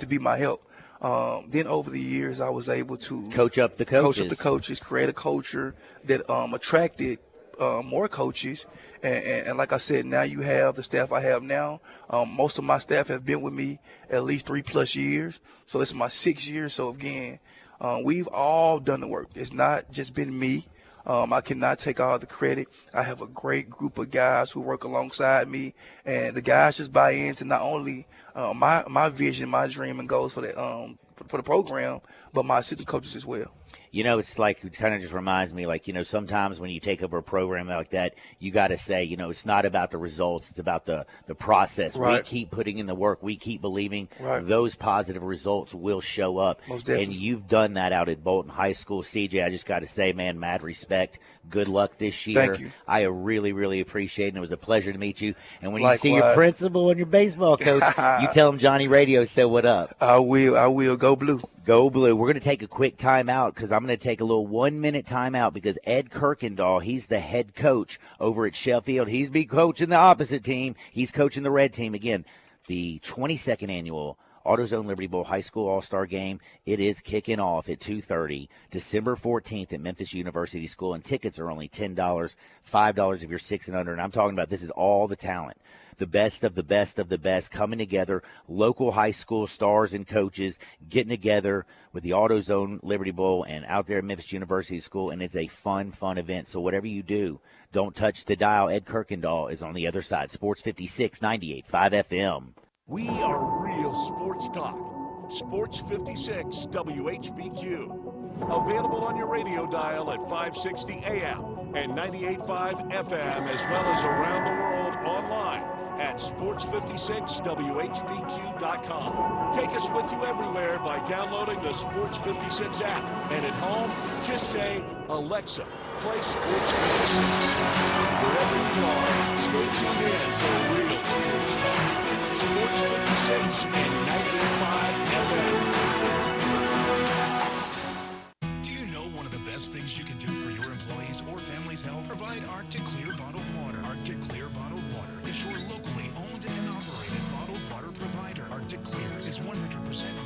be my help. Then over the years, I was able to coach up the coaches, create a culture that attracted more coaches. And like I said, now you have the staff I have now. Most of my staff have been with me at least 3+ years. So it's my 6th year. So again, we've all done the work. It's not just been me. I cannot take all the credit. I have a great group of guys who work alongside me, and the guys just buy into not only my vision, my dream and goals for the program, but my assistant coaches as well. It's like, it kind of just reminds me, sometimes when you take over a program like that, you got to say, it's not about the results, it's about the process. Right. We keep putting in the work, we keep believing those positive results will show up. Most definitely. And you've done that out at Bolton High School. CJ, I just got to say, man, mad respect. Good luck this year. Thank you. I really, really appreciate it. And it was a pleasure to meet you. And when Likewise. you see your principal and your baseball coach, you tell them Johnny Radio said what up. I will. Go Blue. Go Blue. We're going to take a quick timeout because I'm going to take a little 1-minute timeout because Ed Kirkendall, he's the head coach over at Sheffield. He's been coaching the opposite team. He's coaching the red team. Again, the 22nd annual AutoZone Liberty Bowl High School All-Star Game. It is kicking off at 2:30, December 14th at Memphis University School, and tickets are only $10, $5 if you're 6 and under. And I'm talking about this is all the talent. The best of the best of the best coming together, local high school stars and coaches getting together with the AutoZone Liberty Bowl and out there at Memphis University School, and it's a fun event. So whatever you do, don't touch the dial. Ed Kirkendall is on the other side. Sports 56, 98.5 FM. We are real sports talk. Sports 56 WHBQ. Available on your radio dial at 560 AM and 98.5 FM, as well as around the world online at sports56whbq.com. Take us with you everywhere by downloading the Sports 56 app. And at home, just say, Alexa, play Sports 56. Wherever you are, stay tuned in to real sports talk. Sports 56 and 98.5 FM. Do you know one of the best things you can do for your employees or family's health? Provide Arctic Clear bottled water. Arctic Clear bottled water is your locally owned and operated bottled water provider. Arctic Clear is 100%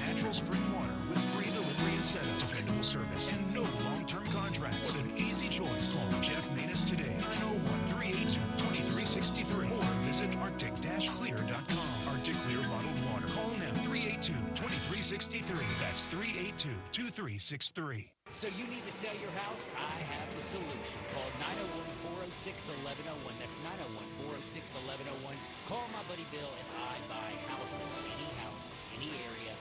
natural spring water with free delivery and setup, dependable service, and no long-term contracts. What an easy choice. Call Jeff Manus today, 901-382-2363, or visit arctic-clear.com. Arctic Clear bottled water. Call now, 382-2363. That's 832-2363. So you need to sell your house? I have the solution. Call 901-406-1101. That's 901-406-1101. Call my buddy Bill and I buy houses. Any house, any area,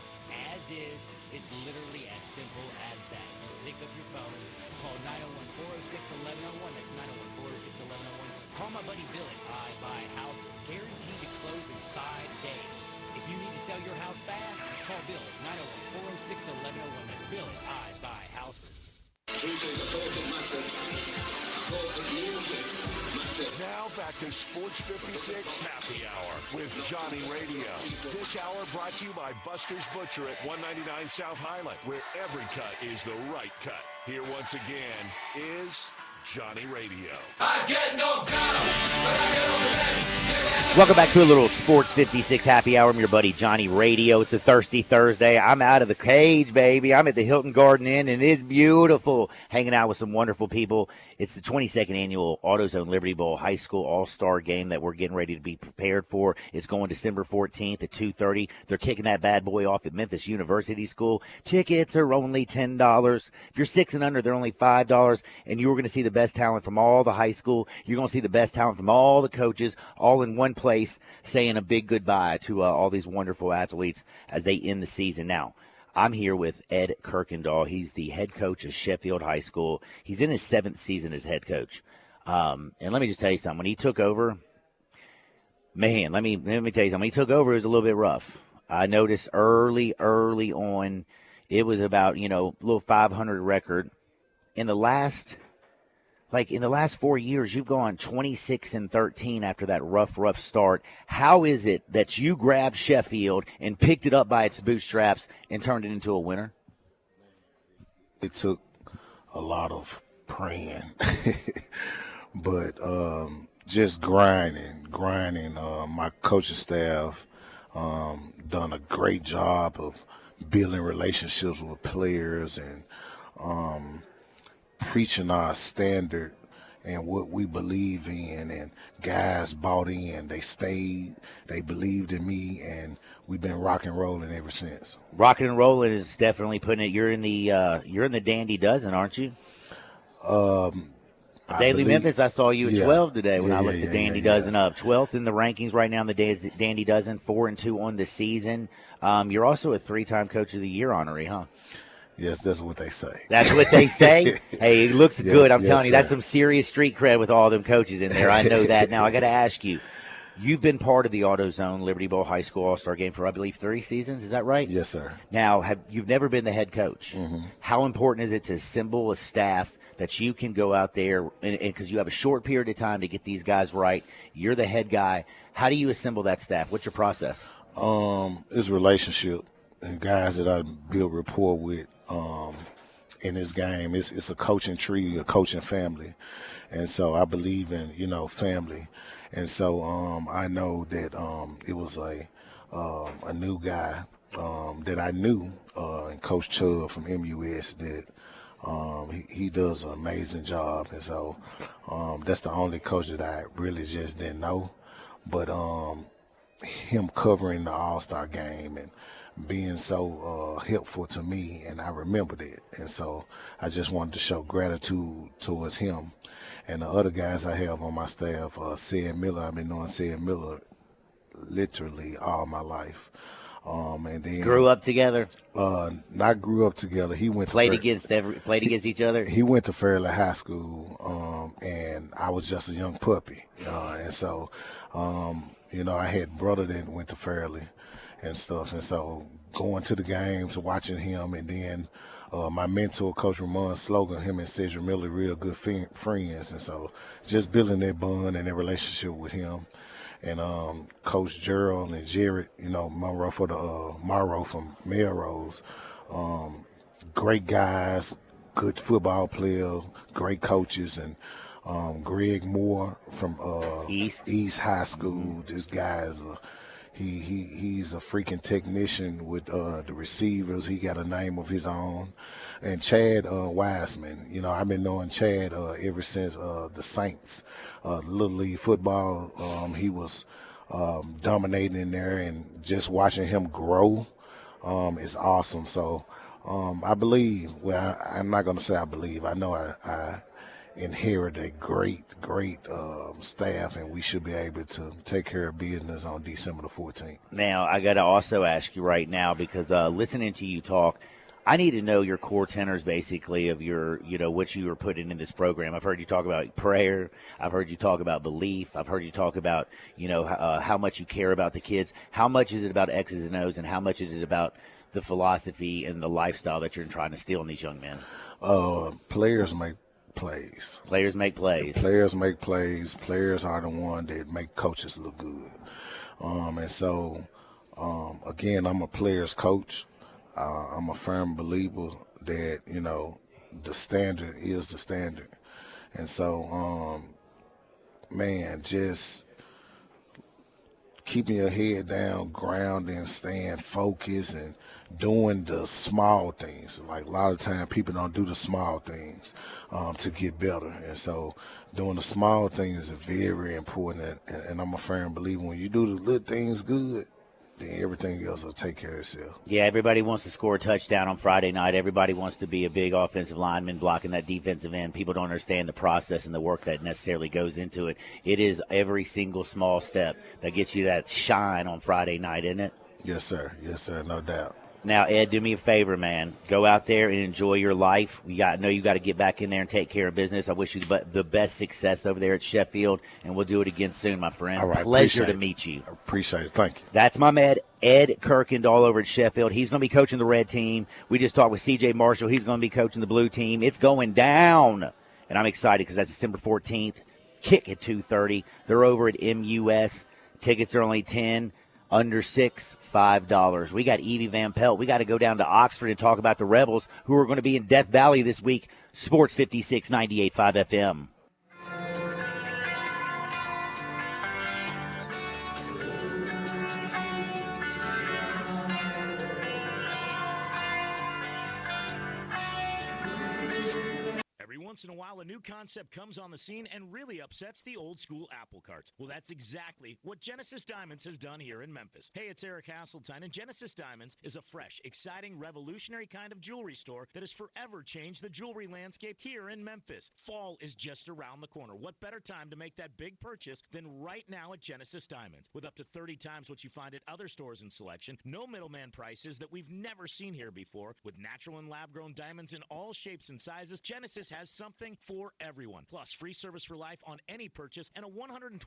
as is. It's literally as simple as that. Just pick up your phone, call 901-406-1101. That's 901-406-1101. Call my buddy Bill and I buy houses. Guaranteed to close in 5 days. If you need to sell your house fast, call Bill at 901-406-1101. That's Bill at I Buy Houses. Now back to Sports 56 Happy Hour with Johnny Radio. This hour brought to you by Buster's Butcher at 199 South Highland, where every cut is the right cut. Here once again is Johnny Radio. I get no down, but I get over that. Welcome back to a little Sports 56 Happy Hour. I'm your buddy Johnny Radio. It's a thirsty Thursday. I'm out of the cage, baby. I'm at the Hilton Garden Inn, and it's beautiful. Hanging out with some wonderful people. It's the 22nd annual AutoZone Liberty Bowl High School All-Star Game that we're getting ready to be prepared for. It's going December 14th at 2:30. They're kicking that bad boy off at Memphis University School. Tickets are only $10. If you're 6 and under, they're only $5, and you're going to see the best talent from all the high school. You're going to see the best talent from all the coaches, all in one place, saying a big goodbye to all these wonderful athletes as they end the season. Now, I'm here with Ed Kirkendall. He's the head coach of Sheffield High School. He's in his 7th season as head coach. And let me just tell you something. When he took over, man, let me tell you something. When he took over, it was a little bit rough. I noticed early on, it was about, a little 500 record. In the last 4 years, you've gone 26-13 after that rough start. How is it that you grabbed Sheffield and picked it up by its bootstraps and turned it into a winner? It took a lot of praying, but just grinding. My coaching staff done a great job of building relationships with players and preaching our standard and what we believe in, and guys bought in. They stayed, they believed in me, and we've been rock and rolling ever since. Rocking and rolling is definitely putting it. You're in the Dandy Dozen, aren't you? Daily Memphis, I saw you at 12 today when I looked at Dandy Dozen up. 12th in the rankings right now in the Dandy Dozen, 4-2 on the season. You're also a 3-time Coach of the Year honoree, huh? Yes, that's what they say. That's what they say? Hey, it looks good. I'm telling you, that's some serious street cred with all them coaches in there. I know that. Now, I got to ask you, you've been part of the AutoZone Liberty Bowl High School All-Star Game for, I believe, 3 seasons. Is that right? Yes, sir. Now, you've never been the head coach. Mm-hmm. How important is it to assemble a staff that you can go out there, and because you have a short period of time to get these guys right, you're the head guy. How do you assemble that staff? What's your process? It's relationship and guys that I build rapport with. In this game, it's a coaching tree, a coaching family, and so I believe in family, and so I know that it was a new guy that I knew, and Coach Chubb from MUS that he does an amazing job, and so that's the only coach that I really just didn't know, but him covering the All-Star game and being so helpful to me, and I remembered it, and so I just wanted to show gratitude towards him. And the other guys I have on my staff, Sid Miller, I've been knowing Sid Miller literally all my life. And then grew up together? Not grew up together. He went played against each other. He went to Fairleigh High School, and I was just a young puppy, and so I had a brother that went to Fairleigh and stuff, and so going to the games, watching him, and then my mentor, Coach Ramon Slogan, him and Cedric Miller, real good friends, and so just building that bond and that relationship with him, and Coach Gerald and Jared, Monroe for the Morrow from Melrose, great guys, good football players, great coaches, and Greg Moore from East High School. This guy is He's a freaking technician with the receivers. He got a name of his own. And Chad Wiseman, I've been knowing Chad ever since the Saints, Little League football. He was dominating in there, and just watching him grow is awesome. So I believe, I'm not going to say I believe. I know I inherit a great staff, and we should be able to take care of business on December the 14th. Now, I got to also ask you right now, because listening to you talk, I need to know your core tenors, basically, of your, what you were putting in this program. I've heard you talk about prayer. I've heard you talk about belief. I've heard you talk about, how much you care about the kids. How much is it about X's and O's, and how much is it about the philosophy and the lifestyle that you're trying to instill in these young men? Players make plays. Players make plays. Players make plays. Players are the one that make coaches look good. And so, again, I'm a player's coach. I'm a firm believer that, the standard is the standard. And so, just keeping your head down, grounding, staying focused, and doing the small things. Like a lot of times people don't do the small things to get better. And so doing the small things is very important. And I'm a firm believer when you do the little things good, then everything else will take care of itself. Yeah, everybody wants to score a touchdown on Friday night. Everybody wants to be a big offensive lineman blocking that defensive end. People don't understand the process and the work that necessarily goes into it. It is every single small step that gets you that shine on Friday night, isn't it? Yes, sir. Yes, sir. No doubt. Now, Ed, do me a favor, man. Go out there and enjoy your life. I know you got to get back in there and take care of business. I wish you the best success over there at Sheffield, and we'll do it again soon, my friend. All right, Pleasure to meet you. I appreciate it. Thank you. That's my man, Ed Kirkend, all over at Sheffield. He's going to be coaching the red team. We just talked with C.J. Marshall. He's going to be coaching the blue team. It's going down, and I'm excited because that's December 14th. Kick at 2:30. They're over at MUS. Tickets are only $10. Under $6, $5. We got Evie Van Pelt. We got to go down to Oxford and talk about the Rebels, who are going to be in Death Valley this week. Sports 56, 98.5 FM. Once in a while, a new concept comes on the scene and really upsets the old school apple carts. Well, that's exactly what Genesis Diamonds has done here in Memphis. Hey, it's Eric Hasseltine, and Genesis Diamonds is a fresh, exciting, revolutionary kind of jewelry store that has forever changed the jewelry landscape here in Memphis. Fall is just around the corner. What better time to make that big purchase than right now at Genesis Diamonds? With up to 30 times what you find at other stores in selection, no middleman prices that we've never seen here before. With natural and lab-grown diamonds in all shapes and sizes, Genesis has something for everyone. Plus, free service for life on any purchase and a 120%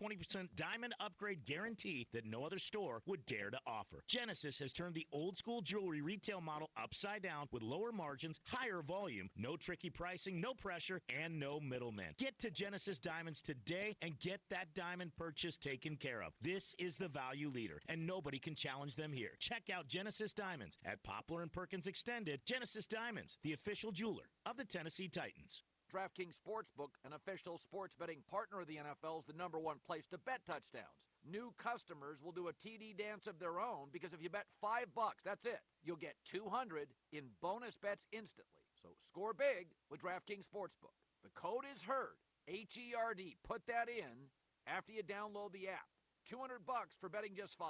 diamond upgrade guarantee that no other store would dare to offer. Genesis has turned the old school jewelry retail model upside down with lower margins, higher volume, no tricky pricing, no pressure, and no middleman. Get to Genesis Diamonds today and get that diamond purchase taken care of. This is the value leader, and nobody can challenge them here. Check out Genesis Diamonds at Poplar and Perkins Extended. Genesis Diamonds, the official jeweler of the Tennessee Titans. DraftKings Sportsbook, an official sports betting partner of the NFL, is the #1 place to bet touchdowns. New customers will do a TD dance of their own because if you bet $5, that's it. You'll get $200 in bonus bets instantly. So score big with DraftKings Sportsbook. The code is HERD, H-E-R-D. Put that in after you download the app. $200 for betting just $5.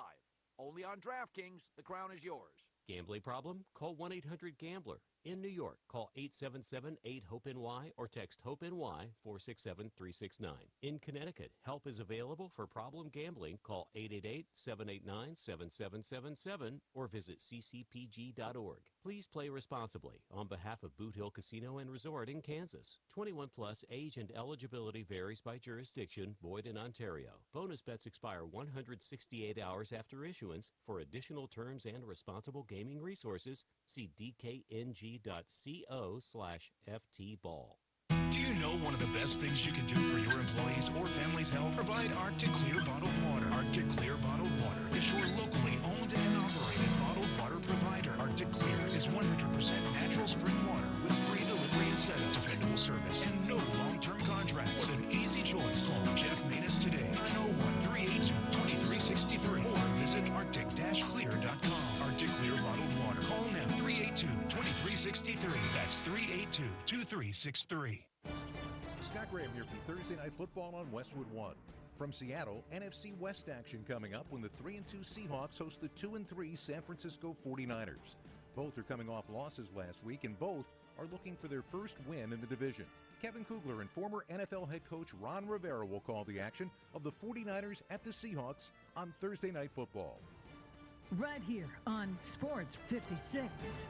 Only on DraftKings, the crown is yours. Gambling problem? Call 1-800-GAMBLER. In New York, call 877-8-HOPE-NY or text HOPE-NY 467-369. In Connecticut, help is available for problem gambling. Call 888-789-7777 or visit ccpg.org. Please play responsibly on behalf of Boot Hill Casino and Resort in Kansas. 21 plus age and eligibility varies by jurisdiction, void in Ontario. Bonus bets expire 168 hours after issuance. For additional terms and responsible gaming resources, see dkng.co/ftball. Do you know one of the best things you can do for your employees or family's health? Provide Arctic Clear bottled water. Arctic Clear bottled water is your locally owned and operated bottled water provider. Arctic Clear is 100% natural spring water with free delivery and setup, dependable service, and no long-term contracts. What an easy choice. Call Jeff Manus today, 901-382-2363, or visit arctic-clear.com. Arctic Clear bottled water. Call now, 382-2363. That's 382-2363. Scott Graham here from Thursday Night Football on Westwood One. From Seattle, NFC West action coming up when the 3-2 Seahawks host the 2-3 San Francisco 49ers. Both are coming off losses last week, and both are looking for their first win in the division. Kevin Kugler and former NFL head coach Ron Rivera will call the action of the 49ers at the Seahawks on Thursday Night Football. Right here on Sports 56.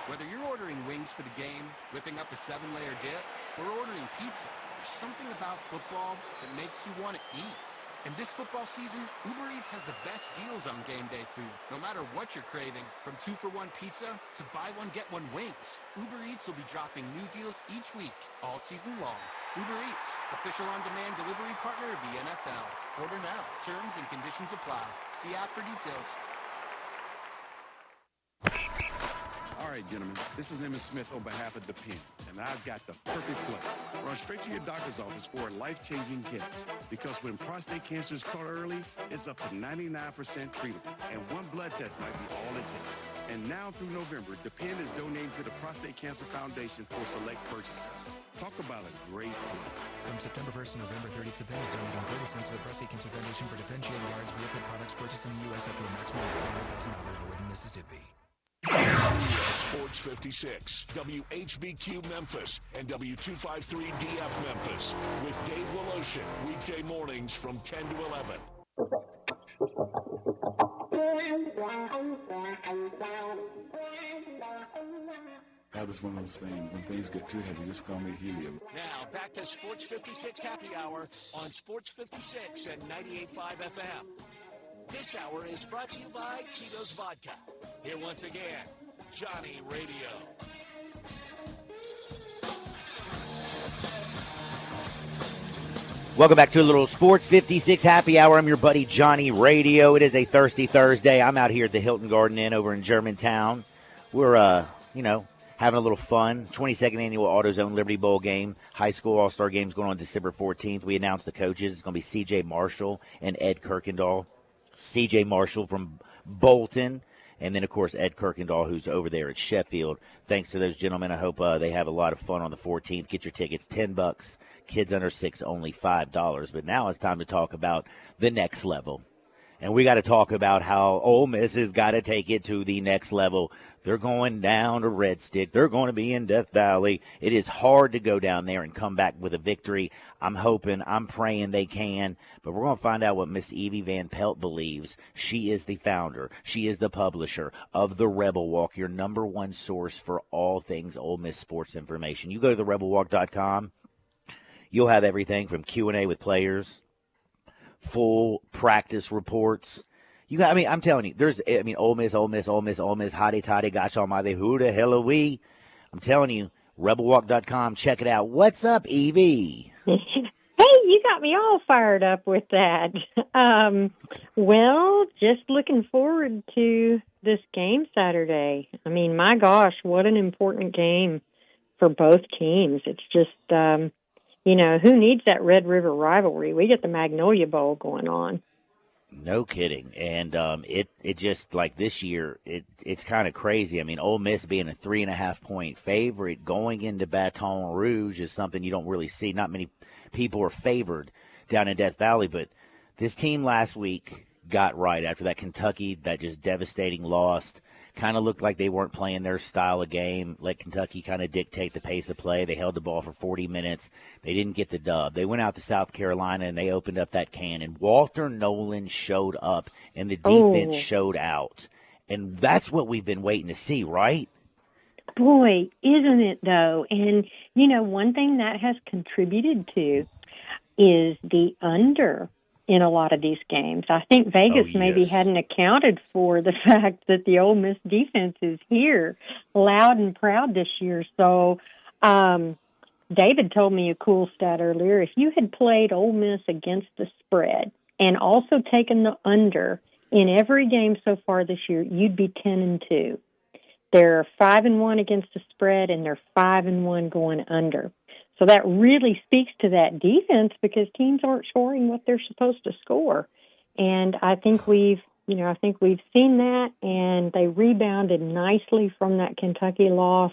Whether you're ordering wings for the game, whipping up a 7-layer dip, or ordering pizza, there's something about football that makes you want to eat. And this football season, Uber Eats has the best deals on game day food. No matter what you're craving, from 2-for-1 pizza to buy one, get one wings, Uber Eats will be dropping new deals each week, all season long. Uber Eats, official on-demand delivery partner of the NFL. Order now. Terms and conditions apply. See app for details. All right, gentlemen, this is Emmitt Smith on behalf of Depend, and I've got the perfect plan. Run straight to your doctor's office for a life-changing gift, because when prostate cancer is caught early, it's up to 99% treatable, and one blood test might be all it takes. And now through November, Depend is donating to the Prostate Cancer Foundation for select purchases. Talk about a great plan. From September 1st to November 30th, Depend is donating 30 cents to the Prostate Cancer Foundation for Depend Shield Yards vehicle products purchased in the U.S. up to a maximum of $400,000 void in Mississippi. Sports 56, WHBQ Memphis, and W253DF Memphis, with Dave Woloshin, weekday mornings from 10 to 11. That is one of those things. When things get too heavy, just call me helium. Now, back to Sports 56 Happy Hour on Sports 56 and 98.5 FM. This hour is brought to you by Tito's Vodka. Here once again, Johnny Radio. Welcome back to a little Sports 56 Happy Hour. I'm your buddy Johnny Radio. It is a thirsty Thursday. I'm out here at the Hilton Garden Inn over in Germantown. We're, having a little fun. 22nd Annual AutoZone Liberty Bowl game. High school all-star games going on December 14th. We announced the coaches. It's going to be C.J. Marshall and Ed Kirkendall. C.J. Marshall from Bolton, and then, of course, Ed Kirkendall, who's over there at Sheffield. Thanks to those gentlemen. I hope they have a lot of fun on the 14th. Get your tickets, $10. Kids under 6, only $5. But now it's time to talk about the next level. And we got to talk about how Ole Miss has got to take it to the next level. They're going down to Red Stick. They're going to be in Death Valley. It is hard to go down there and come back with a victory. I'm hoping, I'm praying they can. But we're going to find out what Miss Evie Van Pelt believes. She is the founder. She is the publisher of the Rebel Walk, your number one source for all things Ole Miss sports information. You go to therebelwalk.com. You'll have everything from Q&A with players, full practice reports. I'm telling you, Ole Miss, hotty toddy, gosh almighty, who the hell are we? I'm telling you, rebelwalk.com, check it out. What's up, Evie? Hey, you got me all fired up with that. Well, just looking forward to this game Saturday. I mean, my gosh, what an important game for both teams. It's just, who needs that Red River rivalry? We get the Magnolia Bowl going on. No kidding. And it just, like this year, it's kind of crazy. I mean, Ole Miss being a 3.5-point favorite going into Baton Rouge is something you don't really see. Not many people are favored down in Death Valley, but this team last week got right after that Kentucky, that just devastating loss. Kind of looked like they weren't playing their style of game. Let Kentucky kind of dictate the pace of play. They held the ball for 40 minutes. They didn't get the dub. They went out to South Carolina, and they opened up that can. And Walter Nolan showed up, and the defense showed out. And that's what we've been waiting to see, right? Boy, isn't it, though? And, one thing that has contributed to is the under in a lot of these games. I think Vegas maybe hadn't accounted for the fact that the Ole Miss defense is here, loud and proud this year. So David told me a cool stat earlier. If you had played Ole Miss against the spread and also taken the under in every game so far this year, you'd be 10-2. They're 5-1 against the spread, and they're 5-1 going under. So that really speaks to that defense because teams aren't scoring what they're supposed to score. And I think we've seen that, and they rebounded nicely from that Kentucky loss.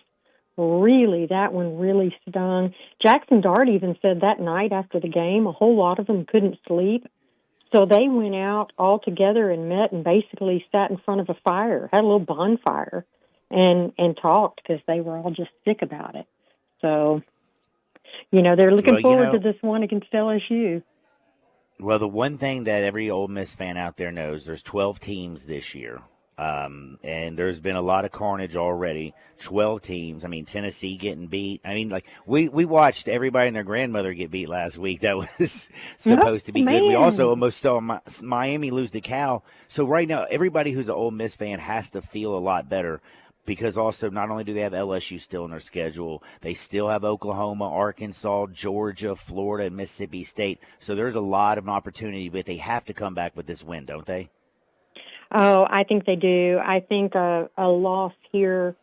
Really, that one really stung. Jackson Dart even said that night after the game, a whole lot of them couldn't sleep. So they went out all together and met and basically sat in front of a fire, had a little bonfire, and talked because they were all just sick about it. So, they're looking forward to this one against LSU. Well, the one thing that every Ole Miss fan out there knows, there's 12 teams this year. And there's been a lot of carnage already. 12 teams. I mean, Tennessee getting beat. I mean, like, we watched everybody and their grandmother get beat last week. That was supposed to be good. We also almost saw Miami lose to Cal. So right now, everybody who's an Ole Miss fan has to feel a lot better, because also not only do they have LSU still in their schedule, they still have Oklahoma, Arkansas, Georgia, Florida, and Mississippi State. So there's a lot of opportunity, but they have to come back with this win, don't they? Oh, I think they do. I think a loss here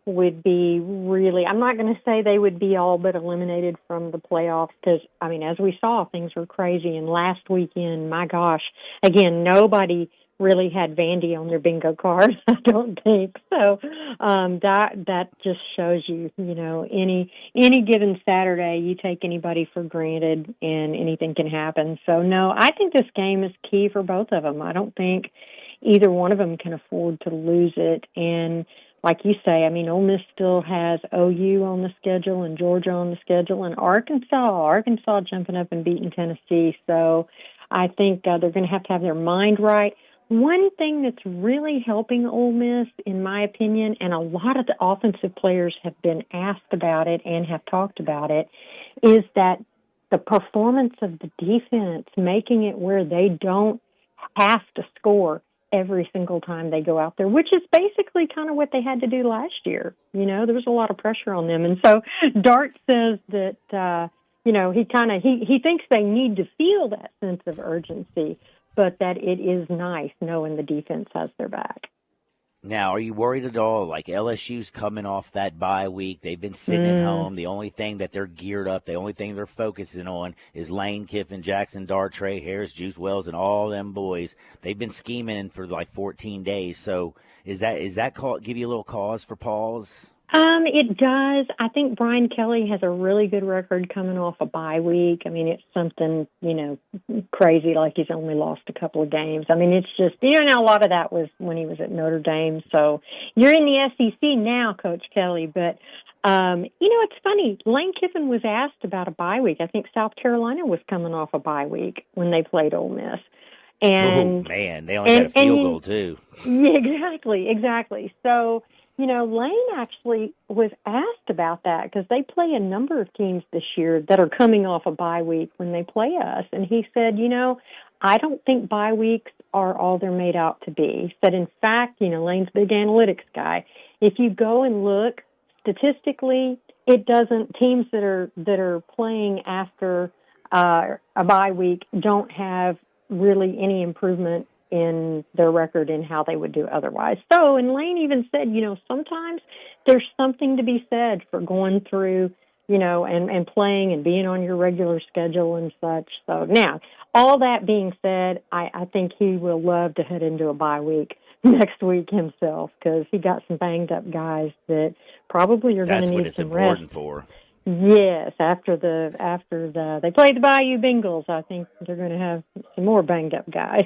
would be really, I'm not going to say they would be all but eliminated from the playoffs because, I mean, as we saw, things were crazy. And last weekend, my gosh, again, nobody really had Vandy on their bingo card, I don't think. So that just shows you, any given Saturday, you take anybody for granted and anything can happen. So, no, I think this game is key for both of them. I don't think either one of them can afford to lose it. And like you say, I mean, Ole Miss still has OU on the schedule and Georgia on the schedule and Arkansas jumping up and beating Tennessee. So I think they're going to have their mind right. One thing that's really helping Ole Miss, in my opinion, and a lot of the offensive players have been asked about it and have talked about it, is that the performance of the defense, making it where they don't have to score every single time they go out there, which is basically kind of what they had to do last year. There was a lot of pressure on them. And so Dart says that, he thinks they need to feel that sense of urgency, but that it is nice knowing the defense has their back. Now, are you worried at all? Like, LSU's coming off that bye week. They've been sitting at home. The only thing that they're geared up, the only thing they're focusing on is Lane Kiffin, Jackson Dart, Trey Harris, Juice Wells, and all them boys. They've been scheming for like 14 days. So is that give you a little cause for pause? It does. I think Brian Kelly has a really good record coming off a bye week. I mean, it's something, crazy, like he's only lost a couple of games. I mean, it's just, a lot of that was when he was at Notre Dame. So you're in the SEC now, Coach Kelly. But, it's funny. Lane Kiffin was asked about a bye week. I think South Carolina was coming off a bye week when they played Ole Miss. And, man, they only got a field goal, too. Yeah, exactly. So, Lane actually was asked about that because they play a number of teams this year that are coming off a bye week when they play us. And he said, I don't think bye weeks are all they're made out to be. He said, in fact, Lane's a big analytics guy. If you go and look statistically, it doesn't, teams that are playing after a bye week don't have really any improvement in their record and how they would do otherwise. So, and Lane even said, sometimes there's something to be said for going through, and playing and being on your regular schedule and such. So now, all that being said, I think he will love to head into a bye week next week himself because he got some banged up guys that probably are going to need some rest. That's what it's important for. Yes, after they play the Bayou Bengals, I think they're going to have some more banged up guys.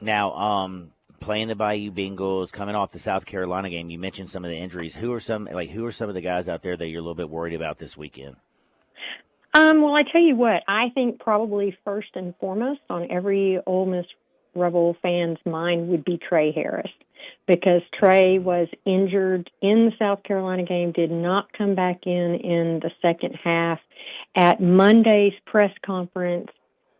Now, playing the Bayou Bengals, coming off the South Carolina game, you mentioned some of the injuries. Who are some of the guys out there that you're a little bit worried about this weekend? Well, I tell you what, I think probably first and foremost on every Ole Miss Rebel fan's mind would be Trey Harris because Trey was injured in the South Carolina game, did not come back in the second half. At Monday's press conference,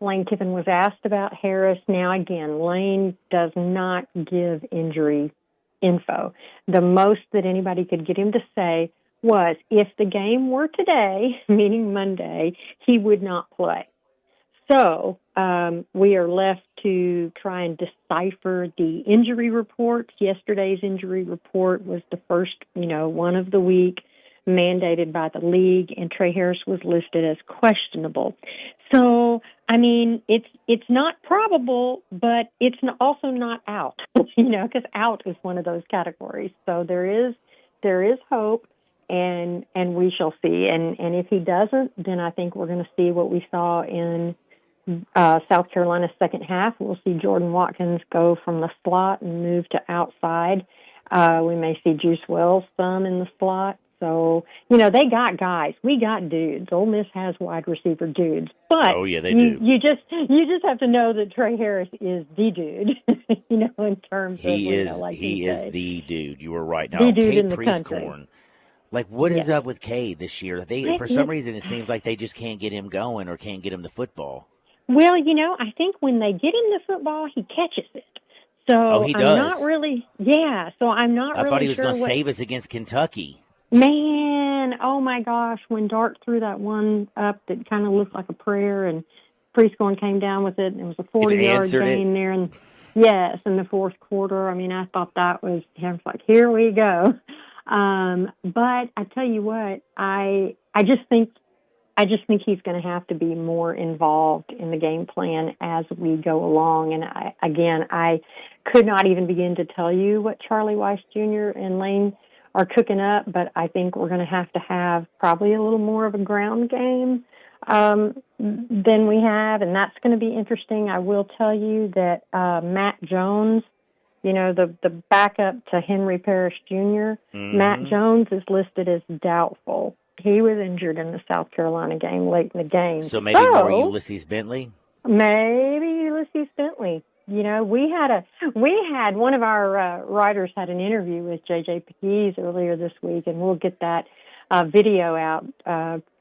Lane Kiffin was asked about Harris. Now, again, Lane does not give injury info. The most that anybody could get him to say was if the game were today, meaning Monday, he would not play. So we are left to try and decipher the injury reports. Yesterday's injury report was the first, one of the week mandated by the league, and Trey Harris was listed as questionable. So, I mean, it's not probable, but it's also not out, because out is one of those categories. So there is hope, and we shall see. And if he doesn't, then I think we're going to see what we saw in South Carolina's second half, we'll see Jordan Watkins go from the slot and move to outside. We may see Juice Wells some in the slot. So, they got guys. We got dudes. Ole Miss has wide receiver dudes. But oh, yeah, they do. You just have to know that Trey Harris is the dude, in terms he of, is, like he you is say. the dude. You were right. Now, The dude Cade in the country. Prieskorn, like, what is up with Cade this year? For some reason, it seems like they just can't get him going or can't get him the football. Well, I think when they get him the football, he catches it. So he I'm does. not really, so I'm not I really thought he was sure going to what, save us against Kentucky. Man, oh my gosh, when Dart threw that one up that kind of looked like a prayer and Prieskorn came down with it, and it was a 40-yard gain there. And yes, in the fourth quarter. I mean, I thought that was, I was like, here we go. But I tell you what, I just think he's going to have to be more involved in the game plan as we go along. And I could not even begin to tell you what Charlie Weiss Jr. and Lane are cooking up, but I think we're going to have probably a little more of a ground game than we have, and that's going to be interesting. I will tell you that Matt Jones, the backup to Henry Parrish Jr., Matt Jones is listed as doubtful. He was injured in the South Carolina game late in the game. So maybe more Ulysses Bentley? Maybe Ulysses Bentley. We had one of our writers had an interview with J.J. Pegues earlier this week, and we'll get that video out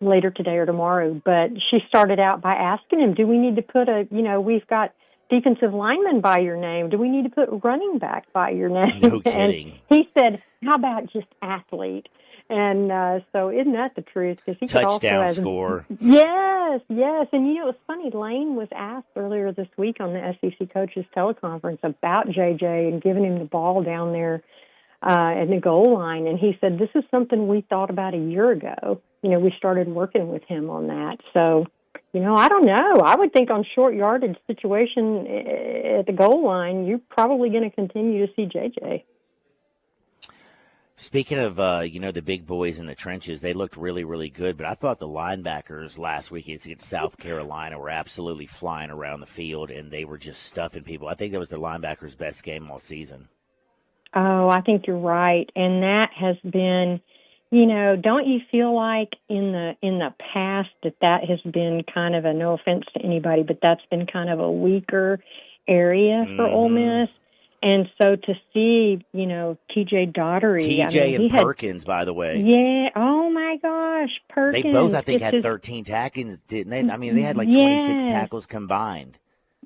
later today or tomorrow. But she started out by asking him, do we need to put we've got defensive lineman by your name. Do we need to put running back by your name? No kidding. And he said, how about just athlete? And so isn't that the truth? Because he touchdown could also score. Yes. And it's funny, Lane was asked earlier this week on the SEC coaches teleconference about JJ and giving him the ball down there at the goal line. And he said, this is something we thought about a year ago. We started working with him on that. So, I don't know. I would think on short yardage situation at the goal line, you're probably going to continue to see JJ. Speaking of, the big boys in the trenches, they looked really, really good. But I thought the linebackers last week against South Carolina were absolutely flying around the field, and they were just stuffing people. I think that was their linebackers' best game all season. Oh, I think you're right. And that has been, don't you feel like in the past that has been kind of no offense to anybody, but that's been kind of a weaker area for Ole Miss? And so to see, TJ Daugherty. TJ and Perkins, by the way. Yeah. Oh, my gosh. Perkins. They both, I think, had 13 tackles, didn't they? I mean, they had like 26 tackles combined.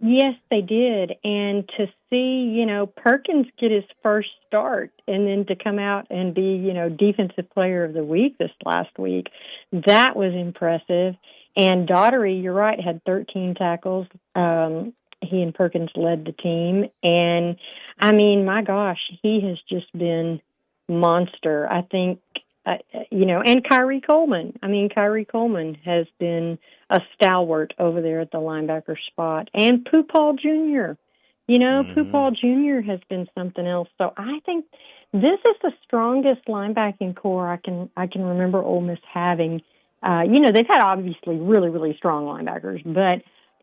Yes, they did. And to see, Perkins get his first start and then to come out and be, Defensive Player of the Week this last week, that was impressive. And Daugherty, you're right, had 13 tackles. He and Perkins led the team. And, I mean, my gosh, he has just been monster. I think, and Kyrie Coleman. I mean, Kyrie Coleman has been a stalwart over there at the linebacker spot. And Pooh Paul Jr., Pooh Paul Jr. has been something else. So I think this is the strongest linebacking core I can remember Ole Miss having. They've had obviously really, really strong linebackers, but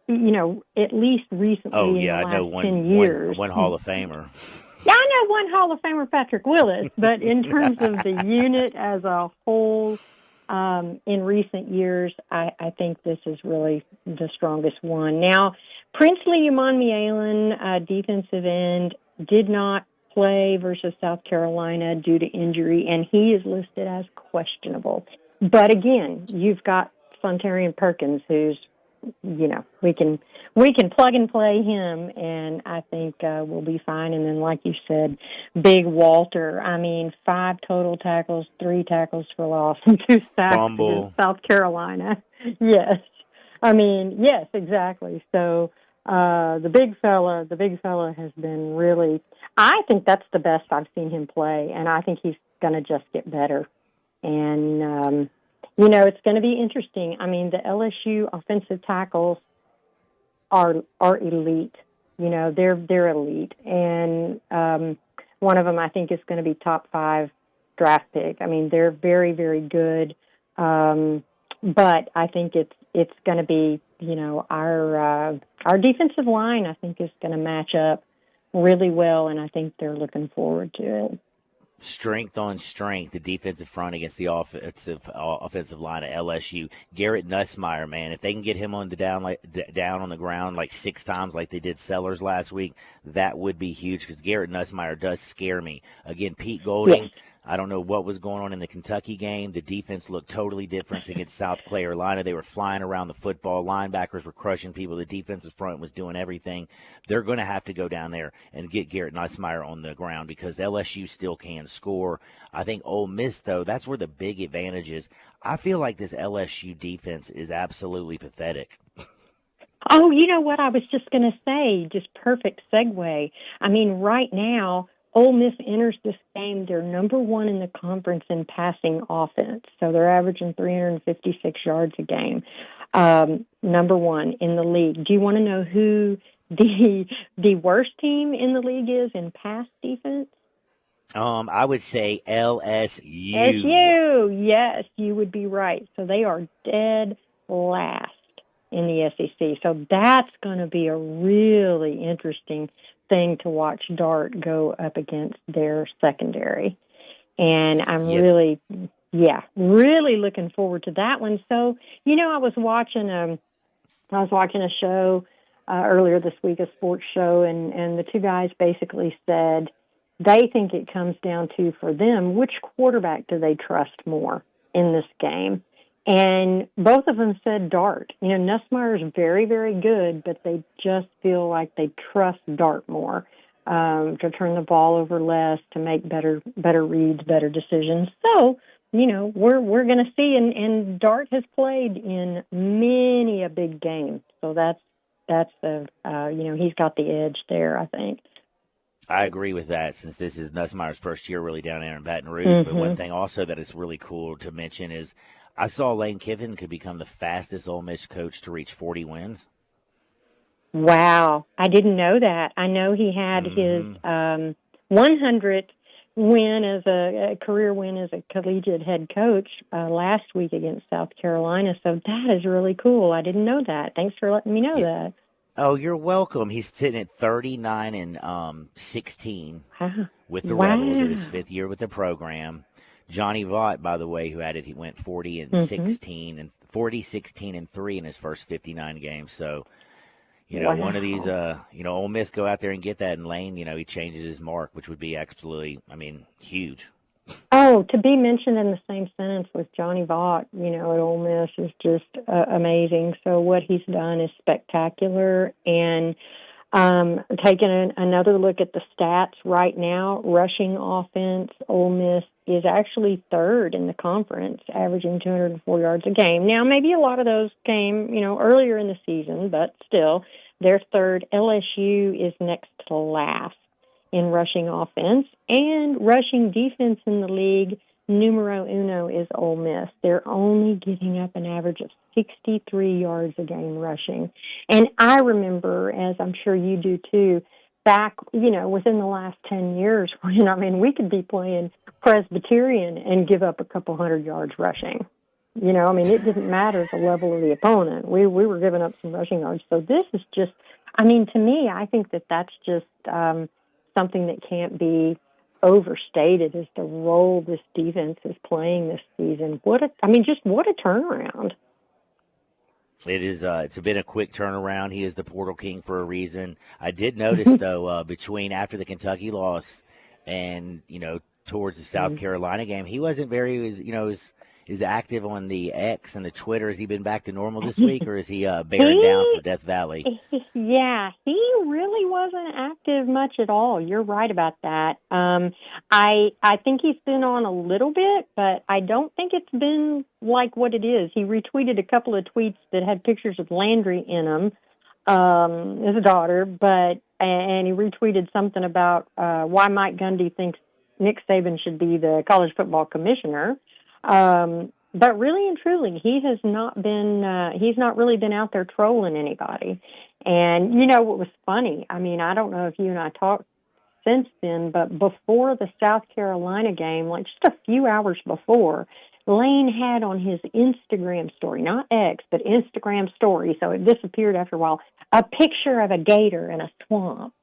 at least recently in the last 10 years. One Hall of Famer. Yeah, I know one Hall of Famer, Patrick Willis, but in terms of the unit as a whole, in recent years, I think this is really the strongest one. Now, Princely Umanmielen, defensive end, did not play versus South Carolina due to injury, and he is listed as questionable. But again, you've got Sontarian Perkins, who's we can plug and play him, and I think we'll be fine. And then, like you said, Big Walter. I mean, 5 total tackles, 3 tackles for loss, and 2 sacks against South Carolina. Yes, I mean, yes, exactly. So the big fella has been really. I think that's the best I've seen him play, and I think he's going to just get better. And it's going to be interesting. I mean, the LSU offensive tackles are elite. They're elite. And one of them, I think, is going to be top 5 draft pick. I mean, they're very, very good. But I think it's going to be, our defensive line, I think, is going to match up really well, and I think they're looking forward to it. Strength on strength, the defensive front against the offensive line of LSU. Garrett Nussmeier, man, if they can get him on the down on the ground like 6 times like they did Sellers last week, that would be huge because Garrett Nussmeier does scare me. Again, Pete Golding, I don't know what was going on in the Kentucky game. The defense looked totally different against South Carolina. They were flying around the football. Linebackers were crushing people. The defensive front was doing everything. They're going to have to go down there and get Garrett Nussmeier on the ground because LSU still can score. I think Ole Miss, though, that's where the big advantage is. I feel like this LSU defense is absolutely pathetic. Oh, you know what I was just going to say, just perfect segue. I mean, right now, Ole Miss enters this game, they're number 1 in the conference in passing offense. So they're averaging 356 yards a game. Number 1 in the league. Do you want to know who the worst team in the league is in pass defense? I would say LSU. SU, yes, you would be right. So they are dead last in the SEC. So that's going to be a really interesting thing to watch Dart go up against their secondary. And I'm really looking forward to that one. So, I was watching a show earlier this week, a sports show, and the two guys basically said they think it comes down to, for them, which quarterback do they trust more in this game? And both of them said Dart. Nussmeier is very, very good, but they just feel like they trust Dart more to turn the ball over less, to make better reads, better decisions. So, we're going to see, and Dart has played in many a big game. So that's he's got the edge there, I think. I agree with that, since this is Nussmeier's first year really down there in Baton Rouge. But one thing also that is really cool to mention is I saw Lane Kiffin could become the fastest Ole Miss coach to reach 40 wins. Wow. I didn't know that. I know he had his 100th win as a career win as a collegiate head coach last week against South Carolina. So that is really cool. I didn't know that. Thanks for letting me know that. Oh, you're welcome. He's sitting at 39 and 16 with the Rebels in his 5th year with the program. Johnny Vaught, by the way, who had it, he went 40 and 16 and 40, 16 and 3 in his first 59 games. So, one of these, Ole Miss go out there and get that, and Lane, he changes his mark, which would be absolutely, huge. Oh, to be mentioned in the same sentence with Johnny Vaught, at Ole Miss is just amazing. So what he's done is spectacular. And taking another look at the stats right now, rushing offense, Ole Miss is actually 3rd in the conference, averaging 204 yards a game. Now, maybe a lot of those came, earlier in the season, but still, they're 3rd. LSU is next to last in rushing offense, and rushing defense in the league, numero uno is Ole Miss. They're only getting up an average of 63 yards a game rushing. And I remember, as I'm sure you do too, back, within the last 10 years, when, we could be playing Presbyterian and give up a couple hundred yards rushing. It didn't matter the level of the opponent. We were giving up some rushing yards. So this is just, to me, I think that's just something that can't be overstated, is the role this defense is playing this season. What a turnaround. It is. It's been a quick turnaround. He is the portal king for a reason. I did notice, though, between after the Kentucky loss and, towards the South Carolina game, he wasn't very, is active on the X and the Twitter. Has he been back to normal this week, or is he bearing down for Death Valley? Yeah, he really wasn't active much at all. You're right about that. I think he's been on a little bit, but I don't think it's been like what it is. He retweeted a couple of tweets that had pictures of Landry in them, his daughter, and he retweeted something about why Mike Gundy thinks Nick Saban should be the college football commissioner. But really and truly, he has not been, he's not really been out there trolling anybody. And what was funny? I don't know if you and I talked since then, but before the South Carolina game, like just a few hours before, Lane had on his Instagram story, not X, but Instagram story, so it disappeared after a while, a picture of a gator in a swamp.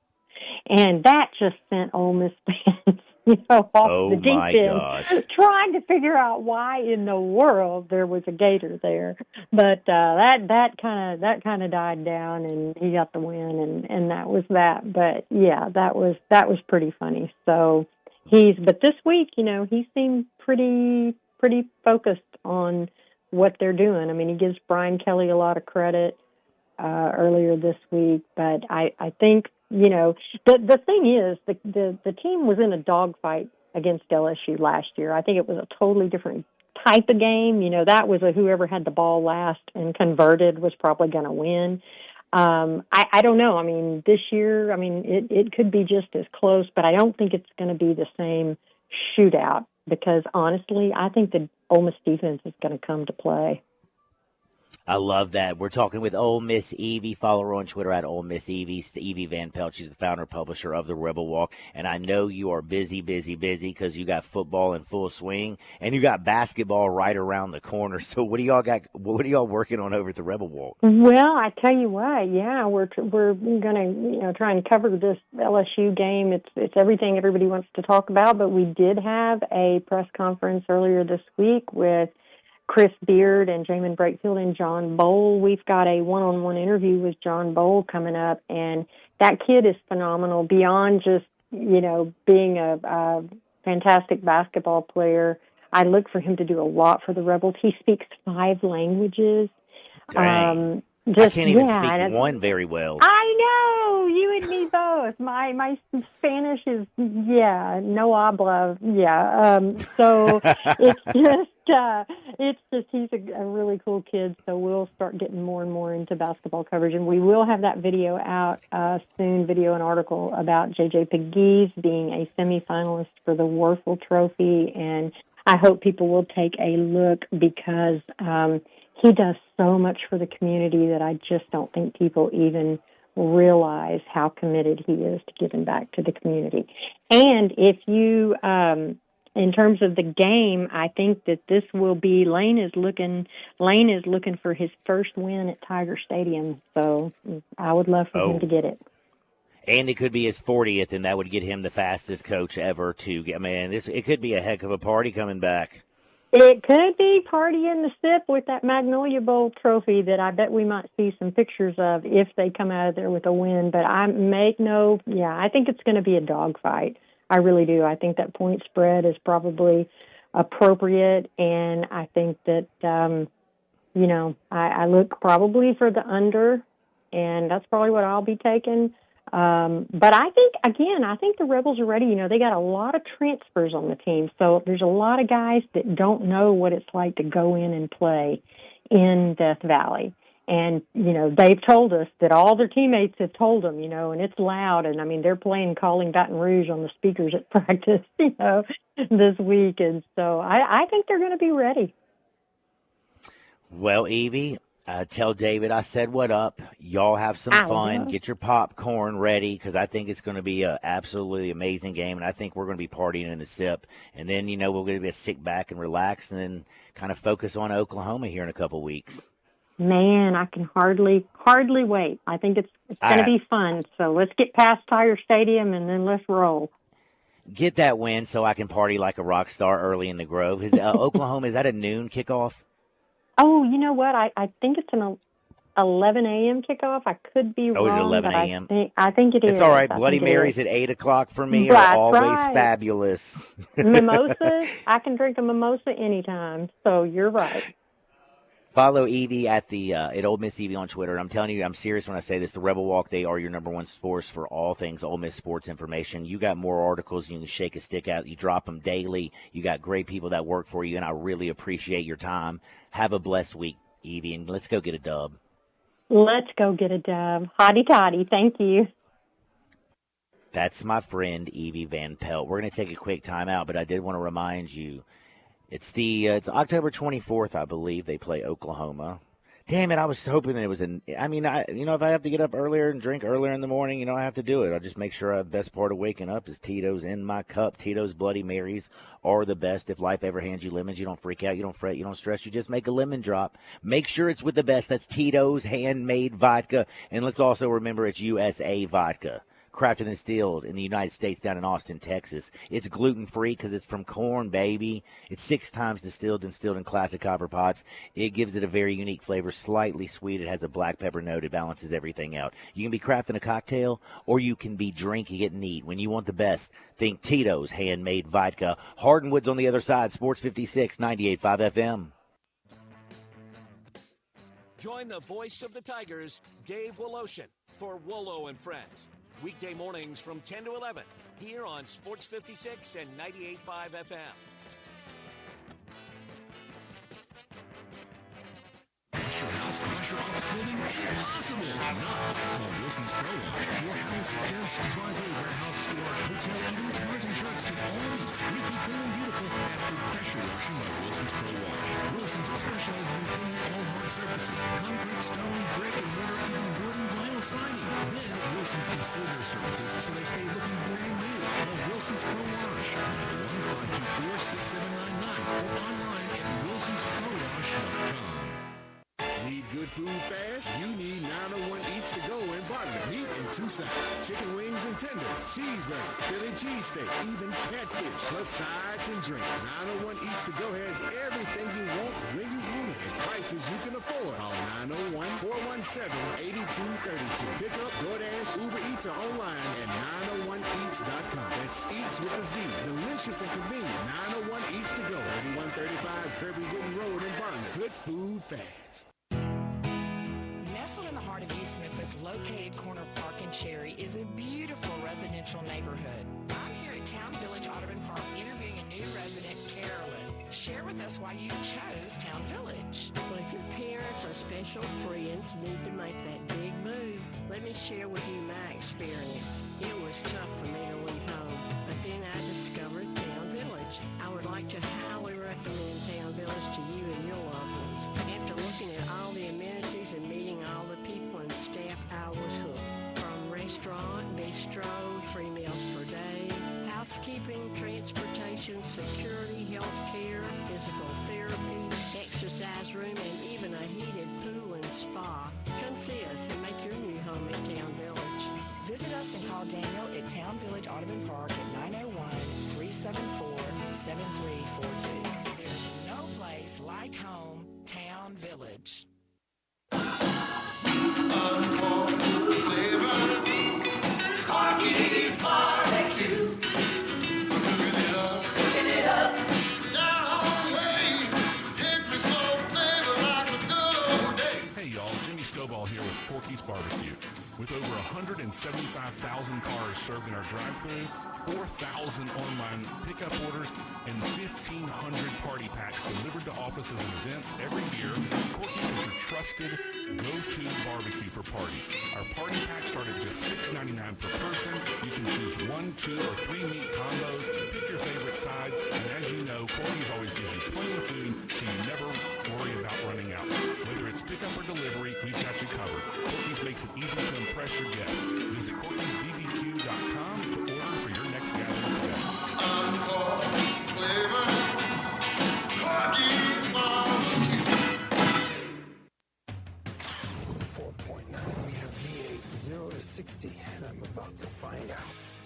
And that just sent Ole Miss fans, off the deep end, trying to figure out why in the world there was a gator there. But that kind of died down, and he got the win, and that was that. But yeah, that was pretty funny. So but this week, he seemed pretty focused on what they're doing. I mean, he gives Brian Kelly a lot of credit earlier this week, but I think. The thing is, the team was in a dogfight against LSU last year. I think it was a totally different type of game. That was whoever had the ball last and converted was probably going to win. I don't know. I mean, this year, it could be just as close, but I don't think it's going to be the same shootout because, honestly, I think the Ole Miss defense is going to come to play. I love that. We're talking with Ole Miss Evie. Follow her on Twitter at Ole Miss Evie. Evie Van Pelt. She's the founder and publisher of the Rebel Walk. And I know you are busy because you got football in full swing and you got basketball right around the corner. So what do y'all got? What are y'all working on over at the Rebel Walk? Well, I tell you what, yeah, we're going to try and cover this LSU game. It's everything everybody wants to talk about. But we did have a press conference earlier this week with Chris Beard and Jamin Brakefield and John Bowl. We've got a one-on-one interview with John Bowl coming up, and that kid is phenomenal beyond just, being a fantastic basketball player. I look for him to do a lot for the Rebels. He speaks 5 languages. Dang. I can't even speak one very well. I know, you and me both. My Spanish is no habla. So it's just he's a really cool kid. So we'll start getting more and more into basketball coverage, and we will have that video out soon. Video and article about JJ Pegues being a semifinalist for the Warfel Trophy, and I hope people will take a look because he does so much for the community that I just don't think people even realize how committed he is to giving back to the community. And if you, in terms of the game, I think that this will be Lane is looking for his first win at Tiger Stadium. So I would love for him to get it. And it could be his 40th, and that would get him the fastest coach ever to get. Man, it could be a heck of a party coming back. It could be party in the SIP with that Magnolia Bowl trophy that I bet we might see some pictures of if they come out of there with a win. But I think it's going to be a dogfight. I really do. I think that point spread is probably appropriate, and I think that, I look probably for the under, and that's probably what I'll be taking. But I think the Rebels are ready. They got a lot of transfers on the team. So there's a lot of guys that don't know what it's like to go in and play in Death Valley. And, they've told us that all their teammates have told them, and it's loud. And, they're playing Calling Baton Rouge on the speakers at practice, this week. And so I think they're going to be ready. Well, Evie, tell David I said what up. Y'all have some fun. Get your popcorn ready because I think it's going to be an absolutely amazing game, and I think we're going to be partying in the SIP. And then, we're going to be sit back and relax and then kind of focus on Oklahoma here in a couple weeks. Man, I can hardly wait. I think it's going to be fun. So let's get past Tiger Stadium and then let's roll. Get that win so I can party like a rock star early in the Grove. Is Oklahoma, is that a noon kickoff? Oh, you know what? I think it's an 11 a.m. kickoff. I could be wrong. Oh, is it 11 a.m.? I think it is. It's all right. Bloody Marys at 8 o'clock for me are always fabulous. Mimosas, I can drink a mimosa anytime. So you're right. Follow Evie at Ole Miss Evie on Twitter. I'm telling you, I'm serious when I say this. The Rebel Walk, they are your number one source for all things Ole Miss sports information. You got more articles you can shake a stick at. You drop them daily. You got great people that work for you, and I really appreciate your time. Have a blessed week, Evie, and let's go get a dub. Let's go get a dub. Hotty toddy. Thank you. That's my friend Evie Van Pelt. We're going to take a quick time out, but I did want to remind you, it's October 24th, I believe. They play Oklahoma. Damn it, I was hoping that it was if I have to get up earlier and drink earlier in the morning, I have to do it. I'll just make sure the best part of waking up is Tito's in my cup. Tito's Bloody Marys are the best. If life ever hands you lemons, you don't freak out, you don't fret, you don't stress, you just make a lemon drop. Make sure it's with the best. That's Tito's handmade vodka. And let's also remember it's USA vodka. Crafted and distilled in the United States down in Austin, Texas. It's gluten-free because it's from corn, baby. It's 6 times distilled and distilled in classic copper pots. It gives it a very unique flavor, slightly sweet. It has a black pepper note. It balances everything out. You can be crafting a cocktail or you can be drinking it neat. When you want the best, think Tito's handmade vodka. Hardinwood's on the other side. Sports 56, 98.5 FM. Join the voice of the Tigers, Dave Woloshin, for Wolo and Friends. Weekday mornings from 10 to 11 here on Sports 56 and 98.5 FM. Is your house or your office building? Impossible! Not call Wilson's Pro Wash. Your house, fence, driveway, warehouse, store, hotel, even cars and trucks can all be squeaky clean and beautiful after pressure washing by Wilson's Pro Wash. Wilson's specializes in cleaning all hard surfaces, concrete, stone, brick, and mortar, even wood and vinyl siding. Then Wilson's can seal their surfaces so they stay looking brand new. Call Wilson's Pro Wash, 901-524-6799, or online at wilsonsprowash.com. Need good food fast? You need 901 Eats to Go in Bartlett. Meat in 2 sides. Chicken wings and tenders, cheeseburgers, Philly cheesesteak, even catfish, plus sides and drinks. 901 Eats to Go has everything you want when you want it at prices you can afford. Call 901-417-8232. Pick up DoorDash, Uber Eats, or online at 901eats.com. That's Eats with a Z. Delicious and convenient. 901 Eats to Go. 8135 Kirby Wooden Road in Bartlett. Good food fast. Nestled in the heart of East Memphis, located corner of Park and Cherry, is a beautiful residential neighborhood. I'm here at Town Village Audubon Park interviewing a new resident, Carolyn. Share with us why you chose Town Village. Well, if your parents or special friends need to make that big move, let me share with you my experience. It was tough for me to leave home, but then I discovered Town Village. I would like to highly recommend Town Village to you and your loved ones. After looking at all the amenities and meeting all the people and staff, I was hooked. From restaurant, bistro, 3 meals per day, housekeeping, transportation, security, health care, physical therapy, exercise room, and even a heated pool and spa. Come see us and make your new home in Town Village. Visit us and call Daniel at Town Village Audubon Park at 901-374-7342. There's no place like home, Town Village. Corky's Barbecue. Cooking it up. Down home way. Hickory smoke flavor like the good old days. Hey y'all, Jimmy Stovall here with Corky's Barbecue. With over 175,000 cars served in our drive-thru, 4,000 online pickup orders, and 1,500 party packs delivered to offices and events every year, Corky's is your trusted go-to barbecue for parties. Our party packs start at just $6.99 per person. You can choose 1, 2, or 3 meat combos. Pick your favorite sides, and as you know, Corky's always gives you plenty of food, so you never worry about running out. Whether it's pickup or delivery, we've got you covered. Corky's makes it easy to impress your guests. Visit Corky'sBBQ.com to order for your next gathering today. Uncorked flavor. Corky's Barbecue. 4.9-liter V8, 0 to 60, and I'm about to find out.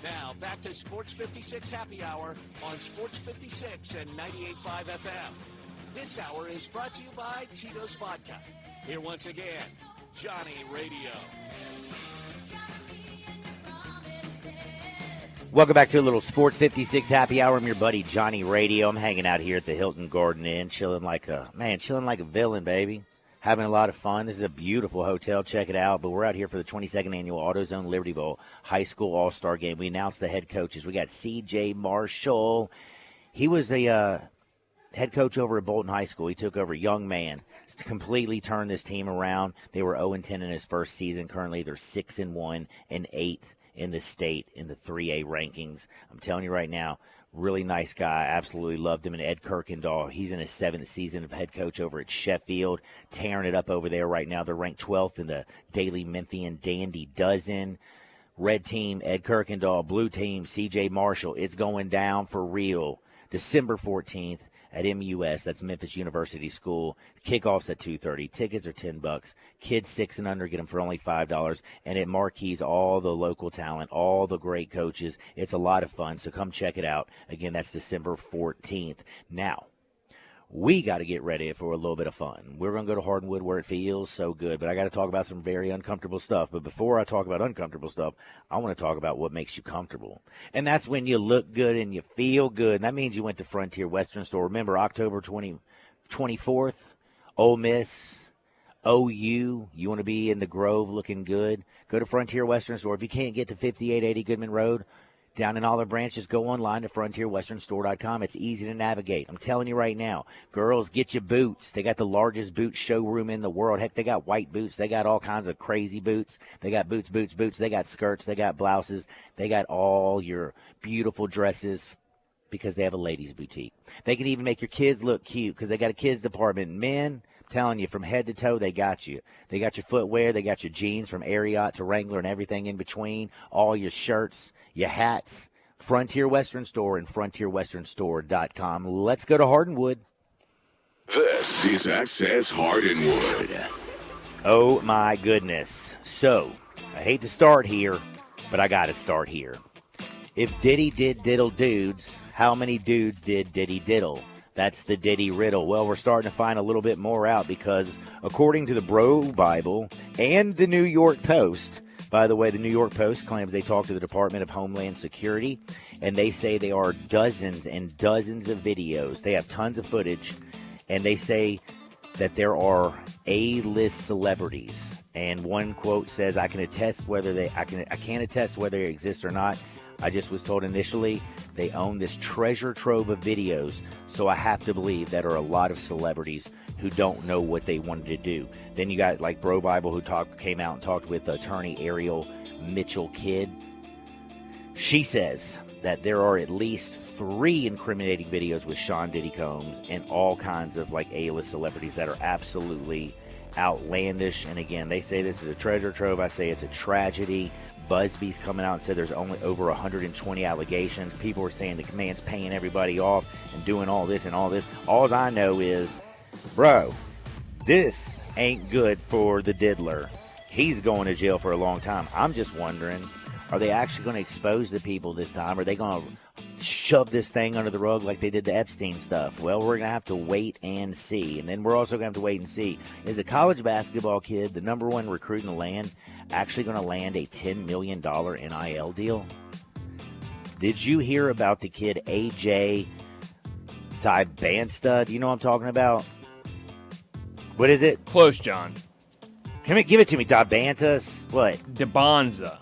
Now, back to Sports 56 Happy Hour on Sports 56 and 98.5 FM. This hour is brought to you by Tito's Vodka. Here once again, Johnny Radio. Welcome back to a little Sports 56 Happy Hour. I'm your buddy Johnny Radio. I'm hanging out here at the Hilton Garden Inn, chilling like a villain, baby. Having a lot of fun. This is a beautiful hotel. Check it out. But we're out here for the 22nd annual AutoZone Liberty Bowl High School All-Star Game. We announced the head coaches. We got C.J. Marshall. He was the head coach over at Bolton High School. He took over, young man, to completely turn this team around. They were 0-10 in his first season. Currently, they're 6-1 and 8th in the state in the 3A rankings. I'm telling you right now, Really nice guy. Absolutely loved him. And Ed Kirkendall, he's in his 7th season of head coach over at Sheffield, tearing it up over there right now. They're ranked 12th in the Daily Memphian Dandy Dozen. Red team, Ed Kirkendall. Blue team, C.J. Marshall. It's going down for real. December 14th at MUS. That's Memphis University School. Kickoff's at 2:30. Tickets are $10. Kids 6 and under get them for only $5. And it marquees all the local talent, all the great coaches. It's a lot of fun, so come check it out. Again, that's December 14th. Now, we got to get ready for a little bit of fun. We're going to go to Hardwood where it feels so good, but I got to talk about some very uncomfortable stuff. But before I talk about uncomfortable stuff, I want to talk about what makes you comfortable. And that's when you look good and you feel good. And that means you went to Frontier Western Store. Remember, October 24th, Ole Miss, OU, you want to be in the Grove looking good? Go to Frontier Western Store. If you can't get to 5880 Goodman Road, down in Olive Branch, just go online to frontierwesternstore.com. It's easy to navigate. I'm telling you right now, girls, get your boots. They got the largest boot showroom in the world. Heck, they got white boots. They got all kinds of crazy boots. They got boots. They got skirts. They got blouses. They got all your beautiful dresses because they have a ladies' boutique. They can even make your kids look cute because they got a kids department. Men, I'm telling you, from head to toe, they got you. They got your footwear. They got your jeans from Ariat to Wrangler and everything in between. All your shirts, your hats. Frontier Western Store and frontierwesternstore.com. Let's go to Hardwood. This is Access Hardwood. Oh, my goodness. So, I hate to start here, but I got to start here. If Diddy did diddle dudes, how many dudes did Diddy diddle? That's the Diddy riddle. Well, we're starting to find a little bit more out because according to the Bro Bible and the New York Post, by the way, the New York Post claims they talked to the Department of Homeland Security, and they say there are dozens and dozens of videos. They have tons of footage, and they say that there are A-list celebrities. And one quote says, I can't attest whether they exist or not. I just was told initially they own this treasure trove of videos, so I have to believe that are a lot of celebrities who don't know what they wanted to do. Then you got like Bro Bible who came out and talked with attorney Ariel Mitchell-Kidd. She says that there are at least 3 incriminating videos with Sean Diddy Combs and all kinds of like A-list celebrities that are absolutely outlandish. And again, they say this is a treasure trove. I say it's a tragedy. Busby's coming out and said there's only over 120 allegations. People are saying the man's paying everybody off and doing all this and all this. All I know is, bro, this ain't good for the diddler. He's going to jail for a long time. I'm just wondering, are they actually going to expose the people this time? Are they going to shove this thing under the rug like they did the Epstein stuff? Well, we're going to have to wait and see. And then we're also going to have to wait and see, is a college basketball kid, the number 1 recruit in the land, actually going to land a $10 million NIL deal? Did you hear about the kid AJ Dybanta? Do you know what I'm talking about? What is it? Close, John. Give it to me. Dybanta? What? DeBonza.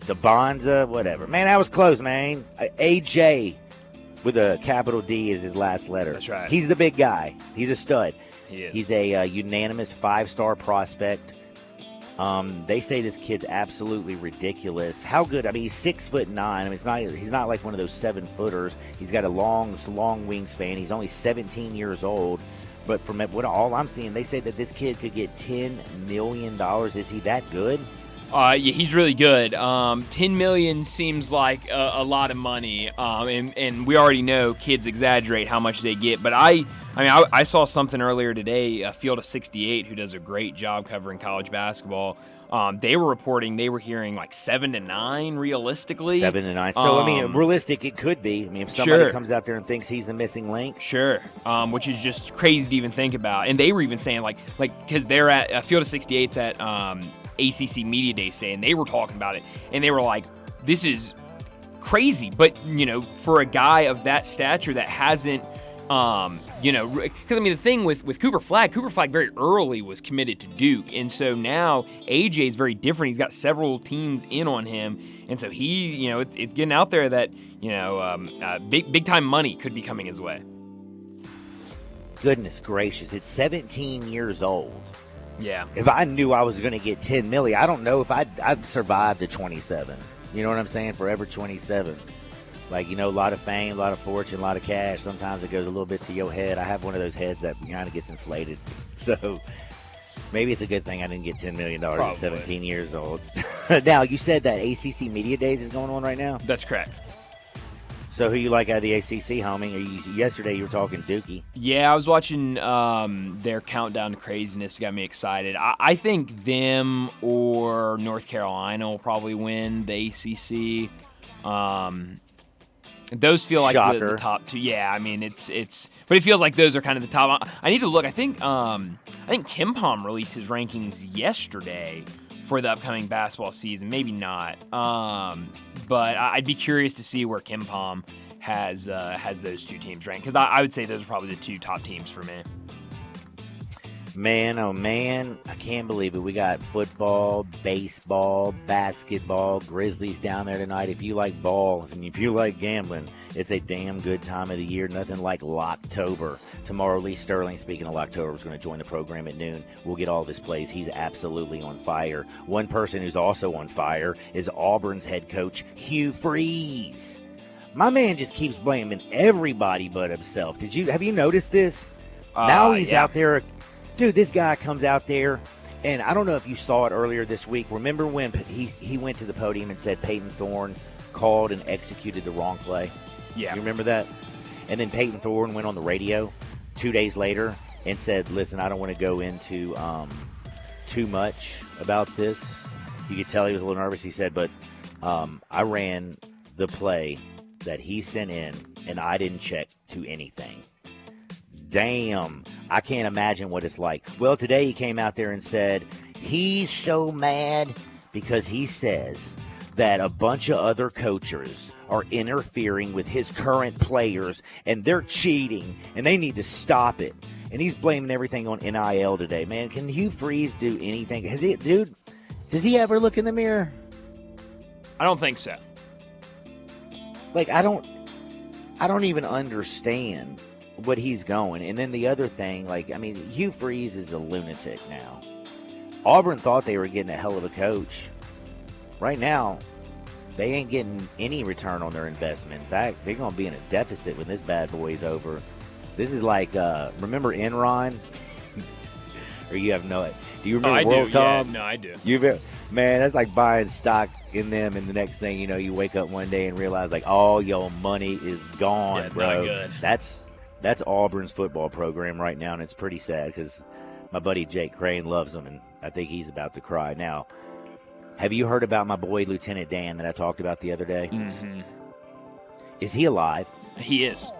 DeBonza? Whatever. Man, that was close, man. AJ with a capital D is his last letter. That's right. He's the big guy. He's a stud. He is. He's a unanimous 5-star prospect. They say this kid's absolutely ridiculous. How good? I mean, he's 6'9". I mean, he's not like one of those 7-footers. He's got a long wingspan. He's only 17 years old. But from what all I'm seeing, they say that this kid could get $10 million. Is he that good? Yeah, he's really good. $10 million seems like a lot of money, and we already know kids exaggerate how much they get. But I saw something earlier today. Field of 68, who does a great job covering college basketball. They were reporting they were hearing like 7 to 9 realistically. 7 to 9. So, I mean, realistic it could be. I mean, if somebody comes out there and thinks he's the missing link. Sure. Which is just crazy to even think about. And they were even saying, like because they're at Field of 68's at ACC Media Day today, and they were talking about it. And they were like, this is crazy. But, for a guy of that stature that hasn't, because the thing with Cooper Flagg very early was committed to Duke, and so now AJ is very different. He's got several teams in on him, and so he, it's getting out there that big time money could be coming his way. Goodness gracious, it's 17 years old. Yeah. If I knew I was going to get $10 million, I don't know if I'd survive to 27. You know what I'm saying? Forever 27. Like, a lot of fame, a lot of fortune, a lot of cash. Sometimes it goes a little bit to your head. I have one of those heads that kind of gets inflated. So maybe it's a good thing I didn't get $10 million at 17 years old. Now, you said that ACC Media Days is going on right now? That's correct. So who you like out of the ACC, homie? Yesterday you were talking Dookie. Yeah, I was watching their countdown to craziness. It got me excited. I think them or North Carolina will probably win the ACC. Those feel like the top two. Yeah, I mean it's, but it feels like those are kind of the top. I need to look. I think KenPom released his rankings yesterday for the upcoming basketball season. Maybe not. But I'd be curious to see where KenPom has those two teams ranked, because I would say those are probably the two top teams for me. Man, oh man, I can't believe it. We got football, baseball, basketball, Grizzlies down there tonight. If you like ball and if you like gambling, it's a damn good time of the year. Nothing like Locktober. Tomorrow, Lee Sterling, speaking of Locktober, is going to join the program at noon. We'll get all of his plays. He's absolutely on fire. One person who's also on fire is Auburn's head coach, Hugh Freeze. My man just keeps blaming everybody but himself. Have you noticed this? Now he's out there. Dude, this guy comes out there, and I don't know if you saw it earlier this week. Remember when he went to the podium and said Peyton Thorne called and executed the wrong play? Yeah. You remember that? And then Peyton Thorne went on the radio 2 days later and said, listen, I don't want to go into too much about this. You could tell he was a little nervous. He said, but I ran the play that he sent in, and I didn't check to anything. Damn, I can't imagine what it's like. Well, today he came out there and said he's so mad because he says that a bunch of other coaches are interfering with his current players and they're cheating and they need to stop it. And he's blaming everything on NIL today. Man, can Hugh Freeze do anything? Does he ever look in the mirror? I don't think so. Like, I don't even understand what he's going. And then the other thing, Hugh Freeze is a lunatic now. Auburn thought they were getting a hell of a coach. Right now, they ain't getting any return on their investment. In fact, they're going to be in a deficit when this bad boy's over. This is like, remember Enron? Or you have no idea? Do you remember WorldCom? Yeah, no, I do. Man, that's like buying stock in them, and the next thing you know, you wake up one day and realize, all your money is gone, bro. Not good. That's Auburn's football program right now, and it's pretty sad because my buddy Jake Crane loves them, and I think he's about to cry. Now, have you heard about my boy Lieutenant Dan that I talked about the other day? Mm-hmm. Is he alive? He is.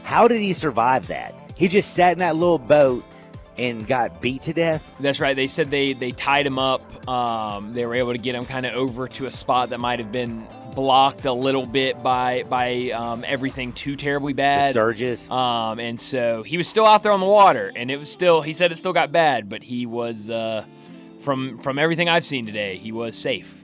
How did he survive that? He just sat in that little boat and got beat to death? That's right. They said they tied him up. They were able to get him kind of over to a spot that might have been blocked a little bit by everything too terribly bad. The surges. And so he was still out there on the water, and he said it still got bad, but he was, from everything I've seen today, he was safe.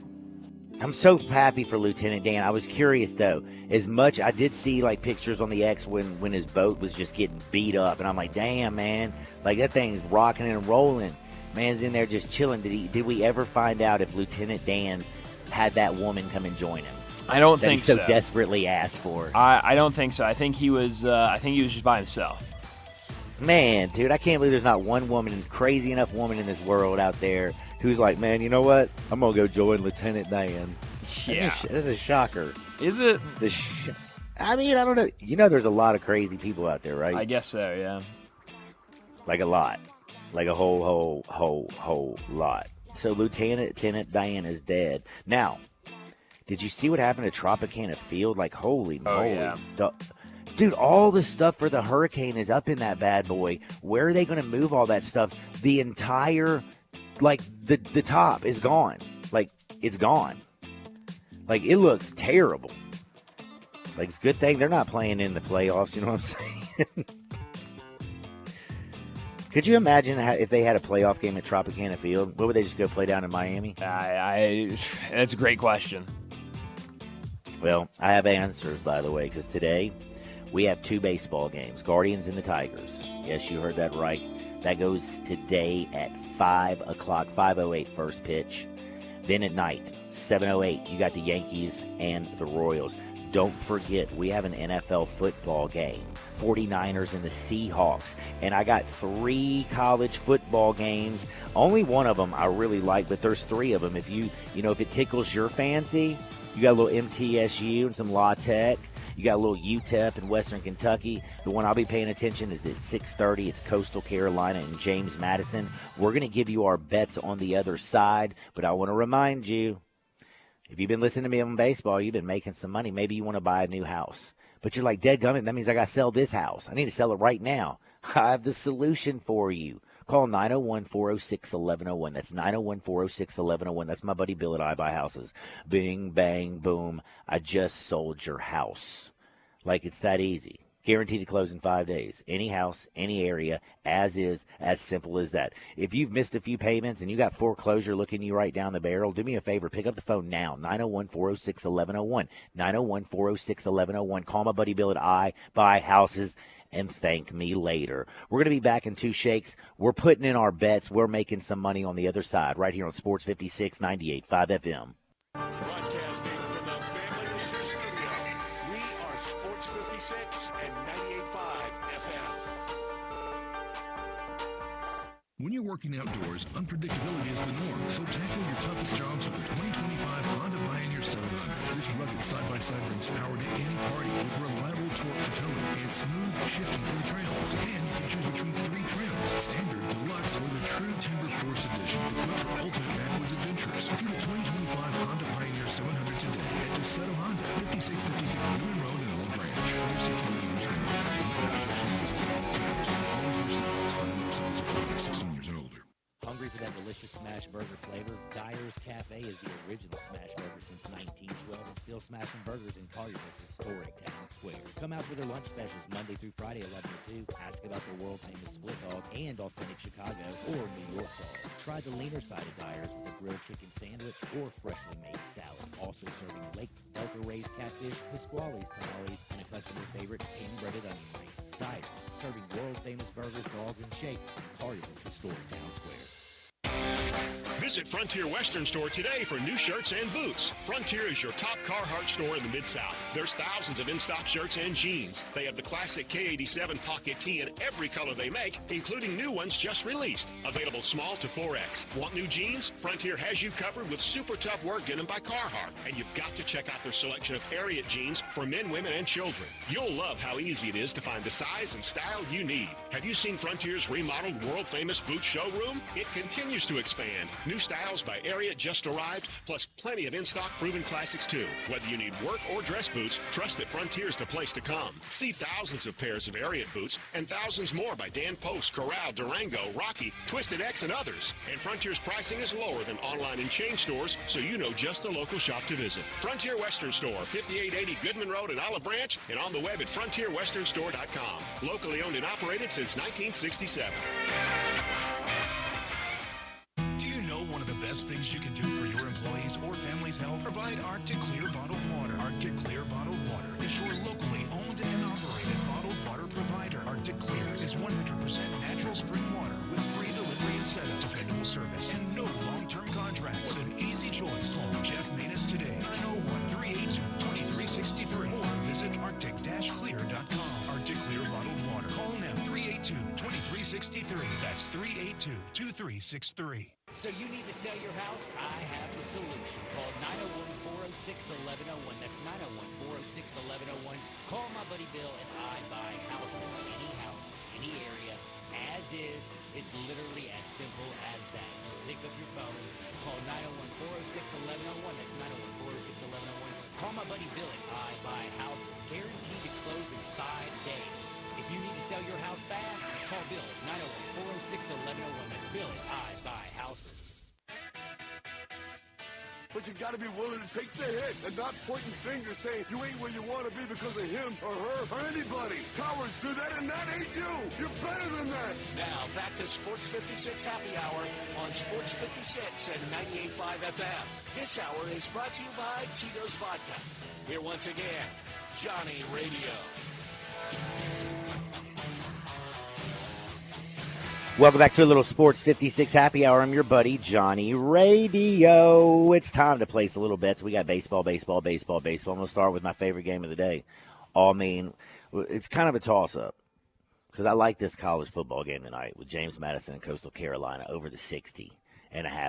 I'm so happy for Lieutenant Dan. I was curious, though. As much, I did see, pictures on the X when his boat was just getting beat up. And I'm like, damn, man. That thing's rocking and rolling. Man's in there just chilling. Did we ever find out if Lieutenant Dan had that woman come and join him? I don't think so. That he so desperately asked for. I don't think so. I think he was just by himself. Man, dude, I can't believe there's not one woman, crazy enough woman in this world out there who's like, man, you know what? I'm going to go join Lieutenant Dan. Yeah. That's a shocker. Is it? I don't know. There's a lot of crazy people out there, right? I guess so, yeah. Like a lot. Like a whole lot. So Lieutenant Dan is dead. Now, did you see what happened to Tropicana Field? Holy moly. Yeah. Dude, all the stuff for the hurricane is up in that bad boy. Where are they going to move all that stuff? The entire, the top is gone. It's gone. It looks terrible. It's a good thing they're not playing in the playoffs, you know what I'm saying? Could you imagine if they had a playoff game at Tropicana Field? What would they just go play down in Miami? That's a great question. Well, I have answers, by the way, because today we have 2 baseball games, Guardians and the Tigers. Yes, you heard that right. That goes today at 5 o'clock, 5:08 first pitch. Then at night, 7:08, you got the Yankees and the Royals. Don't forget, we have an NFL football game, 49ers and the Seahawks. And I got 3 college football games. Only one of them I really like, but there's 3 of them. If if it tickles your fancy, you got a little MTSU and some La Tech. You got a little UTEP in Western Kentucky. The one I'll be paying attention is at 6:30. It's Coastal Carolina and James Madison. We're going to give you our bets on the other side, but I want to remind you, if you've been listening to me on baseball, you've been making some money. Maybe you want to buy a new house, but you're like, dadgummit, that means I got to sell this house. I need to sell it right now. I have the solution for you. Call 901-406-1101. That's 901-406-1101. That's my buddy Bill at I Buy Houses. Bing, bang, boom. I just sold your house. Like, it's that easy. Guaranteed to close in 5 days. Any house, any area, as is, as simple as that. If you've missed a few payments and you got foreclosure looking you right down the barrel, do me a favor. Pick up the phone now, 901-406-1101. 901-406-1101. Call my buddy Bill at I Buy Houses and thank me later. We're going to be back in 2 shakes. We're putting in our bets. We're making some money on the other side right here on Sports 56, 98.5 FM. Broadcasting from the Family Leisure Studio, we are Sports 56 and 98.5 FM. When you're working outdoors, unpredictability is the norm, so tackle your toughest jobs with the 2025 Honda Pioneer 700. This rugged side-by-side brings power to any party with reliable torque for towing and smooth shifting for the trails. And you can choose between 3 trims, Standard, Deluxe, or the True Timber Force Edition, equipped for ultimate backwoods adventures. See the 2025 Honda Pioneer 700 today at DeSoto Honda, 5656 Newman Road in Old Branch. Your safety needs Hungry for that delicious smash burger flavor? Dyer's Cafe is the original smash burger since 1912 and still smashing burgers in Collierville's historic town square. Come out for their lunch specials Monday through Friday, 11 to 2. Ask about their world-famous split dog and authentic Chicago or New York dog. Try the leaner side of Dyer's with a grilled chicken sandwich or freshly made salad. Also serving Lakes, Delta-raised catfish, Pasquale's tamales, and a customer favorite hand-breaded onion rings. Dyer's, serving world-famous burgers, dogs, and shakes in Collierville's historic town square. Visit Frontier Western Store today for new shirts and boots. Frontier is your top Carhartt store in the Mid-South. There's thousands of in-stock shirts and jeans. They have the classic K87 pocket tee in every color they make, including new ones just released. Available small to 4X. Want new jeans? Frontier has you covered with super tough work denim by Carhartt. And you've got to check out their selection of Ariat jeans for men, women, and children. You'll love how easy it is to find the size and style you need. Have you seen Frontier's remodeled world-famous boot showroom? It continues to expand. New styles by Ariat just arrived, plus plenty of in-stock proven classics too. Whether you need work or dress boots, trust that Frontier's the place to come. See thousands of pairs of Ariat boots and thousands more by Dan Post, Corral, Durango, Rocky, Twisted X, and others. And Frontier's pricing is lower than online and chain stores, so you know just the local shop to visit. Frontier Western Store, 5880 Goodman Road in Olive Branch, and on the web at frontierwesternstore.com. Locally owned and operated since 1967. One of the best things you can do for your employees or family's health, provide Arctic Clear bottled water. Arctic Clear bottled water is your locally owned and operated bottled water provider. Arctic Clear is 100% natural spring water with free delivery and setup, dependable service, and no long-term contracts. What an easy choice. Call Jeff Manus today, 901-382-2363, or visit arctic-clear.com. Arctic Clear bottled water. Call now, 382-2363. That's 382-2363. So you need to sell your house? I have the solution. Call 901-406-1101. That's 901-406-1101. Call my buddy Bill and I buy houses. Any house, any area, as is. It's literally as simple as that. Just pick up your phone. Call 901-406-1101. That's 901-406-1101. Call my buddy Bill and I buy houses. Guaranteed to close in 5 days. If you need to sell your house fast, call Bill at 901-406-1101. That's Bill at I Buy Houses. But you got to be willing to take the hit and not pointing fingers saying you ain't where you want to be because of him or her or anybody. Cowards do that, and that ain't you. You're better than that. Now, back to Sports 56 Happy Hour on Sports 56 and 98.5 FM. This hour is brought to you by Tito's Vodka. Here once again, Johnny Radio. Welcome back to a little Sports 56 Happy Hour. I'm your buddy, Johnny Radio. It's time to place a little bets. We got baseball. I'm going to start with my favorite game of the day. It's kind of a toss-up because I like this college football game tonight with James Madison and Coastal Carolina over the 60.5.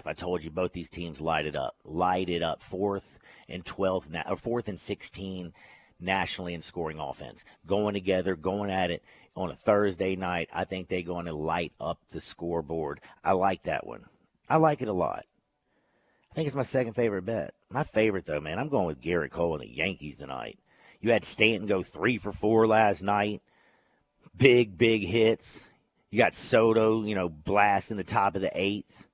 I told you both these teams light it up. 4th and 12th, or 4th and 16 nationally in scoring offense. Going together, going at it. On a Thursday night, I think they're going to light up the scoreboard. I like that one. I like it a lot. I think it's my second favorite bet. My favorite, though, man, I'm going with Garrett Cole and the Yankees tonight. You had Stanton go 3 for 4 last night. Big hits. You got Soto, blasting the top of the 8th.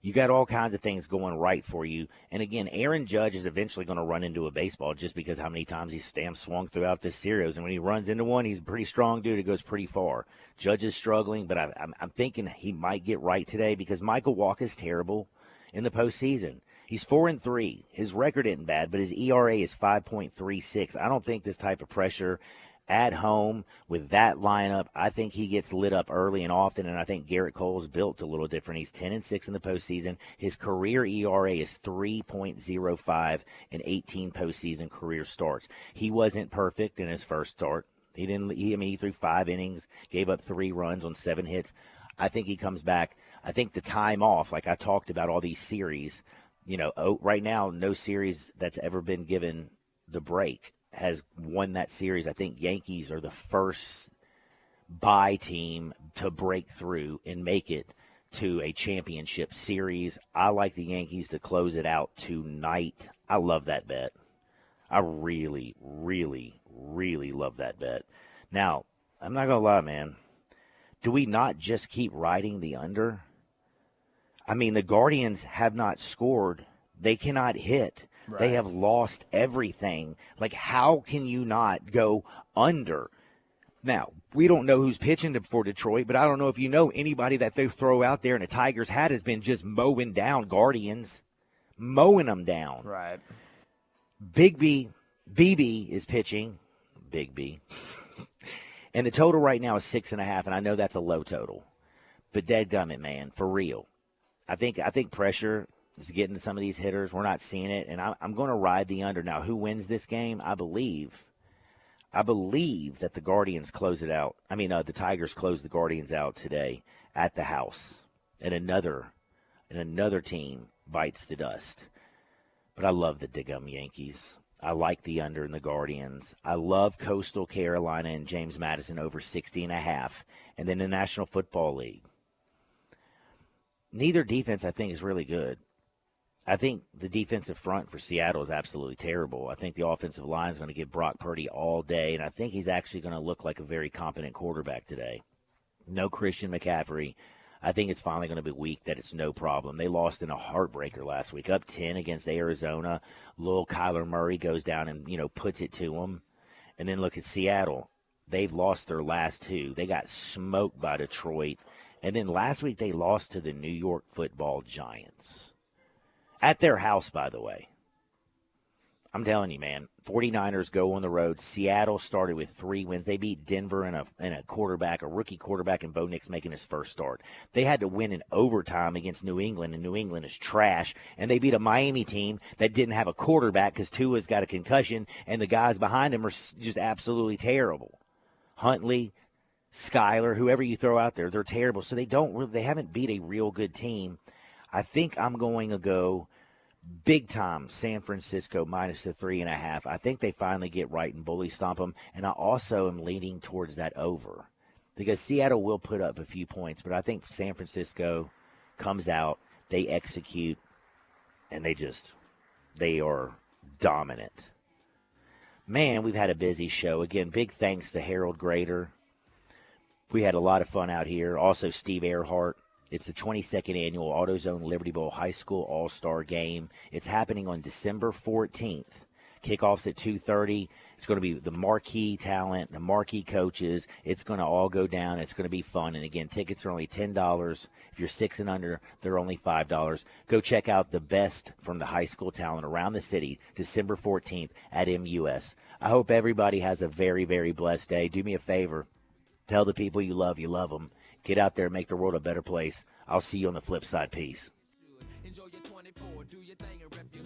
You got all kinds of things going right for you. And, again, Aaron Judge is eventually going to run into a baseball just because how many times he's swung throughout this series. And when he runs into one, he's a pretty strong dude. It goes pretty far. Judge is struggling, but I'm thinking he might get right today because Michael Wacha's terrible in the postseason. He's 4-3. His record isn't bad, but his ERA is 5.36. I don't think this type of pressure at home with that lineup, I think he gets lit up early and often, and I think Garrett Cole's built a little different. He's 10-6 in the postseason. His career ERA is 3.05 in 18 postseason career starts. He wasn't perfect in his first start. He threw 5 innings, gave up 3 runs on 7 hits. I think he comes back. I think the time off, like I talked about all these series, right now, no series that's ever been given the break has won that series. I think Yankees are the first bye team to break through and make it to a championship series. I like the Yankees to close it out tonight. I love that bet. I really, really, really love that bet. Now, I'm not going to lie, man. Do we not just keep riding the under? I mean, the Guardians have not scored. They cannot hit. Right. They have lost everything. Like, how can you not go under? Now, we don't know who's pitching for Detroit, but I don't know if you know anybody that they throw out there in a Tigers hat has been just mowing down Guardians. Mowing them down. Right. BB is pitching. Big B. And the total right now is 6.5, and I know that's a low total. But dadgummit, man, for real. I think pressure is getting to some of these hitters. We're not seeing it, and I'm going to ride the under. Now, who wins this game? I believe that the Guardians close it out. The Tigers close the Guardians out today at the house, and another team bites the dust. But I love the Diggum Yankees. I like the under in the Guardians. I love Coastal Carolina and James Madison over 60.5, and then the National Football League. Neither defense, I think, is really good. I think the defensive front for Seattle is absolutely terrible. I think the offensive line is going to give Brock Purdy all day, and I think he's actually going to look like a very competent quarterback today. No Christian McCaffrey. I think it's finally going to be weak that it's no problem. They lost in a heartbreaker last week, up 10 against Arizona. Little Kyler Murray goes down and, puts it to them. And then look at Seattle. They've lost their last 2. They got smoked by Detroit. And then last week they lost to the New York Football Giants. At their house, by the way. I'm telling you, man, 49ers go on the road. Seattle started with 3 wins. They beat Denver and a rookie quarterback, and Bo Nix making his first start. They had to win in overtime against New England, and New England is trash. And they beat a Miami team that didn't have a quarterback because Tua's got a concussion, and the guys behind him are just absolutely terrible. Huntley, Skyler, whoever you throw out there, they're terrible. So they haven't beat a real good team. I think I'm going to go big time San Francisco minus the 3.5. I think they finally get right and bully stomp them. And I also am leaning towards that over because Seattle will put up a few points, but I think San Francisco comes out, they execute, and they are dominant. Man, we've had a busy show. Again, big thanks to Harold Grader. We had a lot of fun out here. Also, Steve Earhart. It's the 22nd annual AutoZone Liberty Bowl High School All-Star Game. It's happening on December 14th. Kickoff's at 2:30. It's going to be the marquee talent, the marquee coaches. It's going to all go down. It's going to be fun. And, again, tickets are only $10. If you're 6 and under, they're only $5. Go check out the best from the high school talent around the city, December 14th at MUS. I hope everybody has a very, very blessed day. Do me a favor. Tell the people you love them. Get out there and make the world a better place. I'll see you on the flip side. Peace. Enjoy your 24, do your thing and rep your